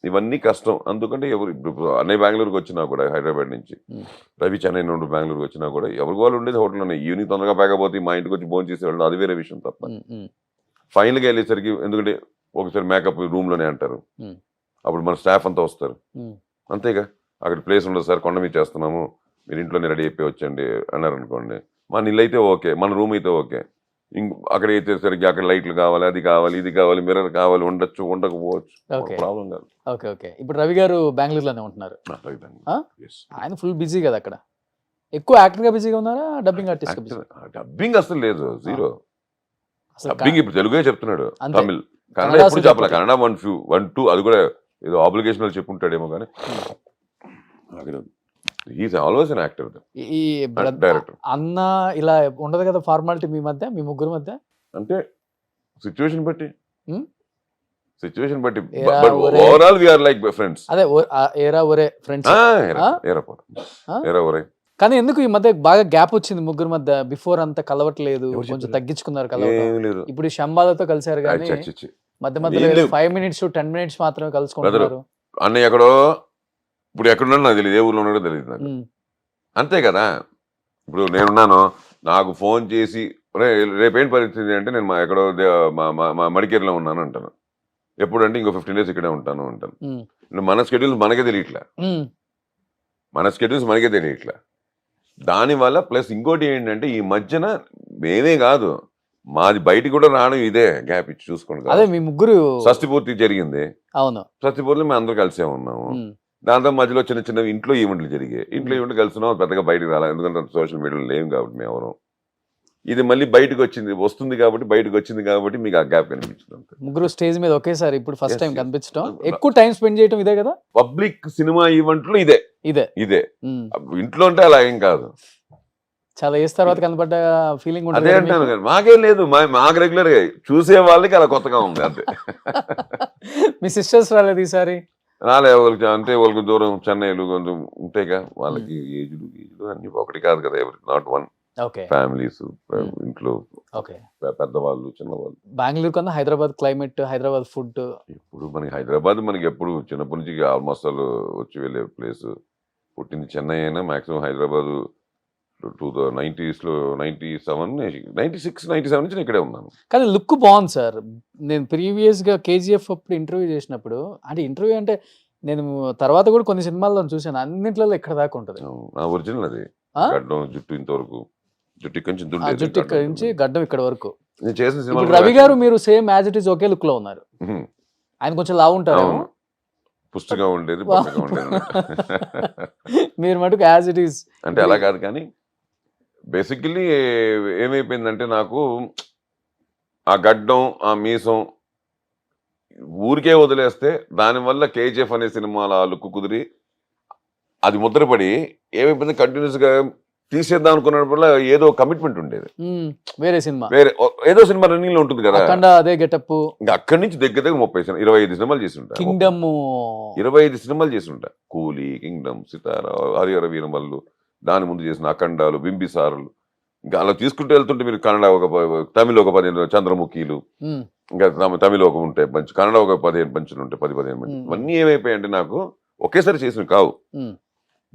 ఇవన్నీ కష్టం. అందుకంటే ఎవరు ఇప్పుడు అన్నయ్య బెంగళూరుకి వచ్చినా కూడా హైదరాబాద్ నుంచి, రవి చెన్నై నుండి బెంగళూరుకి వచ్చినా కూడా ఎవరికి వాళ్ళు ఉండేది హోటల్లోనే. ఈవినింగ్ తొందరగా పేకపోతే మా ఇంటికి వచ్చి భోజనం చేసి వెళ్ళడం అది వేరే విషయం తప్ప. ఫైనల్గా వెళ్ళేసరికి ఎందుకంటే ఒకసారి మేకప్ రూమ్లోనే అంటారు, అప్పుడు మన స్టాఫ్ అంతా వస్తారు. అంతేగా అక్కడ ప్లేస్ ఉండదు సార్, కొండ మీద చేస్తున్నాము, మీరు ఇంట్లోనే రెడీ అయిపోయి వచ్చండి అన్నారు అనుకోండి. మన ఇల్లు అయితే ఓకే, మన రూమ్ అయితే ఓకే. అక్కడ అయితే సరికి అక్కడ లైట్లు కావాలి, అది కావాలి, ఇది కావాలి, మిర్రర్ కావాలి, ఉండొచ్చు ఉండకపోవచ్చు, ప్రాబ్లం కాదు. Okay okay. ఇప్పుడు రవి గారు బెంగళూరులోనే ఉంటున్నారు. ఆయన ఫుల్ బిజీ కదా అక్కడ. ఎక్కువ యాక్టర్ గా బిజీగా ఉన్నారా, డబ్బింగ్ ఆర్టిస్ట్? డబ్బింగ్ అసలు లేదు, జీరో. డబ్బింగ్ ఇప్పుడు తెలుగే చెప్తున్నాడు, తమిళ్ కన్నడ ఎప్పుడు చెప్పలే. కన్నడ 1-2 అది కూడా ఏదో ఆబ్లిగేషన్ చెప్పుంటాడేమో కానీ he's always an actor, director. అన్న ఇలా ఉండదు కదా ఫార్మాలిటీ మీ మధ్య, మీ ముగ్గురు మధ్య? అంటే సిచ్యువేషన్ బట్టి overall we are like friends. అదే ఏరా ఒరే ఫ్రెండ్స్. ఏరా ఒరే. కానీ ఎందుకు ఈ మధ్య బాగా గ్యాప్ వచ్చింది ముగ్గురు మధ్య? బిఫోర్ అంతా కలవట్లేదు, కొంచెం తగ్గించుకున్నారు కలవటం. ఇప్పుడు శంబాలతో కలిసారు కానీ మధ్య మధ్యలో 5 minutes to 10 minutes మాత్రమే కలుసుకుంటున్నారు. అన్నయ్య ఎక్కడో, ఇప్పుడు ఎక్కడున్నాను నాకు తెలియదు, ఏ ఊర్లో ఉన్నాడో తెలియదు నాకు. అంతే కదా. ఇప్పుడు నేనున్నాను, నాకు ఫోన్ చేసి రేపేంటి పరిస్థితి అంటే నేను ఎక్కడో మడికేరిలో ఉన్నాను అంటాను. ఎప్పుడంటే ఇంకో 15 days ఇక్కడే ఉంటాను అంటాను. మన స్కెడ్యూల్స్ మనకే తెలియట్లా. దానివల్ల ప్లస్ ఇంకోటి ఏంటంటే ఈ మధ్యన మేమే కాదు, మాది బయటికి కూడా రావడం ఇదే గ్యాప్ ఇచ్చి చూసుకోండి. అదే మీ ముగ్గురు షష్ఠి పూర్తి జరిగింది. అవును, షష్ఠి పూర్తిలో మేము అందరూ కలిసే ఉన్నాము. దాంతో మధ్యలో చిన్న చిన్న ఇంట్లో ఈవెంట్లు జరిగాయి. ఇంట్లో ఈవెంట్లు కలిసినాం, పెద్దగా బయటకు రాలేదు, ఎందుకంటే సోషల్ మీడియాలో లేవు కాబట్టి మేము ఎవరు. ఇది మళ్ళీ బయటకు వస్తుంది కాబట్టి మీకు ఆ గ్యాప్ కనిపించింది. ముగ్గురు స్టేజ్ మీద ఒకేసారి ఇప్పుడు ఫస్ట్ టైం కనిపించడం, ఎక్కువ టైం స్పెండ్ చేయడం ఇదే కదా. పబ్లిక్ సినిమా ఈవెంట్లు ఇదే. ఇంట్లో అంటే అలా ఏం కాదు, చాలా ఏజ్ తర్వాత కనపడ్డ ఫీలింగ్ ఉంటుంది. అదే అంటాను కానీ మాకేం లేదు, మాకు రెగ్యులర్ గా చూసే వాళ్ళకి అలా కొత్తగా ఉంది అంతే. మీ సిస్టర్స్ రాలేదు ఈసారి? రాలే, వాళ్ళకి అంటే వాళ్ళకి దూరం చెన్నైలు కొంచెం ఉంటాయిగా, వాళ్ళకి ఏజ్లు అన్ని ఒకటి కాదు కదా, నాట్ వన్. ఫ్యామిలీస్, ఇంట్లో పెద్దవాళ్ళు చిన్నవాళ్ళు. బెంగళూరు కన్నా హైదరాబాద్ క్లైమేట్, హైదరాబాద్ ఫుడ్. ఇప్పుడు మనకి హైదరాబాద్ మనకి ఎప్పుడు చిన్నప్పటి నుంచి ఆల్మోస్ట్ వచ్చి వెళ్ళే ప్లేస్. పుట్టింది చెన్నై అయినా మాక్సిమం హైదరాబాద్ 90s లో 97, 96, 97 నుంచి ఇక్కడే ఉన్నాను. కానీ లుక్ బాగుంది సార్. నేను ప్రీవియస్ గా KGF అప్పుడు ఇంటర్వ్యూ చేసినప్పుడు, అంటే ఇంటర్వ్యూ అంటే నేను తర్వాత కూడా కొన్ని సినిమాల్లో చూసాను, అన్నింటిలో ఇక్కడ దాకా ఉంటుంది. ఒరిజినల్ అది. గడ్డం, జుట్టు ఇంతవరకు, జుట్టు ఇక్కడ నుంచి గడ్డం ఇక్కడ వరకు. నేను చేసిన సినిమా రవి గారు మీరు same as it is okay look లో ఉన్నారు. ఆయన కొంచెం లావు ఉంటారు, పుష్టిగా ఉండేది, మీరు మటుకు యాజ్ ఇట్ ఈస్. అంటే అలా కాదు కానీ బేసికల్లీ ఏమైపోయిందంటే నాకు ఆ గడ్డం, ఆ మీసం ఊరికే వదిలేస్తే దానివల్ల KGF అనే సినిమాలో ఆ లుక్ కుదిరి అది ముద్రపడి ఏమైపోయింది, కంటిన్యూస్ గా తీసేద్దాం అనుకున్నప్పుడు ఏదో కమిట్మెంట్ ఉండేది. వేరే సినిమా, ఏదో సినిమా రన్నింగ్ లో ఉంటుంది కదా, అదే గెటప్. ఇంకా అక్కడి నుంచి దగ్గర 25 సినిమాలు చేసి ఉంటా. కింగ్డమ్ 25 సినిమాలు చేసి ఉంటా. కూలీ, కింగ్డమ్, సితారా, హరిహర వీరమల్లు, దాని ముందు చేసిన అఖండాలు, బింబిసారులు, ఇంకా అలా తీసుకుంటూ వెళ్తుంటే మీరు కన్నడ తమిళ ఒక 15 చంద్రముఖీలు, ఇంకా తమిళ ఒక ఉంటాయి పంచు, కన్నడ ఒక 15 పంచులు ఉంటాయి, 10-15 పంచులు. ఇవన్నీ ఏమైపోయాయంటే నాకు ఒకేసారి చేసినవి కావు.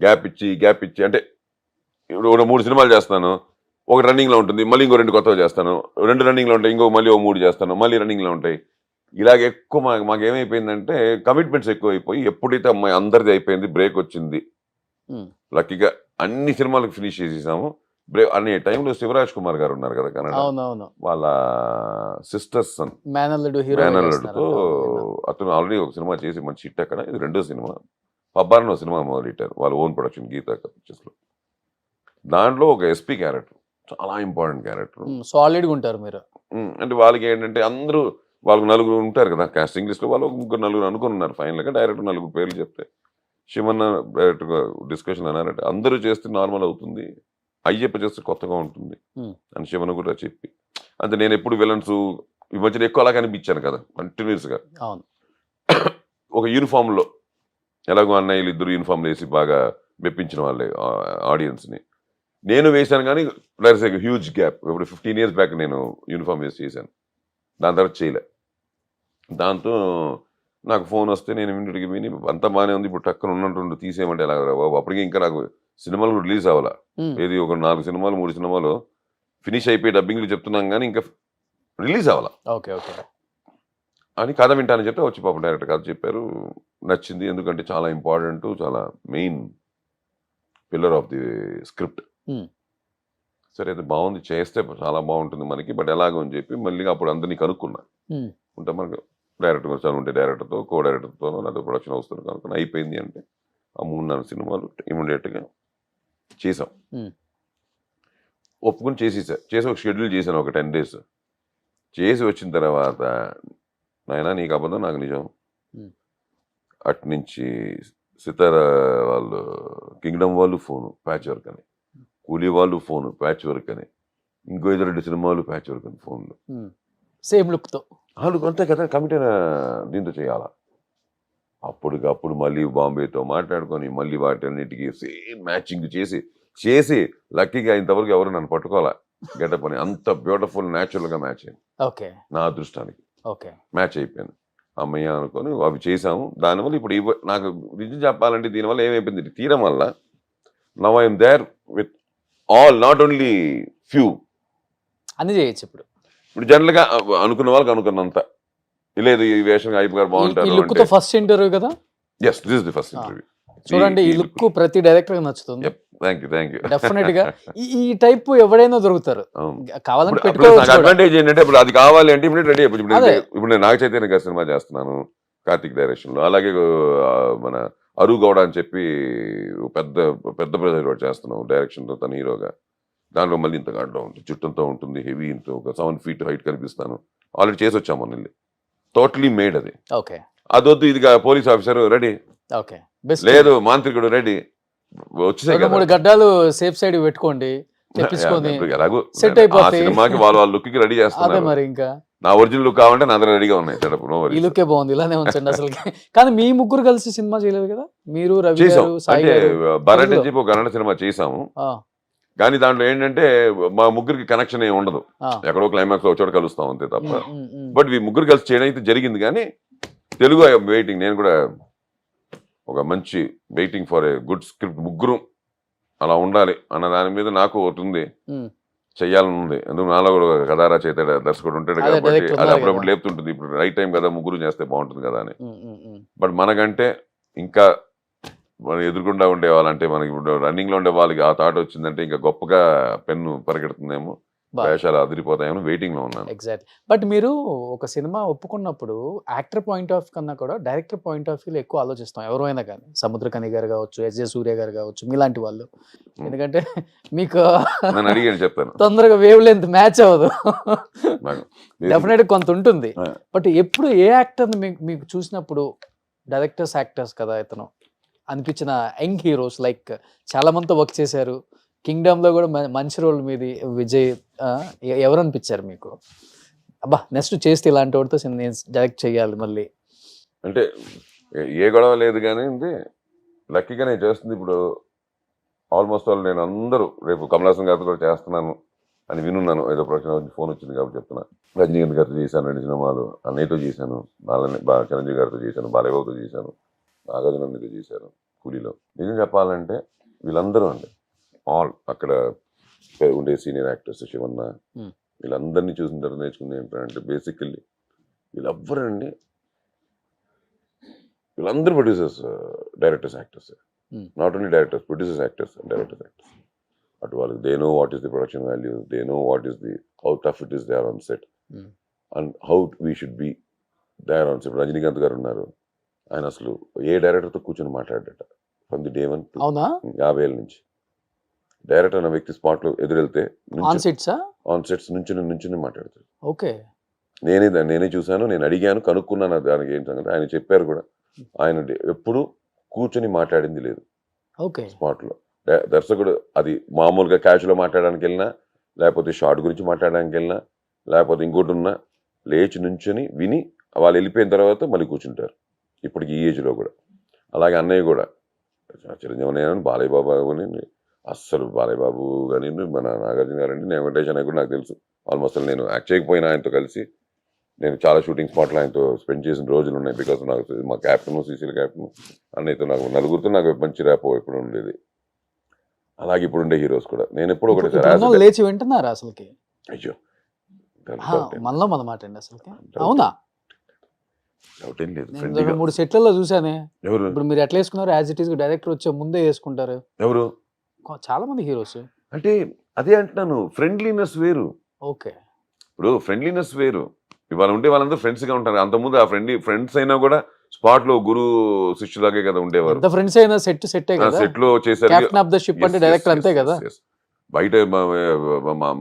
గ్యాప్ ఇచ్చి అంటే ఇప్పుడు 3 సినిమాలు చేస్తాను, ఒక రన్నింగ్ లో ఉంటుంది, మళ్ళీ ఇంకో 2 కొత్తగా చేస్తాను, 2 రన్నింగ్ లో ఉంటాయి, ఇంకో మళ్ళీ 3 చేస్తాను, మళ్ళీ రన్నింగ్ లో ఉంటాయి. ఇలాగ ఎక్కువ మాకు ఏమైపోయిందంటే కమిట్మెంట్స్ ఎక్కువ అయిపోయి, ఎప్పుడైతే అమ్మాయి అందరిది అయిపోయింది, బ్రేక్ వచ్చింది, లక్కీగా అన్ని సినిమాలకు ఫినిష్ చేసేసాము. బ్రేక్ అనే టైంలో శివరాజ్ కుమార్ గారు ఉన్నారు కదా కన్నడ, వాళ్ళ సిస్టర్స్ సన్ మేనల్లుడుతో అతను ఆల్రెడీ ఒక సినిమా చేసి మంచి హిట్. అక్కడ ఇది 2వ సినిమా, పబ్బారని ఒక సినిమా మొదలెట్టారు వాళ్ళు, ఓన్ ప్రొడక్షన్, గీతా పిక్చర్స్ లో. దాంట్లో ఒక SP క్యారెక్టర్, చాలా ఇంపార్టెంట్ క్యారెక్టర్, సాలిడ్గా ఉంటారు మీరు. అంటే వాళ్ళకి ఏంటంటే అందరూ వాళ్ళకి 4 ఉంటారు కదా కాస్టింగ్ లిస్ట్ లో, వాళ్ళు 3-4 అనుకున్నారు. ఫైనల్గా డైరెక్టర్ 4 పేర్లు చెప్తే శివన్న డైరెక్ట్గా డిస్కషన్ అన్నారంటే అందరూ చేస్తే నార్మల్ అవుతుంది, అయ్యప్ప చేస్తే కొత్తగా ఉంటుంది అని శివన్న కూడా చెప్పి. అంటే నేను ఎప్పుడు విలన్స్ ఈ మధ్యన ఎక్కువ అలా కనిపించాను కదా కంటిన్యూస్గా. అవును. ఒక యూనిఫామ్లో ఎలాగో అన్నయ్యలు ఇద్దరు యూనిఫామ్లు వేసి బాగా మెప్పించిన వాళ్ళే ఆడియన్స్ని. నేను వేశాను కానీ there is a huge gap. ఇప్పుడు 15 years బ్యాక్ నేను యూనిఫామ్ వేసి చేశాను, దాని తర్వాత చేయలే. దాంతో నాకు ఫోన్ వస్తే నేను ఇమీడియట్గా విని అంతా బాగానే ఉంది, ఇప్పుడు టక్కన ఉన్నట్టు తీసేయమంటే ఎలా బాబు. అప్పటికి ఇంకా నాకు సినిమాలు కూడా రిలీజ్ అవ్వాలా. ఏది ఒక 4 సినిమాలు 3 సినిమాలు ఫినిష్ అయిపోయి డబ్బింగ్లు చెప్తున్నాం కానీ ఇంకా రిలీజ్ అవ్వాలా. ఓకే ఓకే అని కథ వింటానని చెప్తే వచ్చి పాపం డైరెక్టర్ కథ చెప్పారు. నచ్చింది, ఎందుకంటే చాలా ఇంపార్టెంట్, చాలా main pillar of the script. సరే అయితే బాగుంది, చేస్తే చాలా బాగుంటుంది మనకి, బట్ ఎలాగో అని చెప్పి మళ్ళీ అప్పుడు అందరినీ కనుక్కున్నా. ఉంటే మనకు డైరెక్టర్ వచ్చాను, ఉంటే డైరెక్టర్తో కో డైరెక్టర్తో నాతో ప్రొడక్షన్ వస్తుంది కనుక్కుని అయిపోయింది. అంటే ఆ 3-4 సినిమాలు ఇమీడియట్గా చేసాం. ఒప్పుకుని చేసి ఒక షెడ్యూల్ చేశాను, ఒక 10 days చేసి వచ్చిన తర్వాత నాయనా నీకు అబద్ధం నాకు నిజం. అటు నుంచి సితార వాళ్ళు కింగ్డమ్ వాళ్ళు ఫోను ప్యాచ్ వర్క్ అని, కూలీ వాళ్ళు ఫోను ప్యాచ్ వర్క్ అని, ఇంకో 2 సినిమాలు ప్యాచ్ వర్క్ అని ఫోన్లు, సేమ్ లుక్తో. వాళ్ళు అంతే కదా కమిటీ దీంతో చేయాలా. అప్పటికప్పుడు మళ్ళీ బాంబేతో మాట్లాడుకొని మళ్ళీ వాటన్నిటికీ సేమ్ మ్యాచింగ్ చేసి లక్కీగా ఇంతవరకు ఎవరు నన్ను పట్టుకోవాలా గెటప్ అని. అంత బ్యూటిఫుల్ న్యాచురల్గా మ్యాచ్ అయింది. ఓకే. నా అదృష్టానికి ఓకే. మ్యాచ్ అయిపోయింది. అమ్మయ్య అనుకొని అవి చేసాము. దానివల్ల ఇప్పుడు నాకు నిజం చెప్పాలంటే దీనివల్ల ఏమైపోయింది, తీయడం వల్ల now I'm there with all, not only few, అన్ని చేయొచ్చు ఇప్పుడు. ఇప్పుడు జనరల్గా అనుకున్న వాళ్ళకి అనుకున్నంత లేదు. ఈ వేషం అయిపోయి గారు బాగుంటారు. ఈ లుక్ తో ఫస్ట్ ఇంటర్వ్యూ కదా. Yes, this is the first interview. చూడండి, ఈ లుక్ ప్రతి డైరెక్టర్ నచ్చుతుంది. Thank you. డెఫినెట్ గా ఈ టైప్ ఎవరైనా దొరుకుతారు, కావాలంటే నాకు పెట్టుకోవచ్చు. అడ్వాంటేజ్ ఏంటంటే ఇప్పుడు అది కావాలి అంటే ఇప్పుడు రెడీ అయిపోయి. ఇప్పుడు నేను నాగ చైతన్య గారి సినిమా చేస్తున్నాను కార్తిక్ డైరెక్షన్ లో. అలాగే మన అరు గౌడ అని చెప్పి పెద్ద ప్రొజెక్ట్ చేస్తున్నాం డైరెక్షన్ తో, తన హీరోగా. దాంట్లో మళ్ళీ ఇంత గాడ్లో ఉంటుంది, చుట్టంతో ఉంటుంది, హెవీ, ఇంత ఒక 7 feet హైట్ కనిపిస్తాను. ఆల్రెడీ చేసి వచ్చాము మొన్న, టోటలీ మేడ్ అది. ఓకే. అదొద్దు, ఇదిగా పోలీస్ ఆఫీసర్ రెడీ, ఓకే, లేదు మాంత్రికుడు రెడీ, వచ్చేసాయి 3 గడ్డాలు సేఫ్ సైడ్ పెట్టుకోండి, తెప్పించుకొని ఎలాగో సెట్ అయిపోతాయి. సినిమాకి వాళ్ళ లుక్ కి రెడీ అదే చేస్తున్నారు. మరి ఇంకా నా ఒరిజినల్ లుక్ కావాలంటే నా దగ్గర రెడీగా ఉన్నాయి. ఈ లుక్కే బాగుంది, ఇలానే ఉంచండి అసలు. కానీ మీ ముగ్గురు కలిసి సినిమా చేయలేదు కదా, మీరు రవి చేసాం. గారు, సాయి అంటే గారు. భరత్ అని చెప్పి ఒక కన్నడ సినిమా చేసాము. ఆ, కానీ దాంట్లో ఏంటంటే మా ముగ్గురికి కనెక్షన్ ఏమి ఉండదు, ఆ. ఎక్కడో క్లైమాక్స్ ఒక చోట కలుస్తాం అంతే తప్ప. బట్ ఈ ముగ్గురు కలిసి చేయడం అయితే జరిగింది. కానీ తెలుగు వెయిటింగ్, నేను కూడా ఒక మంచి waiting for a good script, ముగ్గురు అలా ఉండాలి అన్న దాని మీద నాకు ఒకటి ఉంది, చెయ్యాలని ఉంది. ఎందుకు నాలో కూడా కథారా చేత దర్శకుడు ఉంటాడు అదే, కాబట్టి director అది ఉన్నారు అప్పుడప్పుడు కదా. లేపుతుంటుంది. ఇప్పుడు రైట్ టైం కదా, ముగ్గురు చేస్తే బాగుంటుంది కదా అని. బట్ మనకంటే ఇంకా మనం ఎదురుకుండా ఉండే వాళ్ళంటే, మనకి ఇప్పుడు రన్నింగ్ లో ఉండే వాళ్ళకి ఆ థాట్ వచ్చిందంటే ఇంకా గొప్పగా పెన్ను పరిగెడుతుందేమో, వేషాలు అదిరిపోతాయేమో వెయిటింగ్ లో ఉన్నాను. ఎగ్జాక్ట్లీ. బట్ మీరు ఒక సినిమా ఒప్పుకున్నప్పుడు యాక్టర్ పాయింట్ ఆఫ్ కన్నా కూడా డైరెక్టర్ పాయింట్ ఆఫ్ వ్యూలో ఎక్కువ ఆలోచిస్తాం, ఎవరైనా కానీ. సముద్రకని గారు కావచ్చు, ఎస్జే సూర్య గారు కావచ్చు, మీలాంటి వాళ్ళు. ఎందుకంటే మీకు నన్ను అడిగాను చెప్తాను, తొందరగా వేవ్ లెంత్ మ్యాచ్ అవ్వదు, నాకు డెఫినెట్ కొంత ఉంటుంది. ఆ. బట్ ఎప్పుడు ఏ యాక్టర్ని మీకు చూసినప్పుడు డైరెక్టర్స్ యాక్టర్స్ కదా ఇతను అనిపించిన యంగ్ హీరోస్, లైక్ చాలా మందితో వర్క్ చేశారు, కింగ్డమ్ లో కూడా మంచి రోల్ మీది, విజయ్, ఎవరు అనిపించారు మీకు? అబ్బా నెక్స్ట్ చేస్తే ఇలాంటి వాడితో నేను డైరెక్ట్ చేయాలి మళ్ళీ అంటే ఏ గొడవ లేదు. కానీ లక్కీగా నేను చేస్తుంది ఇప్పుడు ఆల్మోస్ట్ ఆల్ నేను అందరూ రేపు కమలాసన్ గారితో కూడా చేస్తున్నాను అని వినున్నాను. ఏదో ప్రొడక్షన్ ఫోన్ వచ్చింది కాబట్టి చెప్తున్నా. రజనీకాంత్ గారితో చేశాను 2 సినిమాలు, అన్నయ్యతో చేశాను, చిరంజీవి గారితో చేశాను, బాలయ్యబాబుతో చేశాను, నాగార్జునతో చేశాను కూలీలో. నిజం చెప్పాలంటే వీళ్ళందరూ అండి, ఆల్ అక్కడ ఉండే సీనియర్ యాక్టర్స్, శివన్న, వీళ్ళందరినీ చూసిన తర్వాత నేర్చుకుంది ఏంటంటే బేసికల్లీ వీళ్ళెవ్వరండి, వీళ్ళందరూ producers, directors, actors. Not only directors, producers, actors and directors, actors. అటు వాళ్ళకి they know what is the production value, they know what is the how tough it is they are on set and how we should be they are on set. Rajinikanth garu ఉన్నారు, ఆయన అసలు ఏ డైరెక్టర్తో కూర్చొని మాట్లాడట from the day 1 to 50 ఏళ్ళ నుంచి. Director అన్న వ్యక్తి స్పాట్ లో ఎదురెళ్తే ఆన్ సెట్స్ నుంచి మాట్లాడతాడు. ఓకే. నేనే చూశాను, నేను అడిగాను, కనుక్కున్నాను దానికి ఏంటి సంగతి. ఆయన చెప్పారు కూడా, ఆయన ఎప్పుడు కూర్చొని మాట్లాడింది లేదు స్పాట్ లో. దర్శకుడు అది మామూలుగా క్యాజువల్ మాట్లాడడానికి వెళ్ళినా, లేకపోతే షార్ట్ గురించి మాట్లాడడానికి వెళ్ళినా, లేకపోతే ఇంకోటి ఉన్నా, లేచి నుంచొని విని వాళ్ళు వెళ్ళిపోయిన తర్వాత మళ్ళీ కూర్చుంటారు. ఇప్పటికి ఈ ఏజ్లో కూడా. అలాగే అన్నయ్య కూడా చిరంజీవి అన్నయ్య అని, బాలయ్య బాబు అని, అస్సలు బాలయ్య బాబు కానీ, మన నాగార్జున గారు అంటే, నేను వెంకటేష్ అన్నయ్య కూడా నాకు తెలుసు. ఆల్మోస్ట్ నేను యాక్ట్ చేయకపోయినా ఆయనతో కలిసి నేను చాలా షూటింగ్ స్పాట్లో ఆయనతో స్పెండ్ చేసిన రోజులు ఉన్నాయి. బికాస్ నాకు మా క్యాప్టెన్, సీసీఎల్ క్యాప్టెన్ అన్నయ్యతో నాకు నలుగురితో నాకు మంచి ర్యాపో ఎప్పుడు ఉండేది. అలాగే ఇప్పుడు ఉండే హీరోస్ కూడా నేను ఎప్పుడు ఒకటి ఇప్పుడు లేచి వింటున్నారా అసలుకి? అయ్యో మనలో మన మాట అండి అసలుకి. అవునా? డౌట్ ఏం లేదు. నేను 2-3 సెట్లలో చూసానే. ఎవరు ఇప్పుడు మీరు ఎట్లా వేసుకున్నారు? యాజ్ ఇట్ ఈస్ డైరెక్టర్ వచ్చే ముందే వేసుకుంటారు ఎవరు చాలా మంది హీరోస్. అంటే అదే అంటున్నాను, ఫ్రెండ్లీనెస్ వేరు. ఓకే, ఇప్పుడు ఫ్రెండ్లీనెస్ వేరు. ఇవాళ ఉంటే వాళ్ళందరూ ఫ్రెండ్స్ గా ఉంటారు. అంతకుముందు ఆ ఫ్రెండ్స్ అయినా కూడా స్పాట్ లో గురు శిష్యులాగే కదా ఉండేవారు. ఎంత ఫ్రెండ్స్ అయినా సెట్టే కదా. సెట్ లో చేశారు. కెప్టెన్ ఆఫ్ ద షిప్ అంటే డైరెక్టర్ అంతే కదా. బయట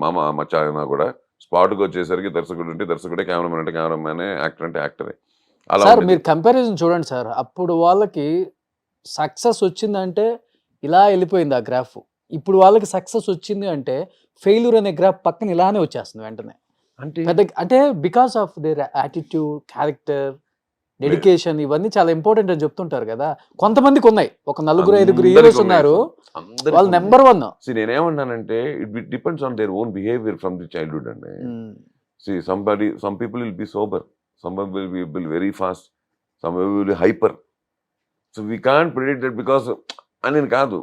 మామ మచ్చ అయినా కూడా స్పాట్కి వచ్చేసరికి దర్శకుడు అంటే దర్శకుడే, కెమెరామెన్ అంటే కెమెరామెనే, యాక్టర్ అంటే యాక్టరే. అలా సార్ మీరు కంపారిజన్ చూడండి సార్. అప్పుడు వాళ్ళకి సక్సెస్ వచ్చిందంటే ఇలా వెళ్ళిపోయింది ఆ గ్రాఫ్. ఇప్పుడు వాళ్ళకి సక్సెస్ వచ్చింది అంటే ఫెయిల్యూర్ అనే గ్రాఫ్ పక్కన ఇలానే వచ్చేస్తుంది వెంటనే. అంటే because of their attitude, character, dedication, ఇవన్నీ చాలా ఇంపార్టెంట్ అని చెప్తుంటారు కదా. కొంతమందికి ఉన్నాయి, ఒక 4-5 హీరోస్ ఉన్నారు, వాళ్ళు నెంబర్ 1. నేనేమన్నానంటే it depends on their own behaviour from the childhood అండి. some people will be sober, some will be very fast, some will be hyper. So we can't predict that because అని కాదు.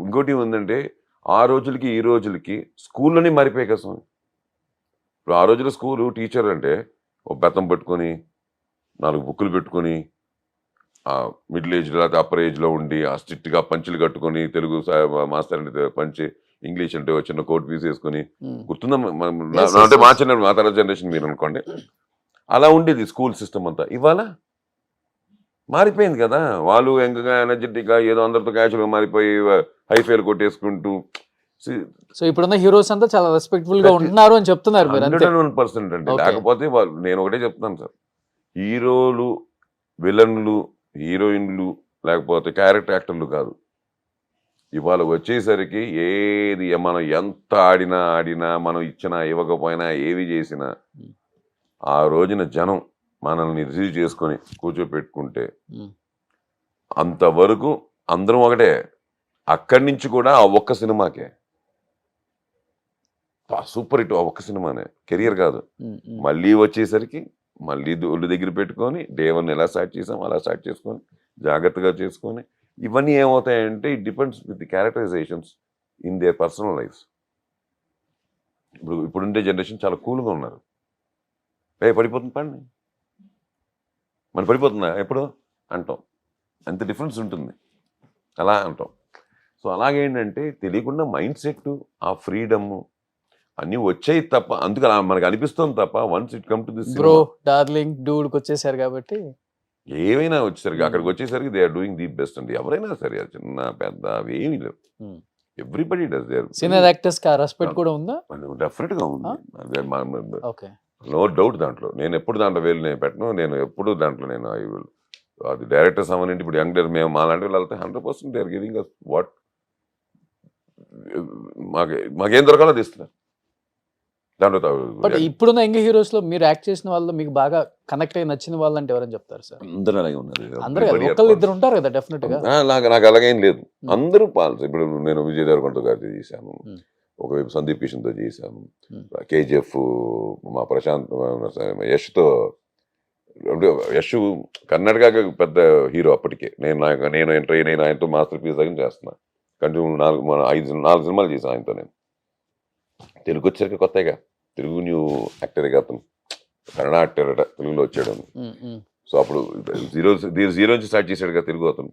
ఇంకోటి ఏంటంటే ఆ రోజులకి ఈ రోజులకి స్కూల్లోనే మారిపోయాయి కదా. ఇప్పుడు ఆ రోజుల్లో స్కూలు టీచర్ అంటే ఒక బెత్తం పట్టుకొని 4 బుక్కులు పెట్టుకొని మిడిల్ ఏజ్ లేకపోతే అప్పర్ ఏజ్లో ఉండి ఆ స్ట్రిక్ట్గా పంచులు కట్టుకొని, తెలుగు మాస్టర్ అంటే పంచి, ఇంగ్లీష్ అంటే చిన్న కోట్ పీస్ వేసుకొని, గుర్తుందా? అంటే మా చిన్న మా తర్వాత జనరేషన్ మీరు అనుకోండి, అలా ఉండేది స్కూల్ సిస్టమ్ అంతా. ఇవాళ మారిపోయింది కదా. వాళ్ళు ఎంకగా ఎనర్జెటిక్గా ఏదో అందరితో క్యాజువల్గా మారిపోయి హైఫైలు కొట్టేసుకుంటూ. సో ఇప్పుడున్న హీరోస్ అంతా చాలా రెస్పెక్ట్ఫుల్ గా ఉంటున్నారు అని చెప్తున్నారు మీరు. 100% అండి. లేకపోతే వాళ్ళు, నేను ఒకటే చెప్తాను సార్, హీరోలు, విలన్లు, హీరోయిన్లు లేకపోతే క్యారెక్టర్ యాక్టర్లు కాదు. ఇవాళ వచ్చేసరికి ఏది మనం ఎంత ఆడినా మనం ఇచ్చినా ఇవ్వకపోయినా ఏవి చేసినా ఆ రోజున జనం మనల్ని రిసీవ్ చేసుకొని కూర్చోపెట్టుకుంటే అంతవరకు అందరం ఒకటే. అక్కడి నుంచి కూడా ఆ ఒక్క సినిమాకే సూపర్ హిట్, ఆ ఒక్క సినిమానే, కెరియర్ కాదు. మళ్ళీ వచ్చేసరికి మళ్ళీ ఒళ్ళు దగ్గర పెట్టుకొని డే 1 ఎలా స్టార్ట్ చేసాం అలా స్టార్ట్ చేసుకొని జాగ్రత్తగా చేసుకొని, ఇవన్నీ ఏమవుతాయంటే it depends with the characterisations in their personal lifes. ఇప్పుడుండే జనరేషన్ చాలా కూల్గా ఉన్నారు. పడిపోతుంది పండి, మన పడిపోతుందా ఎప్పుడు అంటాం, అంత డిఫరెన్స్ ఉంటుంది, అలా అంటాం. సో అలాగేంటంటే తెలియకుండా మైండ్ సెట్, ఆ ఫ్రీడమ్ అన్నీ వచ్చాయి తప్ప, అందుకు అలా మనకు అనిపిస్తుంది తప్ప once it come to this bro darling డూడ్కి వచ్చేసారు కాబట్టి ఏమైనా వచ్చేసరికి అక్కడికి వచ్చేసరికి they are doing the best అండి. ఎవరైనా సరే, చిన్న పెద్ద అవేమీ లేవు. Everybody does there. Senior actors కి ఆ రెస్పెక్ట్ కూడా ఉందా? డెఫినెట్ గా ఉంది. Okay, no doubt. దాంట్లో నేను ఎప్పుడు దాంట్లో వేలు నేను పెట్టను. నేను ఎప్పుడు దాంట్లో నేను అది డైరెక్టర్స్ అవ్వనండి. ఇప్పుడు యంగ్ డైరెక్టర్ మేము మాలాంటి వాళ్ళు వెళ్తే 100% they are giving us what మాకేం దొరకాలో తీస్తున్నారు దాంట్లో. బట్ ఇప్పుడున్న యంగ్ హీరోస్ లో మీరు యాక్ట్ చేసిన వాళ్ళు మీకు బాగా కనెక్ట్ అయ్యి నచ్చిన వాళ్ళు అంటే ఎవరని చెప్తారు సార్? అందరూ అలాగే ఉన్నారు. అందరూ ఒకళ్ళు ఇద్దరు ఉంటారు కదా డెఫినెట్ గా. నాకు అలాగేం లేదు, అందరూ పాల్స్. ఇప్పుడు నేను విజయ్ దేవరకొండ గారితో చేశాను, ఒకవైపు సందీప్ కిషన్తో చేశాను, కేజీఎఫ్ మా ప్రశాంత్ యష్తో. యష్ కర్ణాటక పెద్ద హీరో అప్పటికే. నేను ఎంటర్ అయ్యి నేను ఆయనతో మాస్టర్ పీస్ దగ్గర చేస్తున్నా. కంటిన్యూ 4 సినిమాలు చేశాను ఆయనతో. నేను తెలుగు వచ్చాక కొత్తగా తెలుగు న్యూ యాక్టర్గా అతను, కన్నడ యాక్టర్ అట, తెలుగులో వచ్చాడు. సో అప్పుడు జీరో నుంచి స్టార్ట్ చేశాడు కదా తెలుగు అతను.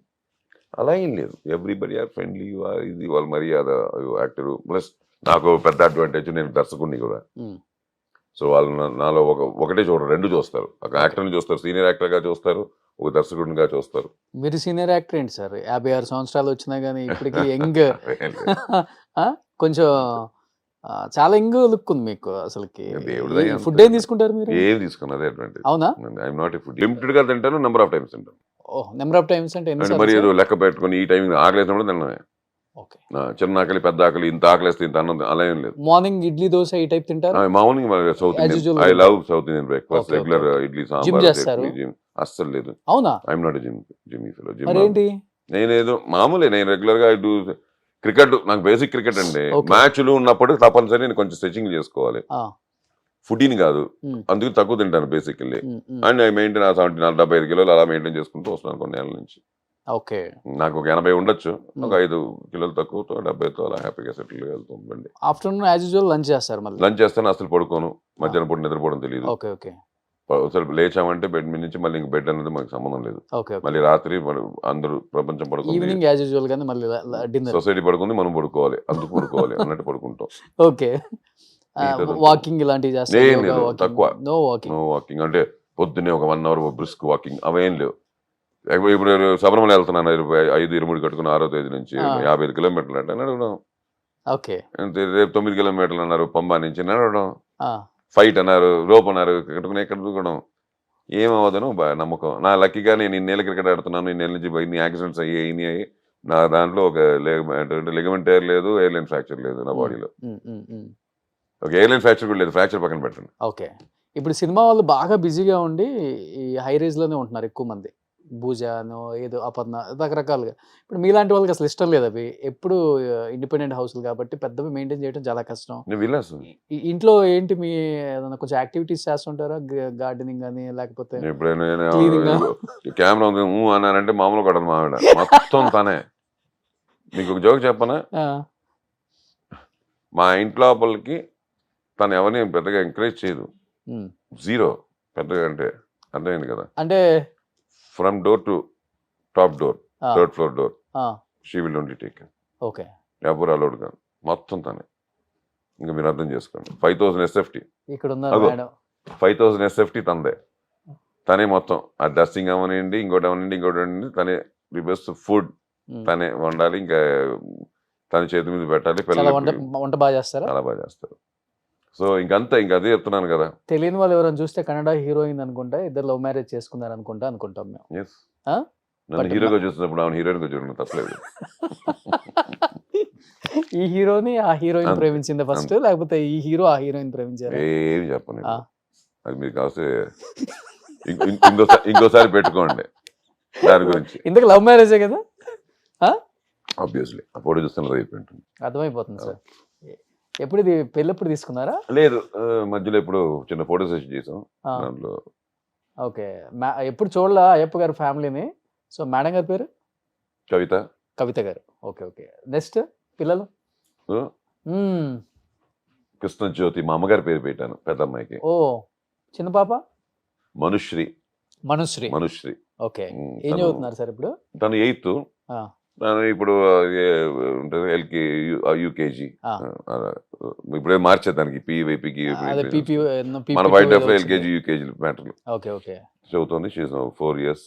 అలా ఏం లేదు, ఎవ్రీబడి ఆర్ ఫ్రెండ్లీ. ఇది వాళ్ళ మర్యాద యాక్టరు. ప్లస్ నాకు పెద్ద అడ్వాంటేజ్, నేను దర్శకుడిని కూడా. సో వాళ్ళు నాలో ఒకటే చూడరు, 2 చూస్తారు. ఒక యాక్టర్ని చూస్తారు, సీనియర్ యాక్టర్గా చూస్తారు, ఒక దర్శకుడిగా చూస్తారు. మీరు సీనియర్ యాక్టర్ ఏంటి సార్? 56 సంవత్సరాలు వచ్చినా కానీ ఇప్పటికి యంగ్ కొంచెం చాలా యంగ్ లుక్ ఉంది మీకు అసలుకి. ఫుడ్ ఏం తీసుకుంటారు మీరు? ఏం తీసుకున్నది అడ్వాంటేజ్. అవునా? I'm not a food. Limited గా తింటాను, నెంబర్ ఆఫ్ టైమ్స్ తింటాను. నెంబర్ ఆఫ్ టైమ్స్ అంటే మరి ఏదో లెక్క పెట్టుకుని ఈ టైం ఆగలేసినప్పుడు తిన్నాను. ఓకే. చిన్న ఆకలి పెద్ద ఆకలి, ఇంత ఆకలిస్తే ఇంత అన్నం అలా ఏం లేదు. మార్నింగ్ ఇడ్లీ దోశ ఈ టైప్ తింటారా? Morning south As Indian, usual I తింటారు. Love south Indian breakfast. Okay, regular okay. Idli gym sambar చేస్తారు? చట్నీ, జిమ్ అస్సలు లేదు. అవునా? I'm not gym fellow. Gym మరేంటి? నేనేదో మామూలే, నేను రెగ్యులర్ గా డూ క్రికెట్. నాకు బేసిక్ క్రికెట్ అండి. Okay. మ్యాచ్లు ఉన్నప్పుడు తప్పనిసరి నేను కొంచెం స్ట్రెచింగ్ చేసుకోవాలి. ఆ, ఫుడ్ని కాదు, ఉమ్, అందుకు తక్కువ తింటాను basically. Um, um. And I maintain 75 కిలోలు అలా మెయింటైన్ చేసుకుంటూ వస్తున్నాను కొన్ని ఏళ్ళ నుంచి. ఓకే. నాకు ఒక 80 ఉండొచ్చు, ఒక Hmm. 5 కిలోలు తక్కువతో 70తో అలా హ్యాపీగా సెటిల్ వెళ్తుందండి. ఆఫ్టర్నూన్ యాజ్ యూజువల్ లంచ్ చేస్తారు మళ్ళీ? లంచ్ చేస్తాను, అసలు పడుకోను. మధ్యాహ్నం పూట నిద్రపోవడం తెలియదు. ఓకే ఓకే అసలు లేచామంటే బెడ్ మీద నుంచి మళ్ళీ ఇంక బెడ్ అనేది మనకు సంబంధం లేదు. Okay okay. మళ్ళీ రాత్రి అందరూ ప్రపంచం పడుకుంది, ఈవినింగ్ యాజ్ యూజువల్ గానే మళ్ళీ డిన్నర్. సొసైటీ పడుకుంది, మనం పడుకోవాలి, అందుకు పడుకోవాలి అన్నట్టు పడుకుంటాం. ఓకే. మిగతాదంతా వాకింగ్ ఇలాంటివి ఏం చేస్తారు? లేదు, తక్కువ. No walking. నో వాకింగ్ అంటే పొద్దున్నే ఒక 1 hour బ్రిస్క్ వాకింగ్ అవేం లేవు. ఇప్పుడు శబరిమల వెళ్తున్నాను, 5-23 కట్టుకుని 6వ తేదీ నుంచి ఆ. 55 కిలోమీటర్లు అంటే నడవడం. ఓకే. అంతే, రేపు 9 కిలోమీటర్లు అన్నారు పంబా నుంచి నడవడం. ఆ, ఫైట్ అన్నారు, రోప్ అన్నారు, కట్టుకుని ఎక్కడ దూకడం. ఏమవదను నమ్మకం. నా లక్కీగా నేను ఇన్నేళ్ళ క్రికెట్ ఆడుతున్నాను, ఇన్నేళ్ళ నుంచి ఇన్ని యాక్సిడెంట్స్ అయ్యాయి. నా దాంట్లో ఒక లిగమెంట్ టైర్ లేదు, ఎయిర్లైన్ ఫ్రాక్చర్ లేదు నా బాడీలో. ఉమ్, ఉమ్, ఉమ్. ఒక ఎయిర్లైన్ ఫ్రాక్చర్ కూడా లేదు, ఫ్రాక్చర్ పక్కన పెట్టండి. ఓకే. ఇప్పుడు సినిమా వాళ్ళు బాగా బిజీగా ఉండి ఈ హై రేంజ్ లోనే ఉంటున్నారు ఎక్కువ మంది. భూజానో ఏదో అపర్ణ రకరకాలుగా. ఇప్పుడు మీలాంటి వాళ్ళకి అసలు ఇష్టం లేదు అవి. ఎప్పుడు ఇండిపెండెంట్ హౌస్లు కాబట్టి పెద్దవి మెయింటైన్ చేయడం చాలా కష్టం. నేను విలాస్ ఇంట్లో ఏంటి మీ ఏదైనా కొంచెం యాక్టివిటీస్ చేస్తుంటారా? గార్డెనింగ్ కానీ లేకపోతే ఎప్పుడైనా Cleaning ఆ? కెమెరా ఉంది అన్నానంటే మామూలు కొట్టదు మా ఆవిడ, మొత్తం తనే. మీకు ఒక జోక్ చెప్పనా? ఆ, మా ఇంటి లోపలికి తను ఎవరిని పెద్దగా ఎంకరేజ్ చేయదు. ఉమ్. జీరో పెద్దగా, అంటే అర్థమైంది కదా. అంటే from door to top door, ఆ, 3rd floor డోర్, ఆ, she will only take. Okay. ఎవరు అలౌడ్ కాదు, మొత్తం తనే. ఇంకా మీరు అర్థం చేసుకోండి. 5000 SFT, ఇక్కడ ఉన్నారు అగో. మేడం. 5000 SFT తందే. తనే మొత్తం. ఆ డస్టింగ్ అవనండి, ఇంకోటి అవనండి, తనే. ది బెస్ట్ ఫుడ్ ఉమ్. తనే వండాలి, ఇంకా తన చేతి మీద పెట్టాలి. చాలా వంట పిల్లలకి వంట బాగా చేస్తారా? చాలా బాగా చేస్తారు. సో ఇంకంతా, ఇంకా అదే చెప్తున్నాను కదా. తెలియని వాళ్ళు ఎవరైనా చూస్తే కన్నడ హీరోయిన్ అనుకుంటా, ఇద్దరు లవ్ మ్యారేజ్ చేసుకున్నారు అనుకుంటాం మేము. ఎస్, ఆ? నన్ను But హీరోగా చూసినప్పుడు ఆమె హీరోయిన్ గా చూడడం తప్పలేదు. ఈ హీరోని ఆ హీరోయిన్ అంతే, ప్రేమించింది ఫస్ట్, లేకపోతే ఈ హీరో ఆ హీరోయిన్ ప్రేమించారు? ఏమి చెప్పను. ఆ. అది మీరు కాస్తే ఇంకోసారి పెట్టుకోండి దాని గురించి. ఇంతకు లవ్ మ్యారేజే కదా? ఆబ్వియస్లీ ఆ ఫోటో చూస్తున్నది అయిపోయింటుంది. అర్థమైపోతుంది సార్. ఎప్పుడు ఇది పెళ్ళి ఎప్పుడు తీసుకున్నారా? లేదు, మధ్యలో ఇప్పుడు చిన్న ఫోటో సెషన్ చేసాం ఆ, దాంట్లో. ఓకే. ఎప్పుడు చూడలా అయ్యప్ప గారి ఫ్యామిలీని. సో మేడం గారి పేరు కవిత. కవిత గారు. Okay okay. నెక్స్ట్ పిల్లలు? సో మ్మ్. కృష్ణజ్యోతి మా అమ్మగారి పేరు పెట్టాను పెద్ద అమ్మాయికి. ఓ, చిన్న పాప మనుశ్రీ. మనుశ్రీ. ఓకే. ఏం తను- చదువుతున్నారు సార్ ఇప్పుడు? తను 8th. ఆ, తను ఇప్పుడు ఉంటుంది యూకేజీ. ఆ. ఇప్పుడే మార్చేది దానికి పీవైపీకి. అదే పీపీ మన వైట్ డెఫ్ ఎల్కేజీ యూకేజీ మ్యాటర్లు ఓకే ఓకే. చదువుతుంది. She is 4 years.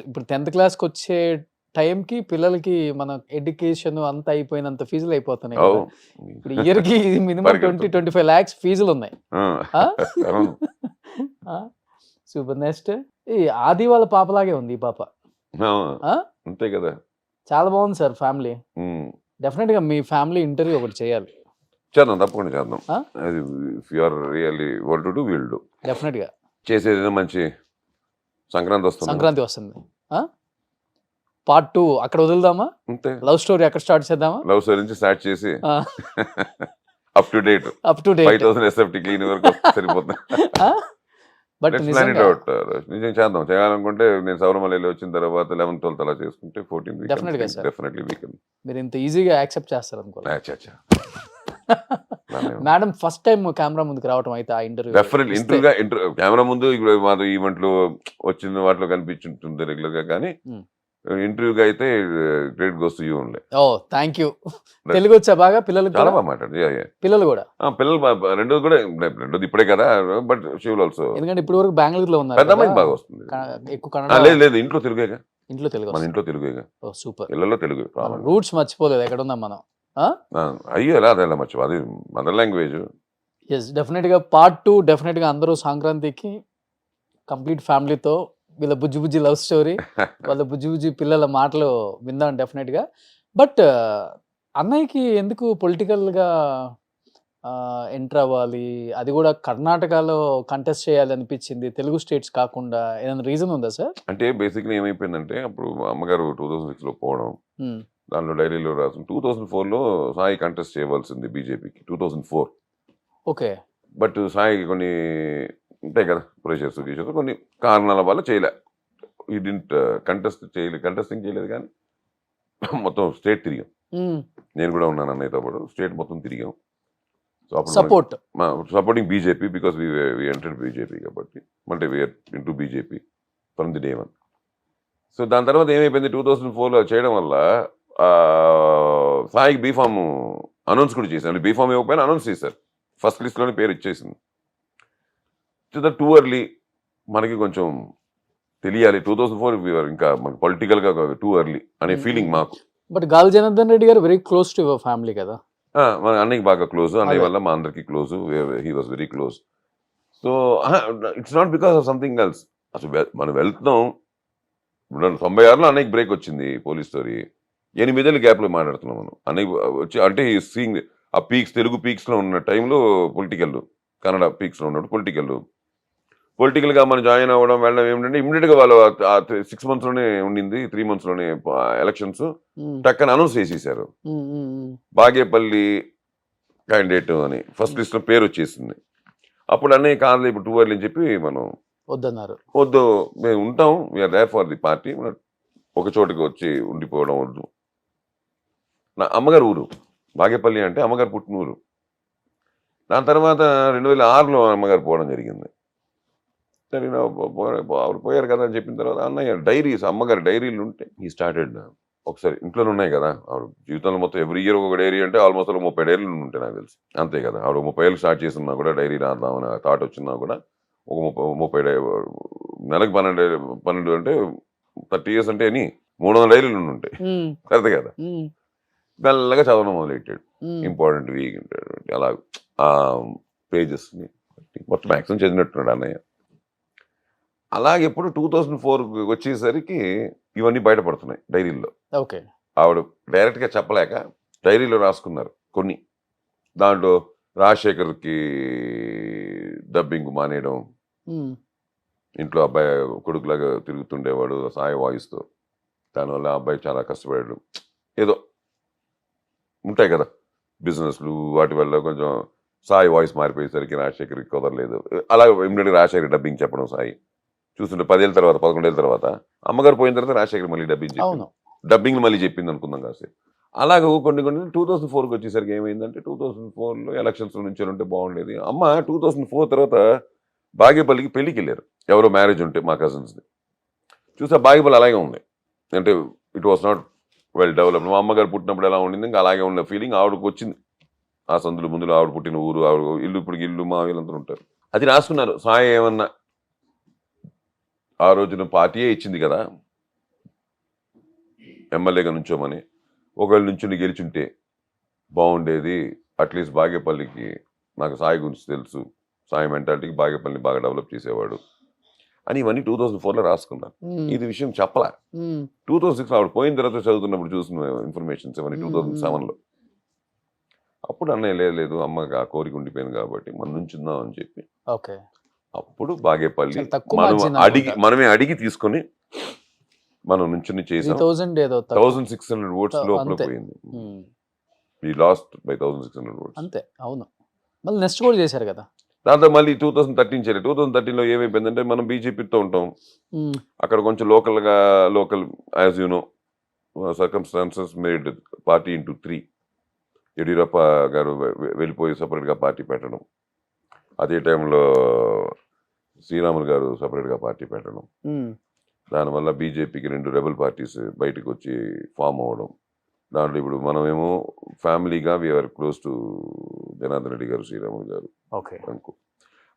ఇప్పుడు 10th క్లాస్కి వచ్చే టైంకి పిల్లలకి మన ఎడ్యుకేషన్ అంతా అయిపోయినంత ఫీజులు అయిపోతున్నాయి కదా. ఇప్పుడు ఇయర్కి మినిమం పరిగెడుతుంది. 20-25 lakhs ఫీజులు ఉన్నాయి. ఆ? అవును. సూపర్. నెక్స్ట్ ఈ ఆది వాళ్ళ పాపలాగే ఉంది ఈ పాప. ఆ? అంతే కదా. చాలా బాగుంది సార్ ఫ్యామిలీ. ఉమ్. డెఫినెట్ గా మీ ఫ్యామిలీ ఇంటర్వ్యూ ఒకటి చేయాలి. చేద్దాం, తప్పకుండా చేద్దాం. ఆ? అది if you are really want to do will do. Definite గా చేసేది మంచి సంక్రాంతి వస్తుంది. సంక్రాంతి వస్తుంది. పార్ట్ 2 అక్కడ వదులుదామా? అంతే. లవ్ స్టోరీ అక్కడ స్టార్ట్ చేద్దామా? లవ్ స్టోరీ నుంచి స్టార్ట్ చేసి up to date up to date. 5000 SFT clean వరకు సరిపోతుంది. But Let's plan it out. నిజం చేద్దాం. చేయాలనుకుంటే నేను శబరిమల వచ్చిన తర్వాత 11th 12th అలా చేసుకుంటే 14th Definitely గా, sir. Definitely weekend. మీరు ఇంత ఈజీగా యాక్సెప్ట్ చేస్తారు అనుకో. బానే ఉంది. మేడం ఫస్ట్ టైం కెమెరా ముందుకు రావడం అయితే ఆ ఇంటర్వ్యూ డెఫినెట్లీ ఇంటర్వ్యూగా కెమెరా ముందు ఇప్పుడు మాది ఈవెంట్లు వచ్చిన వాటిలో కనిపించుంటుంది రెగ్యులర్ గా, కానీ Hmm. ఇంటర్వ్యూగా అయితే గ్రేట్ గోస్ టు యూ ఉండే. ఓ థ్యాంక్ యూ. తెలుగు వచ్చా బాగా పిల్లలకి? చాలా కూడా? బాగా మాట్లాడు. పిల్లలు కూడా పిల్లలు రెండోది కూడా, రెండోది ఇప్పుడే కదా, బట్ షీ విల్ ఆల్సో. ఎందుకంటే ఇప్పుడు వరకు బెంగళూరులో ఉన్నారు పెద్ద అమ్మాయికి కదా. బాగా వస్తుంది. ఎక్కువ కన్నడ. లేదు లేదు, ఇంట్లో తెలుగేగా. ఇంట్లో తెలుగు మన వస్తుంది. ఇంట్లో తెలుగేగా, ఓ సూపర్. పిల్లల్లో తెలుగు ప్రాబ్లం. రూట్స్ మర్చిపోలేదు ఎక్కడ ఉన్నాం మనం. అయ్యో ఎలా అదే మర్చిపో, అది మదర్ లాంగ్వేజ్. ఎస్ డెఫినెట్ గా పార్ట్ 2 డెఫినెట్ గా అందరూ సంక్రాంతికి కంప్లీట్ ఫ్యామిలీతో వీళ్ళ బుజ్జి బుజ్జి లవ్ స్టోరీ వాళ్ళ బుజ్జి బుజ్జి పిల్లల మాటలు విందాం డెఫినెట్ గా. బట్ అన్నయ్యకి ఎందుకు పొలిటికల్‌గా ఎంటర్ అవ్వాలి? అది గూడా కర్ణాటకలో కంటెస్ట్ చేయాలనిపించింది. తెలుగు స్టేట్స్ కాకుండా ఏదైనా రీజన్ ఉందా సార్? అంటే బేసిక్‌లీ ఏమైపోయిందంటే అప్పుడు మా అమ్మగారు 2006లో పోవడం. హ్మ్. దాంట్లో డైరీలో రాసిన 2004లో సాయి కంటెస్ట్ చేయవలసింది బీజేపీకి 2004. ఓకే. బట్ సాయికి కొన్ని ఉంటాయి కదా! ప్రెషర్స్, గీషర్స్ కొన్ని కారణాల వల్ల చేయలే. హి డిడ్ంట్ కంటెస్టింగ్ చేయలేదు కానీ మొత్తం స్టేట్ తిరిగాం. హ్మ్. నేను కూడా ఉన్నాను అన్నయ్యతో పాటు. స్టేట్ మొత్తం తిరిగాం. సో అప్పుడు support. Supporting BJP because we entered BJP కాబట్టి అంటే we are into BJP from the day one. So దాని తర్వాత ఏమైపోయింది 2004లో చేయడం వల్ల సాయికి బీఫామ్ అనౌన్స్ కూడా చేశారు. బీఫామ్ ఇవ్వకపోయినా అనౌన్స్ చేశారు. ఫస్ట్ లిస్ట్లోనే పేరు ఇచ్చేసింది. టూ ఎర్లీ మనకి కొంచెం తెలియాలి 2004 ఇంకా మనకి పొలిటికల్గా టూ ఎర్లీ అనే ఫీలింగ్ మాకు. బట్ గాలి Janardhan Reddy garu very close to your family కదా! మన అన్నయ్యకి బాగా క్లోజ్. అన్నయ్య అదే. వల్ల మా అందరికి close. He was very close. So it's not because of something else. అసలు మనం వెళ్తున్నాం. 96లో అన్నయ్యకి బ్రేక్ వచ్చింది పోలీస్ స్టోరీ. 8 ఏళ్ళ గ్యాప్లో మాట్లాడుతున్నాం మనం. అన్నయ్య వచ్చి అంటే సీయింగ్ ఆ పీక్స్ తెలుగు పీక్స్లో ఉన్న టైంలో పొలిటికల్, కన్నడ పీక్స్లో ఉన్నప్పుడు పొలిటికల్గా మనం జాయిన్ అవ్వడం వెళ్ళడం ఏమిటంటే ఇమ్మీడియట్గా వాళ్ళు 6 monthsలోనే ఉండింది. 3 monthsలోనే ఎలక్షన్స్ హ్మ్. టక్కన అనౌన్స్ చేసేసారు. హ్మ్. హ్మ్. హ్మ్. బాగేపల్లి క్యాండిడేట్ అని ఫస్ట్ లిస్ట్లో పేరు వచ్చేసింది. అప్పుడు అన్నయ్య కాదు ఇప్పుడు టూ ఎర్లీ అని చెప్పి మనం వద్దన్నారు. వద్దు మేము ఉంటాం, we are there for the party, ఒక చోటుకి వచ్చి ఉండిపోవడం వద్దు. నా అమ్మగారు ఊరు బాగేపల్లి అంటే అమ్మగారు పుట్టిన ఊరు. దాని తర్వాత 2006లో అమ్మగారు పోవడం జరిగింది. సరే ఆవిడ పోయారు కదా అని చెప్పిన తర్వాత అన్నయ్య డైరీస్ అమ్మగారి డైరీలు ఉంటే ఈ స్టార్టెడ్ ఒకసారి ఇంట్లోనే ఉన్నాయి కదా ఆవిడ జీవితంలో మొత్తం ఎవ్రీ ఇయర్ ఒక డైరీ అంటే ఆల్మోస్ట్ 30 డైరీలు ఉంటాయి నాకు తెలిసి. అంతే కదా ఆవిడ 30 ఏళ్ళు స్టార్ట్ చేస్తున్నా కూడా డైరీ రాద్దామని థాట్ వచ్చినా కూడా ఒక 30 నెలకు 12 అంటే 30 years అంటే అని 300 డైరీలు ఉంటాయి. హ్మ్. కరెక్ట్ కదా. హ్మ్. మెల్లగా చదవడం మొదలెట్టాడు. హ్మ్. ఇంపార్టెంట్ వీక్ అలా ఆ పేజెస్ని మొత్తం మ్యాక్సిమం చదివినట్టున్నాడు అన్నయ్య. అలాగే ఎప్పుడు 2004 వచ్చేసరికి ఇవన్నీ బయటపడుతున్నాయి డైరీల్లో. ఓకే. ఆవిడ డైరెక్ట్గా చెప్పలేక డైరీలో రాసుకున్నారు కొన్ని. దాంట్లో రాజశేఖర్కి డబ్బింగ్ మానేయడం, హ్మ్. ఇంట్లో అబ్బాయి కొడుకులాగా తిరుగుతుండేవాడు సాయి వాయిస్తో, దానివల్ల ఆ అబ్బాయి చాలా కష్టపడాడు. ఏదో ఉంటాయి కదా బిజినెస్లు, వాటి వల్ల కొంచెం సాయి వాయిస్ మారిపోయేసరికి రాజశేఖర్కి కుదరలేదు. అలా ఇమ్మీడియట్గా రాజశేఖర్ డబ్బింగ్ చెప్పడం సాయి చూస్తుంటే 10 ఏళ్ళ తర్వాత 11 ఏళ్ళ తర్వాత అమ్మగారు పోయిన తర్వాత రాజశేఖర్ మళ్ళీ డబ్బింగ్ అవును. డబ్బింగ్ మళ్ళీ చెప్పింది అనుకుందాం కాసేపు. అలాగే కొన్ని 2004కి వచ్చేసరికి ఏమైందంటే 2004లో ఎలక్షన్స్ నుంచి ఉంటే బాగుండేది. అమ్మ 2004 తర్వాత బాగేపల్లికి పెళ్ళికి వెళ్ళారు. ఎవరో మ్యారేజ్ ఉంటే మా కజిన్స్ది చూసా బాగేపల్లి అలాగే ఉంది. అంటే it was not well developed. మా అమ్మగారు పుట్టినప్పుడు ఎలా ఉండింది ఇంకా అలాగే ఉన్న ఫీలింగ్ ఆవిడకు వచ్చింది. ఆ సందులు ముందులో ఆవిడ పుట్టిన ఊరు, ఆవిడ ఇల్లు, ఇప్పుడు ఇల్లు మా వీళ్ళందరూ ఉంటారు. అది రాసుకున్నారు. సాయి ఏమన్నా ఆ రోజున పార్టీయే ఇచ్చింది కదా ఎమ్మెల్యేగా నుంచోమని, ఒకవేళ నుంచుని గెలిచుంటే బాగుండేది. అట్లీస్ట్ బాగేపల్లికి నాకు సాయి గురించి తెలుసు, సాయి మెంటాలిటీకి బాగేపల్లిని బాగా డెవలప్ చేసేవాడు అని ఇవన్నీ 2004లో రాసుకున్నారు. ఇది విషయం చెప్పలే. 2006 ఆవిడ పోయిన తర్వాత చదువుతున్నప్పుడు చూసిన ఇన్ఫర్మేషన్స్ ఇవన్నీ 2007లో. అప్పుడు అన్నయ్య లేదు అమ్మకి ఆ కోరిక ఉండిపోయింది కాబట్టి మనం నుంచుందాం అని చెప్పి ఓకే. అప్పుడు బాగేపల్లి చాలా తక్కువ మార్జిన్ అనుకుంటా. మనమే అడిగి తీసుకొని మనం నుంచుని చేసాం. 3000 ఏదో తక్కువ. 1600 votes లోపల అంతే. పోయింది. హ్మ్. We lost by 1600 votes. అంతే. అవును. మళ్ళీ నెక్స్ట్ కూడా చేశారు కదా! దాంతో మళ్ళీ 2013 చేయలేదు. 2013లో ఏమైపోయిందంటే మనం బీజేపీతో ఉంటాం. హ్మ్. అక్కడ కొంచెం local as you know circumstances made party into 3. Yeddyurappa garu వెళ్ళిపోయి సపరేట్గా పార్టీ పెట్టడం, అదే టైంలో శ్రీరాములు గారు సపరేట్గా పార్టీ పెట్టడం, హ్మ్. దానివల్ల బీజేపీకి 2 రెబల్ పార్టీస్ బయటకు వచ్చి ఫామ్ అవ్వడం. దాంట్లో ఇప్పుడు మనమేమో ఫ్యామిలీగా we are close to Janardhan Reddy garu, Sriramulu గారు ఓకే. అనుకో.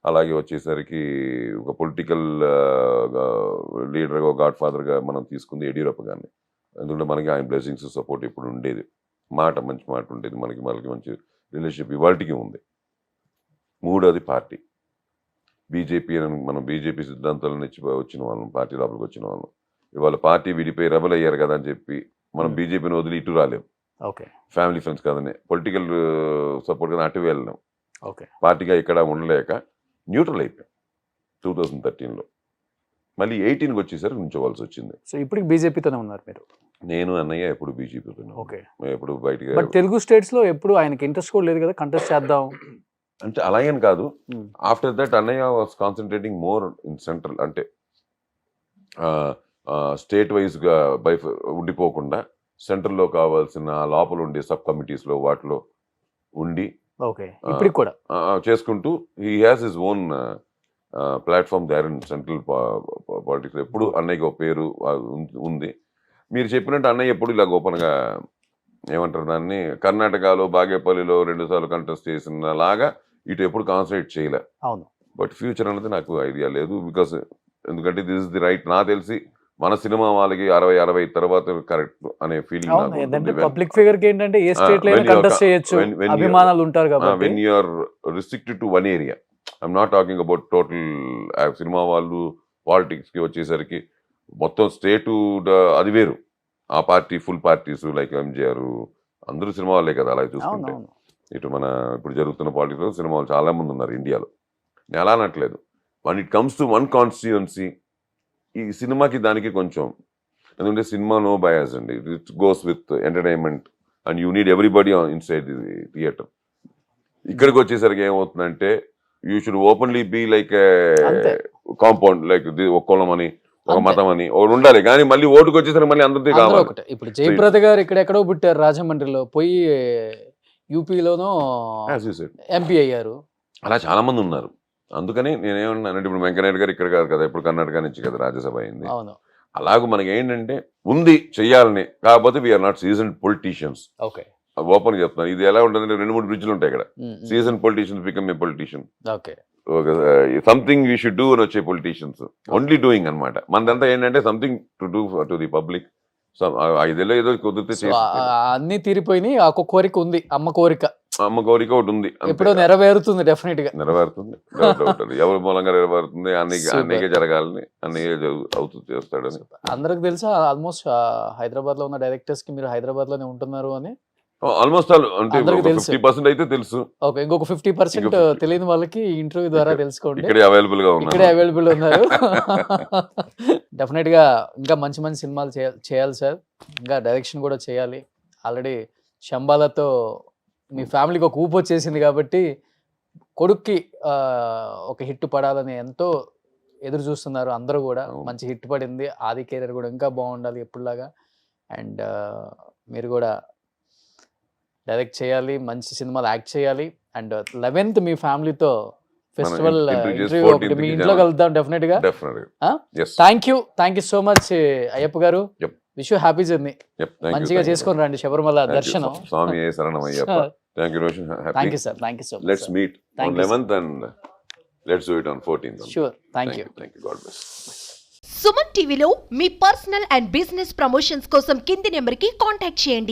అలాగే వచ్చేసరికి ఒక పొలిటికల్ లీడర్గా, గాడ్ ఫాదర్గా మనం తీసుకుంది యడ్యూరప్ప గారిని. ఎందుకంటే మనకి ఆయన బ్లెస్సింగ్స్ సపోర్ట్ ఇప్పుడు ఉండేది, మంచి మాట ఉండేది, మనకి మంచి రిలేషన్షిప్ ఇవాళకి ఉంది. మూడోది పార్టీ బీజేపీ అని మనం బీజేపీ సిద్ధాంతాలను వచ్చిన వాళ్ళం, పార్టీ లోపలికి వచ్చిన వాళ్ళం. ఇవాళ పార్టీ విడిపోయి రెబల్ అయ్యారు కదా అని చెప్పి మనం బీజేపీని వదిలి ఇటు రాలేము. ఓకే ఫ్యామిలీ ఫ్రెండ్స్ కాదని, పొలిటికల్ సపోర్ట్ కదా అటు వెళ్ళాం. ఓకే పార్టీగా ఇక్కడ ఉండలేక న్యూట్రల్ అయిపోయాం 2013లో. మళ్ళీ 18కి వచ్చేసరికి నుంచోవాల్సి వచ్చింది. సో ఇప్పటికి బీజేపీతోనే ఉన్నారు మీరు? నేను అన్నయ్య ఎప్పుడు బీజేపీతో, ఓకే. ఎప్పుడు బయటికి. బట్ తెలుగు స్టేట్స్ లో ఎప్పుడు ఆయనకి ఇంట్రెస్ట్ కూడా లేదు కదా కంటెస్ట్ చేద్దాం అంటే అలాగని కాదు. ఆఫ్టర్ దట్ అన్నయ్య was concentrating more in central, అంటే స్టేట్ వైజ్గా ఉండిపోకుండా సెంట్రల్లో కావాల్సిన లోపల ఉండే సబ్ కమిటీస్లో వాటిలో ఉండి ఓకే ఇప్పటికి కూడా చేసుకుంటూ he has his own platform there in central politics. ఎప్పుడు అన్నయ్యకి ఒక పేరు ఉంది. మీరు చెప్పినట్టు అన్నయ్య ఎప్పుడు ఇలా ఓపెన్గా ఏమంటారు దాన్ని, కర్ణాటకలో బాగేపల్లిలో 2 సార్లు కంటెస్ట్ చేసిన లాగా ఇటు ఎప్పుడు కాన్సన్ట్రేట్ చేయలే. అవును. బట్ ఫ్యూచర్ అనేది నాకు ఐడియా లేదు. బికాస్ ఎందుకంటే దిస్ ఇస్ ది రైట్. నాకు తెలిసి మన సినిమా వాళ్ళకి 60 తర్వాత కరెక్ట్ అనే ఫీలింగ్. పబ్లిక్ ఫిగర్ కి ఏంటంటే ఏ స్టేట్ లో కంటెస్ట్ చేయొచ్చు, అభిమానులు ఉంటారు కాబట్టి. When you are restricted to one area, I'm not talking about total. Cinema వాళ్ళు పాలిటిక్స్ కి వచ్చేసరికి మొత్తం స్టేటు అది వేరు. ఆ party full parties like MGR అందరూ సినిమా వాళ్ళే కదా. అలా చూసుకుంటే ఇటు మన ఇప్పుడు జరుగుతున్న పాలిటిక్స్ లో సినిమా వాళ్ళు చాలా మంది ఉన్నారు ఇండియాలో. నేను అలా అనట్లేదు. When it comes to one constituency, ఈ సినిమాకి దానికి కొంచెం ఎందుకంటే సినిమా నో బయాస్ అండి. It goes with entertainment and you need everybody inside the theatre. ఇక్కడికి వచ్చేసరికి ఏమవుతుందంటే you should openly be like compound, like ఒక కులం అని ఒక మతం అని ఒకటి ఉండాలి. కానీ మళ్ళీ ఓటుకు వచ్చేసరికి మళ్ళీ అందరికీ కావాలి. ఇప్పుడు జయప్రద గారు ఇక్కడ ఎక్కడో పుట్టారు, రాజమండ్రిలో, పోయి యూపీలోనో ఎంపీ అయ్యారు. అలా చాలా మంది ఉన్నారు. అందుకని నేనేమన్నానంటే ఇప్పుడు వెంకయ్యనాయుడు గారు ఇక్కడ కాదు కదా, ఇప్పుడు కర్ణాటక నుంచి కదా రాజ్యసభ అయింది. అలాగూ మనకి ఏంటంటే ఉంది చెయ్యాలని, కాకపోతే we are not season politicians. Okay open చెప్తాను. ఇది ఎలా ఉంటుంది, 2-3 బ్రిడ్జ్లు ఉంటాయి ఇక్కడ. Season politicians become a politician. Okay something you should do అని వచ్చే పొలిటీషియన్స్ ఓన్లీ డూయింగ్ అనమాట. మనదంతా ఏంటంటే something to do to the public. 5 ఏదో కుదిరితే అన్ని తీరిపోయినాయి. ఆ కోరిక ఉంది, అమ్మ కోరిక. అమ్మ కోరిక ఒకటి ఉంది, ఎప్పుడో నెరవేరుతుంది. డెఫినెట్ గా నెరవేరుతుంది. ఎవరి మూలంగా నెరవేరుతుంది, అన్నయ్యకే జరగాలని, అన్నయ్య అవుతుంది చేస్తాడని అందరికి తెలుసా. ఆల్మోస్ట్ హైదరాబాద్ లో ఉన్న డైరెక్టర్స్ కి మీరు హైదరాబాద్ లోనే ఉంటున్నారు అని ఆల్మోస్ట్ ఆల్ అంటే 50% అయితే తెలుసు. ఓకే, ఇంకొక 50% తెలియని వాళ్ళకి ఇంటర్వ్యూ ద్వారా తెలుసుకోండి. ఇక్కడే అవైలబుల్ గా ఉన్నారు, ఇక్కడే అవైలబుల్ ఉన్నారు. డెఫినెట్ గా ఇంకా మంచి మంచి సినిమాలు చేయాలి సార్. ఇంకా డైరెక్షన్ కూడా చేయాలి. ఆల్రెడీ శంబాలతో మీ ఫ్యామిలీకి ఒక ఊపు వచ్చేసింది కాబట్టి కొడుక్కి ఒక హిట్ పడాలని ఎంతో ఎదురు చూస్తున్నారు అందరూ కూడా. మంచి హిట్ పడింది. ఆది కెరీర్ కూడా ఇంకా బాగుండాలి ఎప్పుడులాగా. అండ్ మీరు కూడా డైరెక్ట్ చేయాలి, మంచి సినిమాలు యాక్ట్ చేయాలి. అండ్ 11th మీ ఫ్యామిలీతో ఫెస్టివల్ ఇంటర్వ్యూ ఒకటి మీ ఇంట్లో కలుద్దాం డెఫినెట్ గా. Thank you so much Ayyappa garu. Wish you happy journey. మంచిగా చేసుకొని రండి శబరిమల దర్శనం. స్వామి శరణం Ayyappa. Thank you, Roshan. Thank you, sir. Thank you so much. Let's meet on 11th and let's do it on 14th. Sure. Thank you. Thank you. God bless. Suman టీవీలో మీ personal and business promotions కోసం కింది నెంబర్కి contact చేయండి.